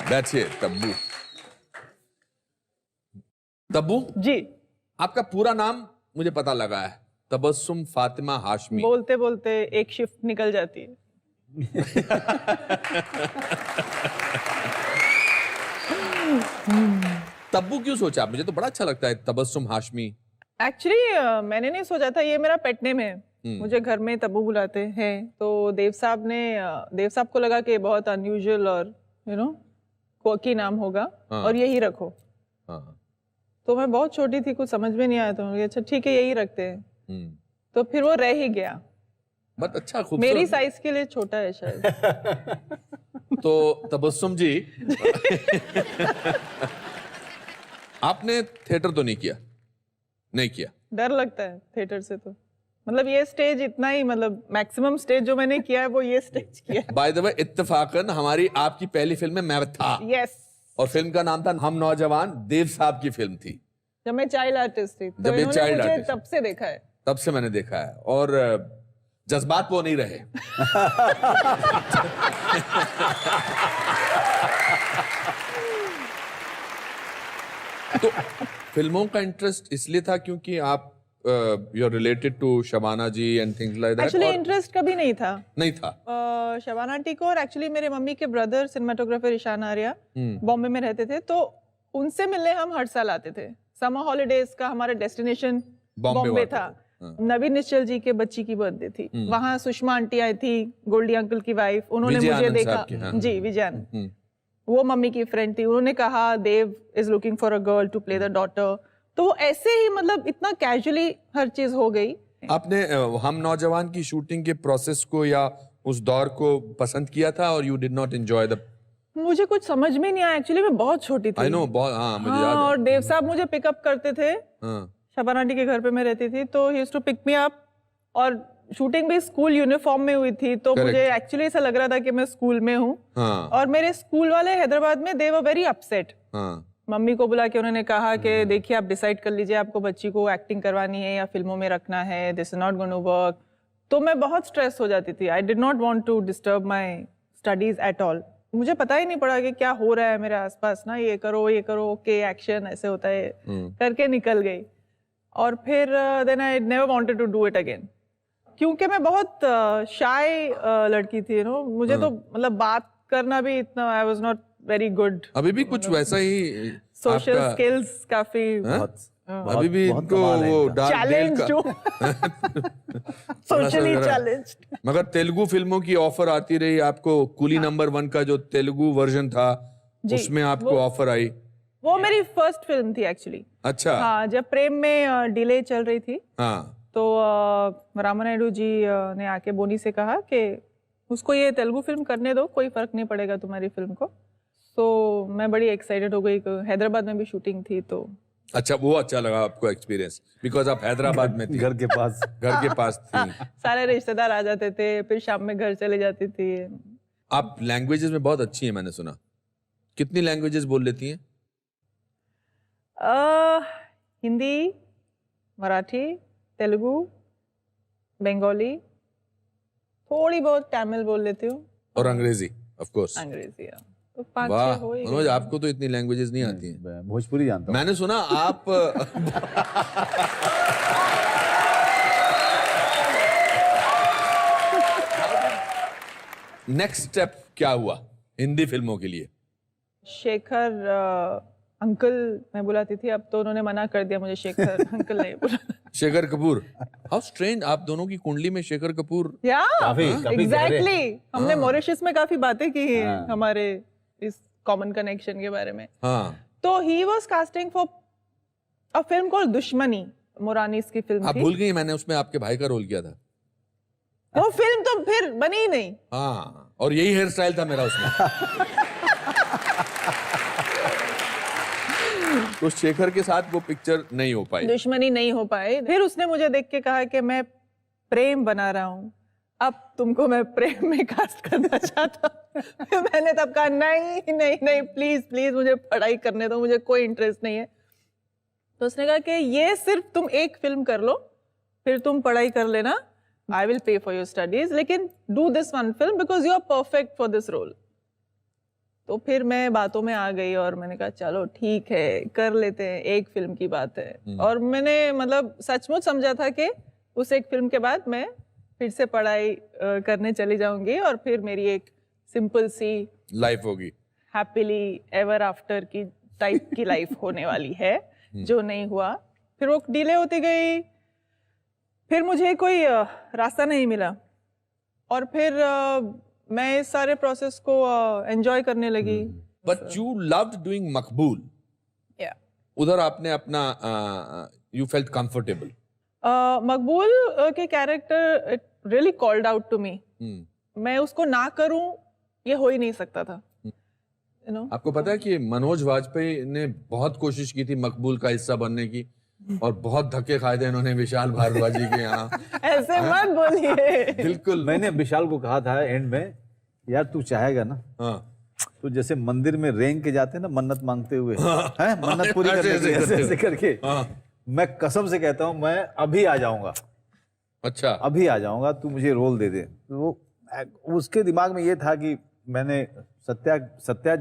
That's it, Tabu. Tabu ji, आपका पूरा नाम मुझे पता लगा है, तबस्सुम फातिमा हाशमी। बोलते बोलते एक शिफ्ट निकल जाती है। तब्बू क्यों सोचा? मुझे तो बड़ा अच्छा लगता है तबस्सुम हाशमी। एक्चुअली मैंने नहीं सोचा था, ये मेरा पेट नेम है। मुझे घर में तब्बू बुलाते हैं, तो देव साहब को लगा कि बहुत अनयूजुअल और क्वर्की नाम होगा, और यही रखो। तो मैं बहुत छोटी थी, कुछ समझ में नहीं आया, तो अच्छा ठीक है यही रखते हैं। तो फिर वो रह ही गया। बहुत अच्छा, खूबसूरत। मेरी साइज के लिए छोटा है शायद। तो तबस्सुम जी, आपने थिएटर तो नहीं किया? डर लगता है थिएटर से, तो मतलब ये स्टेज इतना ही, मतलब मैक्सिमम स्टेज जो मैंने किया है वो ये स्टेज किया है। बाय द वे, इत्तेफाकन हमारी आपकी पहली फिल्म में मैं था। यस। और फिल्म का नाम था हम नौजवान, देव साहब की फिल्म थी। जब मैं चाइल्ड आर्टिस्ट थी, जब ये चाइल्ड मुझे आर्टिस्ट, तब से देखा है। तब से मैंने देखा है, और जज्बात वो नहीं रहे। तो फिल्मों का इंटरेस्ट इसलिए था क्योंकि आप you are related to Shabana ji and things like that? Actually interest कभी नहीं था। नहीं था। शबाना आंटी को, और एक्चुअली मेरे मम्मी के ब्रदर सिनेमाटोग्राफर ईशान आर्या बॉम्बे में रहते थे, तो उनसे मिलने हम हर साल आते थे। समर हॉलीडेज का हमारा डेस्टिनेशन बॉम्बे था। नवीन निश्चल जी के बच्ची की बर्थडे थी, वहाँ सुषमा आंटी आई थी, गोल्डी अंकल की वाइफ, उन्होंने मुझे देखा। जी, विजय, वो मम्मी की फ्रेंड थी। उन्होंने कहा Dev is looking for a girl to play the daughter. तो ऐसे ही, मतलब इतना कैजुअली हर चीज हो गई। आपने हम नौजवान की शूटिंग के प्रोसेस को या उस दौर को पसंद किया था, और you did not enjoy the? मुझे कुछ समझ में नहीं आया, एक्चुअली मैं बहुत छोटी थी। आई नो, बहुत। हाँ, मुझे याद है। और देव साहब मुझे पिकअप करते थे। हाँ। शबाना आंटी के घर पे मैं रहती थी, तो he used to pick me up, और शूटिंग भी स्कूल यूनिफॉर्म में हुई थी, तो Correct. मुझे एक्चुअली ऐसा लग रहा था कि मैं स्कूल में हूँ। हाँ। और मेरे स्कूल वाले हैदराबाद में दे वर वेरी अपसेट। हाँ। मम्मी को बुला के उन्होंने कहा कि देखिए आप डिसाइड कर लीजिए, आपको बच्ची को एक्टिंग करवानी है या फिल्मों में रखना है, this is not going to work. तो मैं बहुत स्ट्रेस हो जाती थी। I did not want to disturb my studies at all. मुझे पता ही नहीं पड़ा कि क्या हो रहा है मेरे आसपास ना, ये करो ओके एक्शन ऐसे होता है, करके निकल गई। और फिर then I never wanted to do it again, क्योंकि मैं बहुत शाय लड़की थी। मुझे तो मतलब बात करना भी इतना, I was not very good. अभी भी कुछ वैसा ही सोशल आपका- स्किल्स काफी अभी भी इनको वो डार्क डेल चैलेंज का सोशली चैलेंज्ड। मगर तेलुगु फिल्मों की ऑफर आती रही आपको। कूली नंबर 1 का जो तेलुगु वर्जन था, जी, उसमें आपको ऑफर आई? वो मेरी फर्स्ट फिल्म थी एक्चुअली। अच्छा। हाँ, जब प्रेम में डिले चल रही थी, हाँ। तो रामानायडू जी ने आके बोनी से कहा कि उसको ये तेलुगु फिल्म करने दो, कोई फर्क नहीं पड़ेगा तुम्हारी फिल्म को। सो मैं बड़ी एक्साइटेड हो गई। हैदराबाद में भी शूटिंग थी तो अच्छा, वो अच्छा लगा आपको एक्सपीरियंस, बिकॉज आप हैदराबाद में थी, घर के पास। घर के पास थी। सारे रिश्तेदार आ जाते थे, फिर शाम में घर चले जाती थी। आप लैंग्वेजेस में बहुत अच्छी हैं, मैंने सुना। कितनी लैंग्वेजेस बोल लेती हैं? हिंदी, मराठी, तेलुगु, बंगाली, थोड़ी बहुत तमिल बोल लेती हूँ, और अंग्रेजी ऑफ कोर्स। अंग्रेजी। तो 5-6 वाह हो ही मनोज, गई। आपको तो इतनी लैंग्वेजेस नहीं आती हैं। मैं भोजपुरी जानता हूँ। मैंने सुना आप नेक्स्ट स्टेप क्या हुआ हिंदी फिल्मों के लिए? शेखर अंकल मैं बुलाती थी, अब तो उन्होंने मना कर दिया मुझे शेखर अंकल नहीं बुला। शेखर कपूर, हाउ स्ट्रेंज, आप दोनों की कुंडली में शेखर कपूर। या काफी एग्जैक्टली, हमने मॉरिशस में काफी बातें की हैं हाँ। हमारे इस कॉमन कनेक्शन के बारे में। हाँ, तो he was casting for a film called दुश्मनी, मोरानीस की फिल्म आप थी। भूल गई मैंने उसमें आपके भाई का रोल किया था। वो फिल्म तो फिर बनी ही नहीं। हाँ, और यही हेयर स्टाइल था मेरा उसमें। तो शेखर के साथ वो पिक्चर नहीं हो पाई। दुश्मनी नहीं हो पाए। फिर उसने मुझे देख के कहा कि मैं प्रेम बना रहा हूँ, अब तुमको मैं प्रेम में कास्ट करना चाहता हूँ। मैंने तब कहा नहीं नहीं नहीं, प्लीज प्लीज मुझे पढ़ाई करने दो, मुझे कोई इंटरेस्ट नहीं है। तो उसने कहा कि ये सिर्फ तुम एक फिल्म कर लो, फिर तुम पढ़ाई कर लेना, I will pay for your studies, लेकिन do this one film because you are perfect for this role. तो फिर मैं बातों में आ गई और मैंने कहा चलो ठीक है, कर लेते हैं, एक फिल्म की बात है। और मैंने मतलब सचमुच समझा था कि उस एक फिल्म के बाद मैं फिर से पढ़ाई करने चली जाऊंगी और फिर मेरी एक सिंपल सी लाइफ होगी, हैप्पीली एवर आफ्टर की टाइप की लाइफ होने वाली है, जो नहीं हुआ। फिर वो डिले होती गई, फिर मुझे कोई रास्ता नहीं मिला, और फिर मैं इस सारे प्रोसेस को एंजॉय करने लगी। But you loved doing Maqbool. Yeah. उधर आपने अपना यू फेल्ट कंफर्टेबल। मकबूल के character it really called out to me. मैं उसको ना करूं ये हो ही नहीं सकता था, यू नो। आपको पता है कि मनोज वाजपेयी ने बहुत कोशिश की थी मकबूल का हिस्सा बनने की, और बहुत धक्के खाए थे इन्होंने विशाल भारद्वाज जी के यहाँ। ऐसे मत बोलिए। बिल्कुल। मैंने विशाल को कहा था एंड में, यार तू चाहेगा ना, हाँ, तो जैसे मंदिर में रेंग के जाते हैं ना मन्नत मांगते हुए, हैं मन्नत पूरी करने के लिए ऐसे ऐसे करके, मैं कसम से कहता हूँ मैं अभी आ जाऊंगा, अच्छा, अभी आ जाऊंगा, तू मुझे रोल दे दे। तो वो उसके दिमाग में ये था कि मैंने सत्या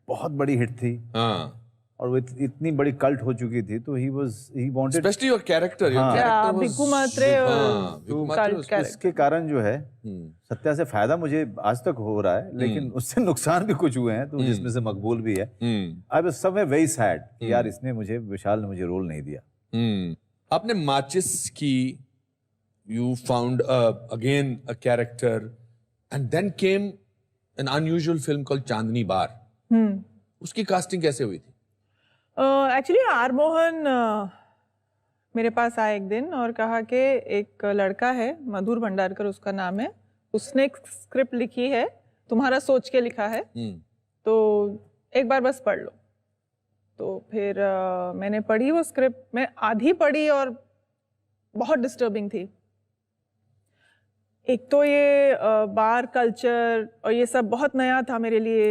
बहुत बड़ी हिट थी, हाँ, और वो इतनी बड़ी कल्ट हो चुकी थी, तो he wanted, specially your character, Bhikhu Mhatre इसके कारण जो है सत्या से फायदा मुझे आज तक हो रहा है, लेकिन उससे नुकसान भी कुछ हुए हैं, तो जिसमें से मकबूल भी है। I was somewhere very sad कि यार इसने मुझे, विशाल ने मुझे रोल नहीं दिया। आपने माचिस की, you found again a character, and then came an unusual film called Chandni Bar. उसकी कास्टिंग कैसे हुई थी? एक्चुअली आर मोहन मेरे पास आया एक दिन और कहा कि एक लड़का है, मधुर भंडारकर उसका नाम है, उसने एक स्क्रिप्ट लिखी है, तुम्हारा सोच के लिखा है, तो एक बार बस पढ़ लो। तो फिर मैंने पढ़ी वो स्क्रिप्ट, मैं आधी पढ़ी और बहुत डिस्टर्बिंग थी। एक तो ये बार कल्चर और ये सब बहुत नया था मेरे लिए,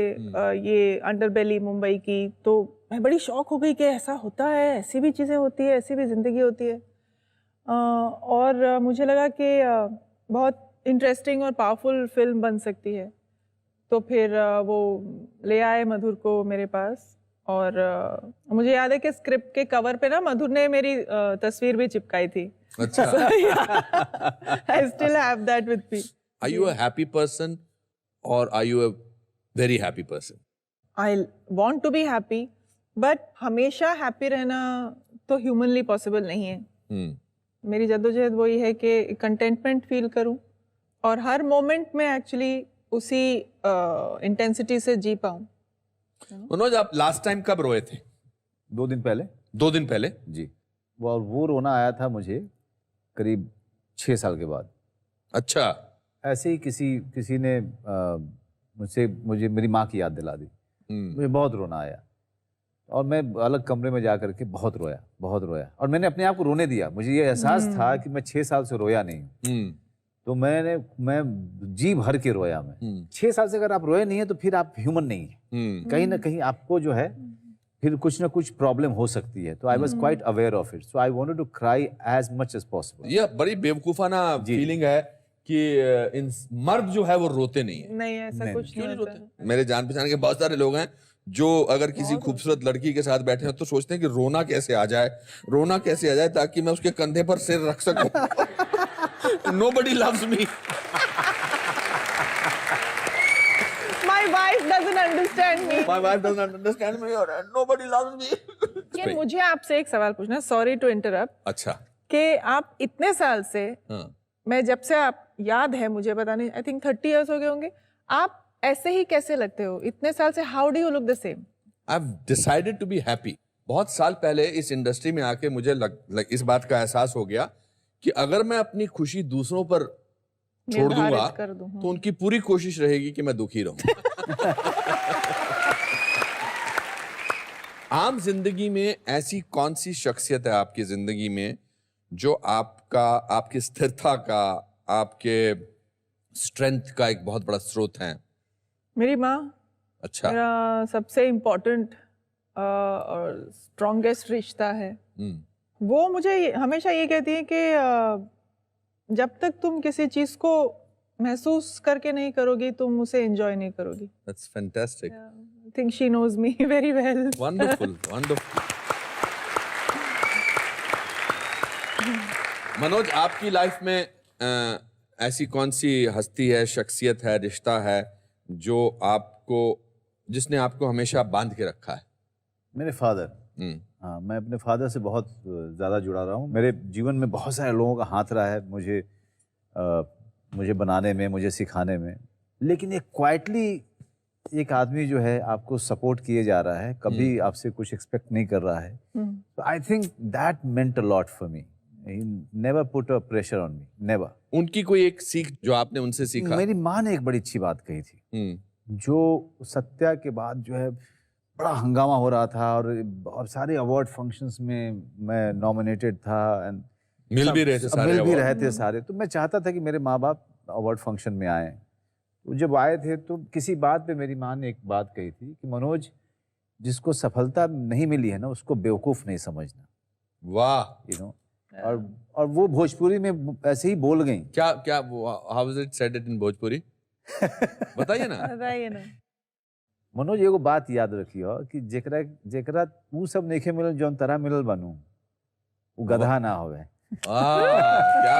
ये अंडरबेली मुंबई की, तो मैं बड़ी शॉक हो गई कि ऐसा होता है, ऐसी भी चीज़ें होती है, ऐसी भी ज़िंदगी होती है। और मुझे लगा कि बहुत इंटरेस्टिंग और पावरफुल फिल्म बन सकती है। तो फिर वो ले आए मधुर को मेरे पास, और मुझे याद है कि स्क्रिप्ट के कवर पे ना मधुर ने मेरी तस्वीर भी चिपकाई थी। अच्छा। I still have that with me. Are you a happy person or are you a very happy person? I want to be happy, but हमेशा हैप्पी रहना तो ह्यूमनली पॉसिबल नहीं है। मेरी जद्दोजहद वही है कि कंटेंटमेंट फील करूं और हर मोमेंट में एक्चुअली उसी इंटेंसिटी से जी पाऊं। मनोज, आप लास्ट टाइम कब रोए थे? 2 दिन पहले। 2 दिन पहले? जी। वो रोना आया था मुझे करीब 6 साल के बाद। अच्छा। ऐसे ही किसी ने मुझे मेरी माँ की याद दिला दी। मुझे बहुत रोना आया और मैं अलग कमरे में जा करके बहुत रोया और मैंने अपने आप को रोने दिया। मुझे ये एहसास था कि मैं 6 साल से रोया नहीं हूँ, तो मैं जी भर के रोया। मैं 6 साल से अगर आप रोए नहीं है तो फिर आप ह्यूमन नहीं है, कहीं ना कहीं आपको जो है फिर कुछ ना कुछ प्रॉब्लम हो सकती है। तो I was quite aware of it, so I wanted to cry as much as possible. ये बड़ी बेवकूफाना फीलिंग है कि इन मर्द जो है वो रोते नहीं है। नहीं, ऐसा कुछ नहीं होता है। मेरे जान पहचान के बहुत सारे लोग हैं जो अगर किसी खूबसूरत लड़की के साथ बैठे हैं तो सोचते हैं कि रोना कैसे आ जाए ताकि मैं उसके कंधे पर सिर रख सकूं। Nobody loves me. My wife doesn't understand me. My wife doesn't understand me or nobody loves me. ये मुझे आपसे एक सवाल पूछना, सॉरी टू इंटरप्ट, अच्छा। कि आप इतने साल से, हाँ। मैं जब से आप याद है मुझे पता नहीं, आई थिंक 30 इयर्स हो गए होंगे, आप ऐसे ही कैसे लगते हो इतने साल से? How do you look the same? I've decided to be happy. बहुत साल पहले इस इंडस्ट्री में आके मुझे इस बात का एहसास हो गया कि अगर मैं अपनी खुशी दूसरों पर छोड़ दूंगा तो उनकी पूरी कोशिश रहेगी कि मैं दुखी रहूं। आम जिंदगी में ऐसी कौन सी शख्सियत है आपकी जिंदगी में जो आपकी स्थिरता का, आपके स्ट्रेंथ का एक बहुत बड़ा स्रोत है? मेरी माँ। अच्छा। मेरा सबसे इम्पोर्टेंट और स्ट्रॉन्गेस्ट रिश्ता है। वो मुझे हमेशा ये कहती है कि जब तक तुम किसी चीज को महसूस करके नहीं करोगी तुम उसे एंजॉय नहीं करोगी। That's fantastic. I think she knows me very well. Wonderful, wonderful. Manoj, आपकी लाइफ में ऐसी कौन सी हस्ती है, शख्सियत है, रिश्ता है जिसने आपको हमेशा बांध के रखा है? मेरे फादर। हाँ, मैं अपने फादर से बहुत ज़्यादा जुड़ा रहा हूँ। मेरे जीवन में बहुत सारे लोगों का हाथ रहा है मुझे बनाने में, मुझे सिखाने में। लेकिन एक क्वाइटली एक आदमी जो है आपको सपोर्ट किए जा रहा है, कभी आपसे कुछ एक्सपेक्ट नहीं कर रहा है। तो I think that meant a lot for me. He never put a pressure on me, never. उनकी कोई एक सीख जो आपने उनसे सीखा? मेरी माँ ने एक बड़ी अच्छी बात कही थी। जो सत्या के बाद जो है बड़ा हंगामा हो रहा था और सारे अवार्ड फंक्शंस में मैं नॉमिनेटेड था एंड मिल भी रहे थे सारे। तो मैं चाहता था कि मेरे माँ बाप अवार्ड फंक्शन में आए। तो जब आए थे तो किसी बात पे मेरी माँ ने एक बात कही थी कि मनोज, जिसको सफलता नहीं मिली है ना उसको बेवकूफ़ नहीं समझना। वाह। यू नो, और वो भोजपुरी में ऐसे ही बोल गई। क्या how was it said it in Bhojpuri? बताइए ना। मनोज, एगो बात याद रखियो कि जेकरा तू सब नेखे मिलल जौन तरह मिलल बनू वो गधा ना होवे। क्या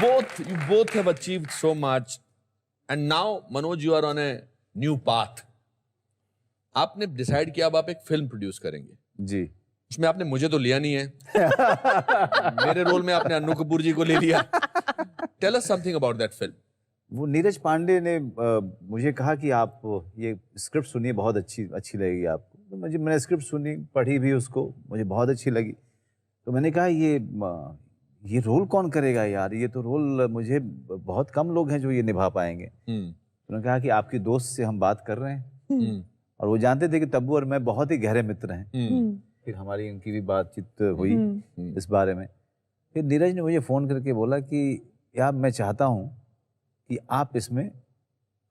बात। You both have achieved so much and now Manoj you are on a new path. आपने डिसाइड किया अब आप एक फिल्म प्रोड्यूस करेंगे। जी। उसमें आपने मुझे तो लिया नहीं है। मेरे रोल में आपने अन्नू कपूर जी को ले लिया। Tell us something about that film. वो नीरज पांडे ने मुझे कहा कि आप ये स्क्रिप्ट सुनिए, बहुत अच्छी लगेगी आपको। तो मैंने स्क्रिप्ट सुनी, पढ़ी भी उसको, मुझे बहुत अच्छी लगी। तो मैंने कहा ये रोल कौन करेगा यार, ये तो रोल मुझे बहुत कम लोग हैं जो ये निभा पाएंगे। तो उन्होंने कहा कि आपकी दोस्त से हम बात कर रहे हैं और वो जानते थे कि तब्बू और मैं बहुत ही गहरे मित्र हैं। फिर हमारी उनकी भी बातचीत हुई इस बारे में। फिर नीरज ने मुझे फ़ोन करके बोला कि यार मैं चाहता हूँ कि आप इसमें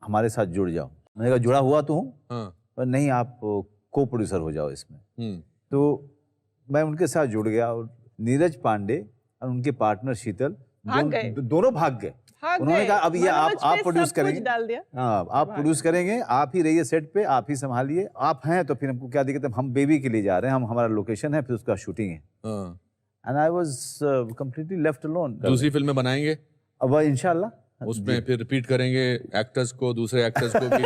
हमारे साथ जुड़ जाओ। मैंने कहा जुड़ा हुआ तो हूँ, पर नहीं, आप को प्रोड्यूसर हो जाओ इसमें। तो मैं उनके साथ जुड़ गया और नीरज पांडे और उनके पार्टनर शीतल दोनों भाग गए। उन्होंने कहा अब ये आप प्रोड्यूस करेंगे। हाँ, आप प्रोड्यूस करेंगे, आप ही रहिए सेट पे, आप ही संभालिए। आप हैं तो फिर हमको क्या दिक्कत है, हम बेबी के लिए जा रहे हैं, हमारा लोकेशन है, फिर उसका शूटिंग है। And I was completely left alone. दूसरी फिल्म में बनाएंगे अब इंशाल्लाह, उसमें फिर रिपीट करेंगे एक्टर्स को, दूसरे एक्टर्स को भी।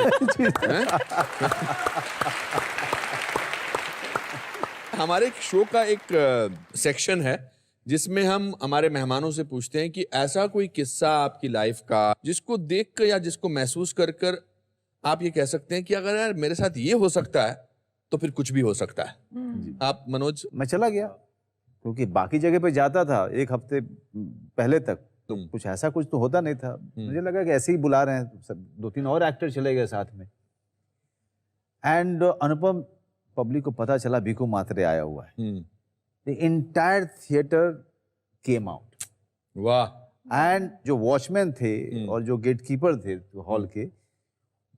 हमारे शो का एक सेक्शन है जिसमें हम हमारे मेहमानों से पूछते हैं कि ऐसा कोई किस्सा आपकी लाइफ का जिसको देखकर या जिसको महसूस कर कर आप ये कह सकते हैं कि अगर यार मेरे साथ ये हो सकता है तो फिर कुछ भी हो सकता है। आप मनोज? मैं चला गया क्योंकि बाकी जगह पे जाता था एक हफ्ते पहले तक, तो कुछ ऐसा कुछ तो होता नहीं था। मुझे लगा कि ऐसे ही बुला रहे हैं, सब 2-3 और एक्टर चले गए साथ में। एंड अनुपम, पब्लिक को पता चला बीकू मात्रे आया हुआ है। The entire theatre came out. वाह। एंड जो वॉचमैन थे और जो गेटकीपर थे हॉल के,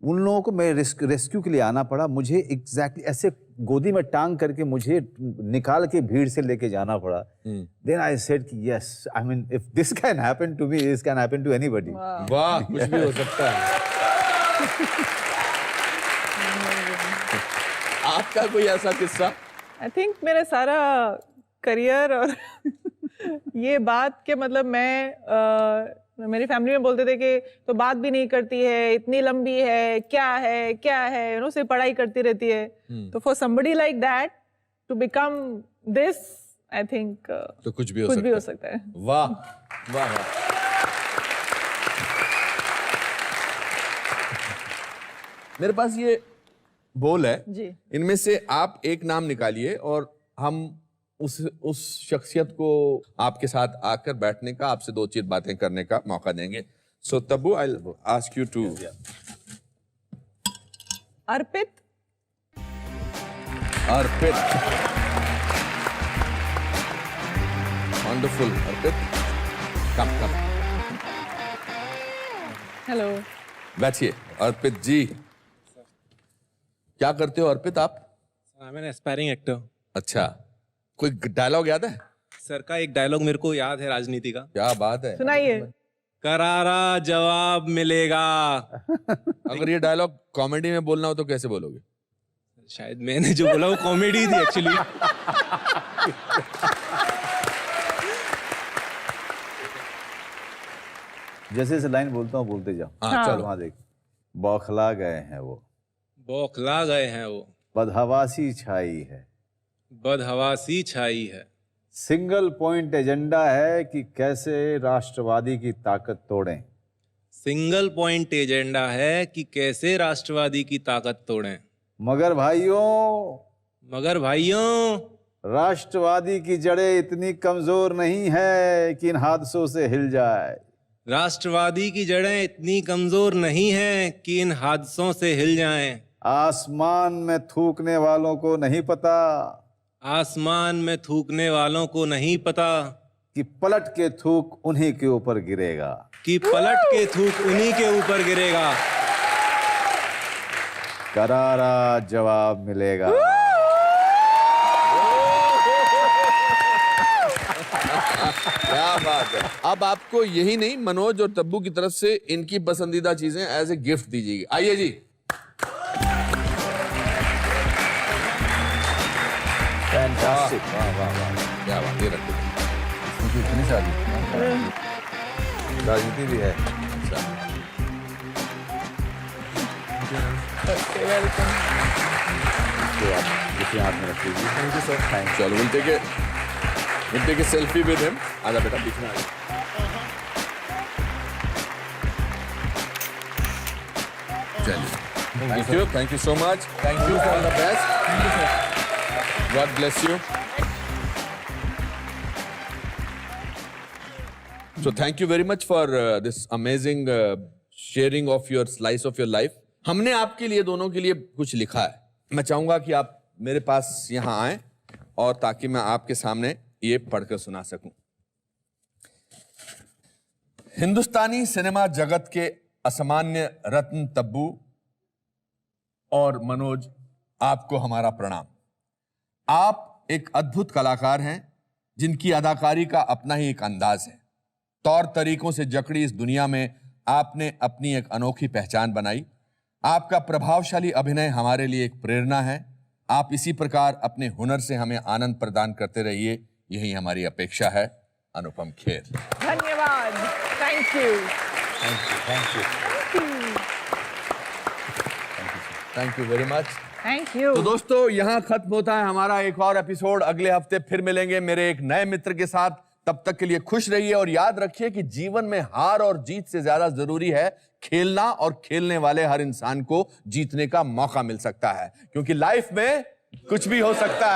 उन लोगों को मैं रेस्क्यू के लिए आना पड़ा। मुझे एग्जैक्टली ऐसे गोदी में टांग करके मुझे निकाल के भीड़ से लेके जाना पड़ा। देन आई सेड कि yes, I mean if this can happen to me, this can happen to anybody. वाह, कुछ भी हो सकता है। आपका कोई ऐसा किस्सा? आई थिंक मेरा सारा करियर और ये बात के मतलब मेरी फैमिली में बोलते थे कि तो बात भी नहीं करती है, इतनी लंबी है, क्या है, सिर्फ पढ़ाई करती रहती है। तो for somebody like that to become this, I think तो कुछ भी हो सकता है। वाह वाह वाह। मेरे पास ये बोल है जी। इनमें से आप एक नाम निकालिए और हम उस शख्सियत को आपके साथ आकर बैठने का, आपसे 2-4 बातें करने का मौका देंगे। So Tabu, I will ask you too. Arpit. Arpit, wonderful. Arpit, come. Hello. बैठिए। अर्पित जी, क्या करते हो अर्पित आप? I am an aspiring actor. अच्छा, कोई डायलॉग याद है? सर का एक डायलॉग मेरे को याद है राजनीति का। क्या बात है, सुनाइए। करारा जवाब मिलेगा। अगर ये डायलॉग कॉमेडी में बोलना हो तो कैसे बोलोगे? शायद मैंने जो बोला वो कॉमेडी थी एक्चुअली। जैसे जैसे लाइन बोलता हूँ बोलते जाओ। हाँ, चलो वहाँ देख। बौखला गए हैं वो, बौखला गए हैं वो, बदहवासी छाई है, बदहवासी छाई है। सिंगल पॉइंट एजेंडा है कि कैसे राष्ट्रवादी की ताकत तोड़ें। सिंगल पॉइंट एजेंडा है कि कैसे राष्ट्रवादी की ताकत तोड़ें। मगर भाइयों, राष्ट्रवादी की जड़ें इतनी कमजोर नहीं है कि इन हादसों से हिल जाए। राष्ट्रवादी की जड़ें इतनी कमजोर नहीं हैं कि इन हादसों से हिल जाएं। आसमान में थूकने वालों को नहीं पता, आसमान में थूकने वालों को नहीं पता कि पलट के थूक उन्हीं के ऊपर गिरेगा। कि पलट के थूक उन्हीं के ऊपर गिरेगा। करारा जवाब मिलेगा। क्या बात है। अब आपको यही नहीं, मनोज और तब्बू की तरफ से इनकी पसंदीदा चीजें एज ए गिफ्ट दीजिएगी। आइए जी। फैंटास्टिक। क्या बात, ये रखो। इतनी सारी राजनीति भी है। अच्छा, तो आप जिसके हाथ में रख लीजिए। Thank you sir. थैंक चलो we'll take a selfie with him. आजा बेटा, बीच में आ जा। चलिए, thank you so much. Thank you for all the best. Thank you sir. God bless you. So thank you very much for this amazing sharing of your slice of your life. हमने आपके लिए, दोनों के लिए कुछ लिखा है। मैं चाहूंगा कि आप मेरे पास यहाँ आएं और ताकि मैं आपके सामने ये पढ़कर सुना सकूं। हिंदुस्तानी सिनेमा जगत के असामान्य रत्न तब्बू और मनोज, आपको हमारा प्रणाम। आप एक अद्भुत कलाकार हैं जिनकी अदाकारी का अपना ही एक अंदाज है। तौर तरीकों से जकड़ी इस दुनिया में आपने अपनी एक अनोखी पहचान बनाई। आपका प्रभावशाली अभिनय हमारे लिए एक प्रेरणा है। आप इसी प्रकार अपने हुनर से हमें आनंद प्रदान करते रहिए, यही हमारी अपेक्षा है। अनुपम खेर। धन्यवाद। Thank you. Thank you very much. Thank you. तो दोस्तों, यहां खत्म होता है हमारा एक और एपिसोड। अगले हफ्ते फिर मिलेंगे मेरे एक नए मित्र के साथ। तब तक के लिए खुश रहिए और याद रखिए कि जीवन में हार और जीत से ज्यादा जरूरी है खेलना, और खेलने वाले हर इंसान को जीतने का मौका मिल सकता है, क्योंकि लाइफ में कुछ भी हो सकता है।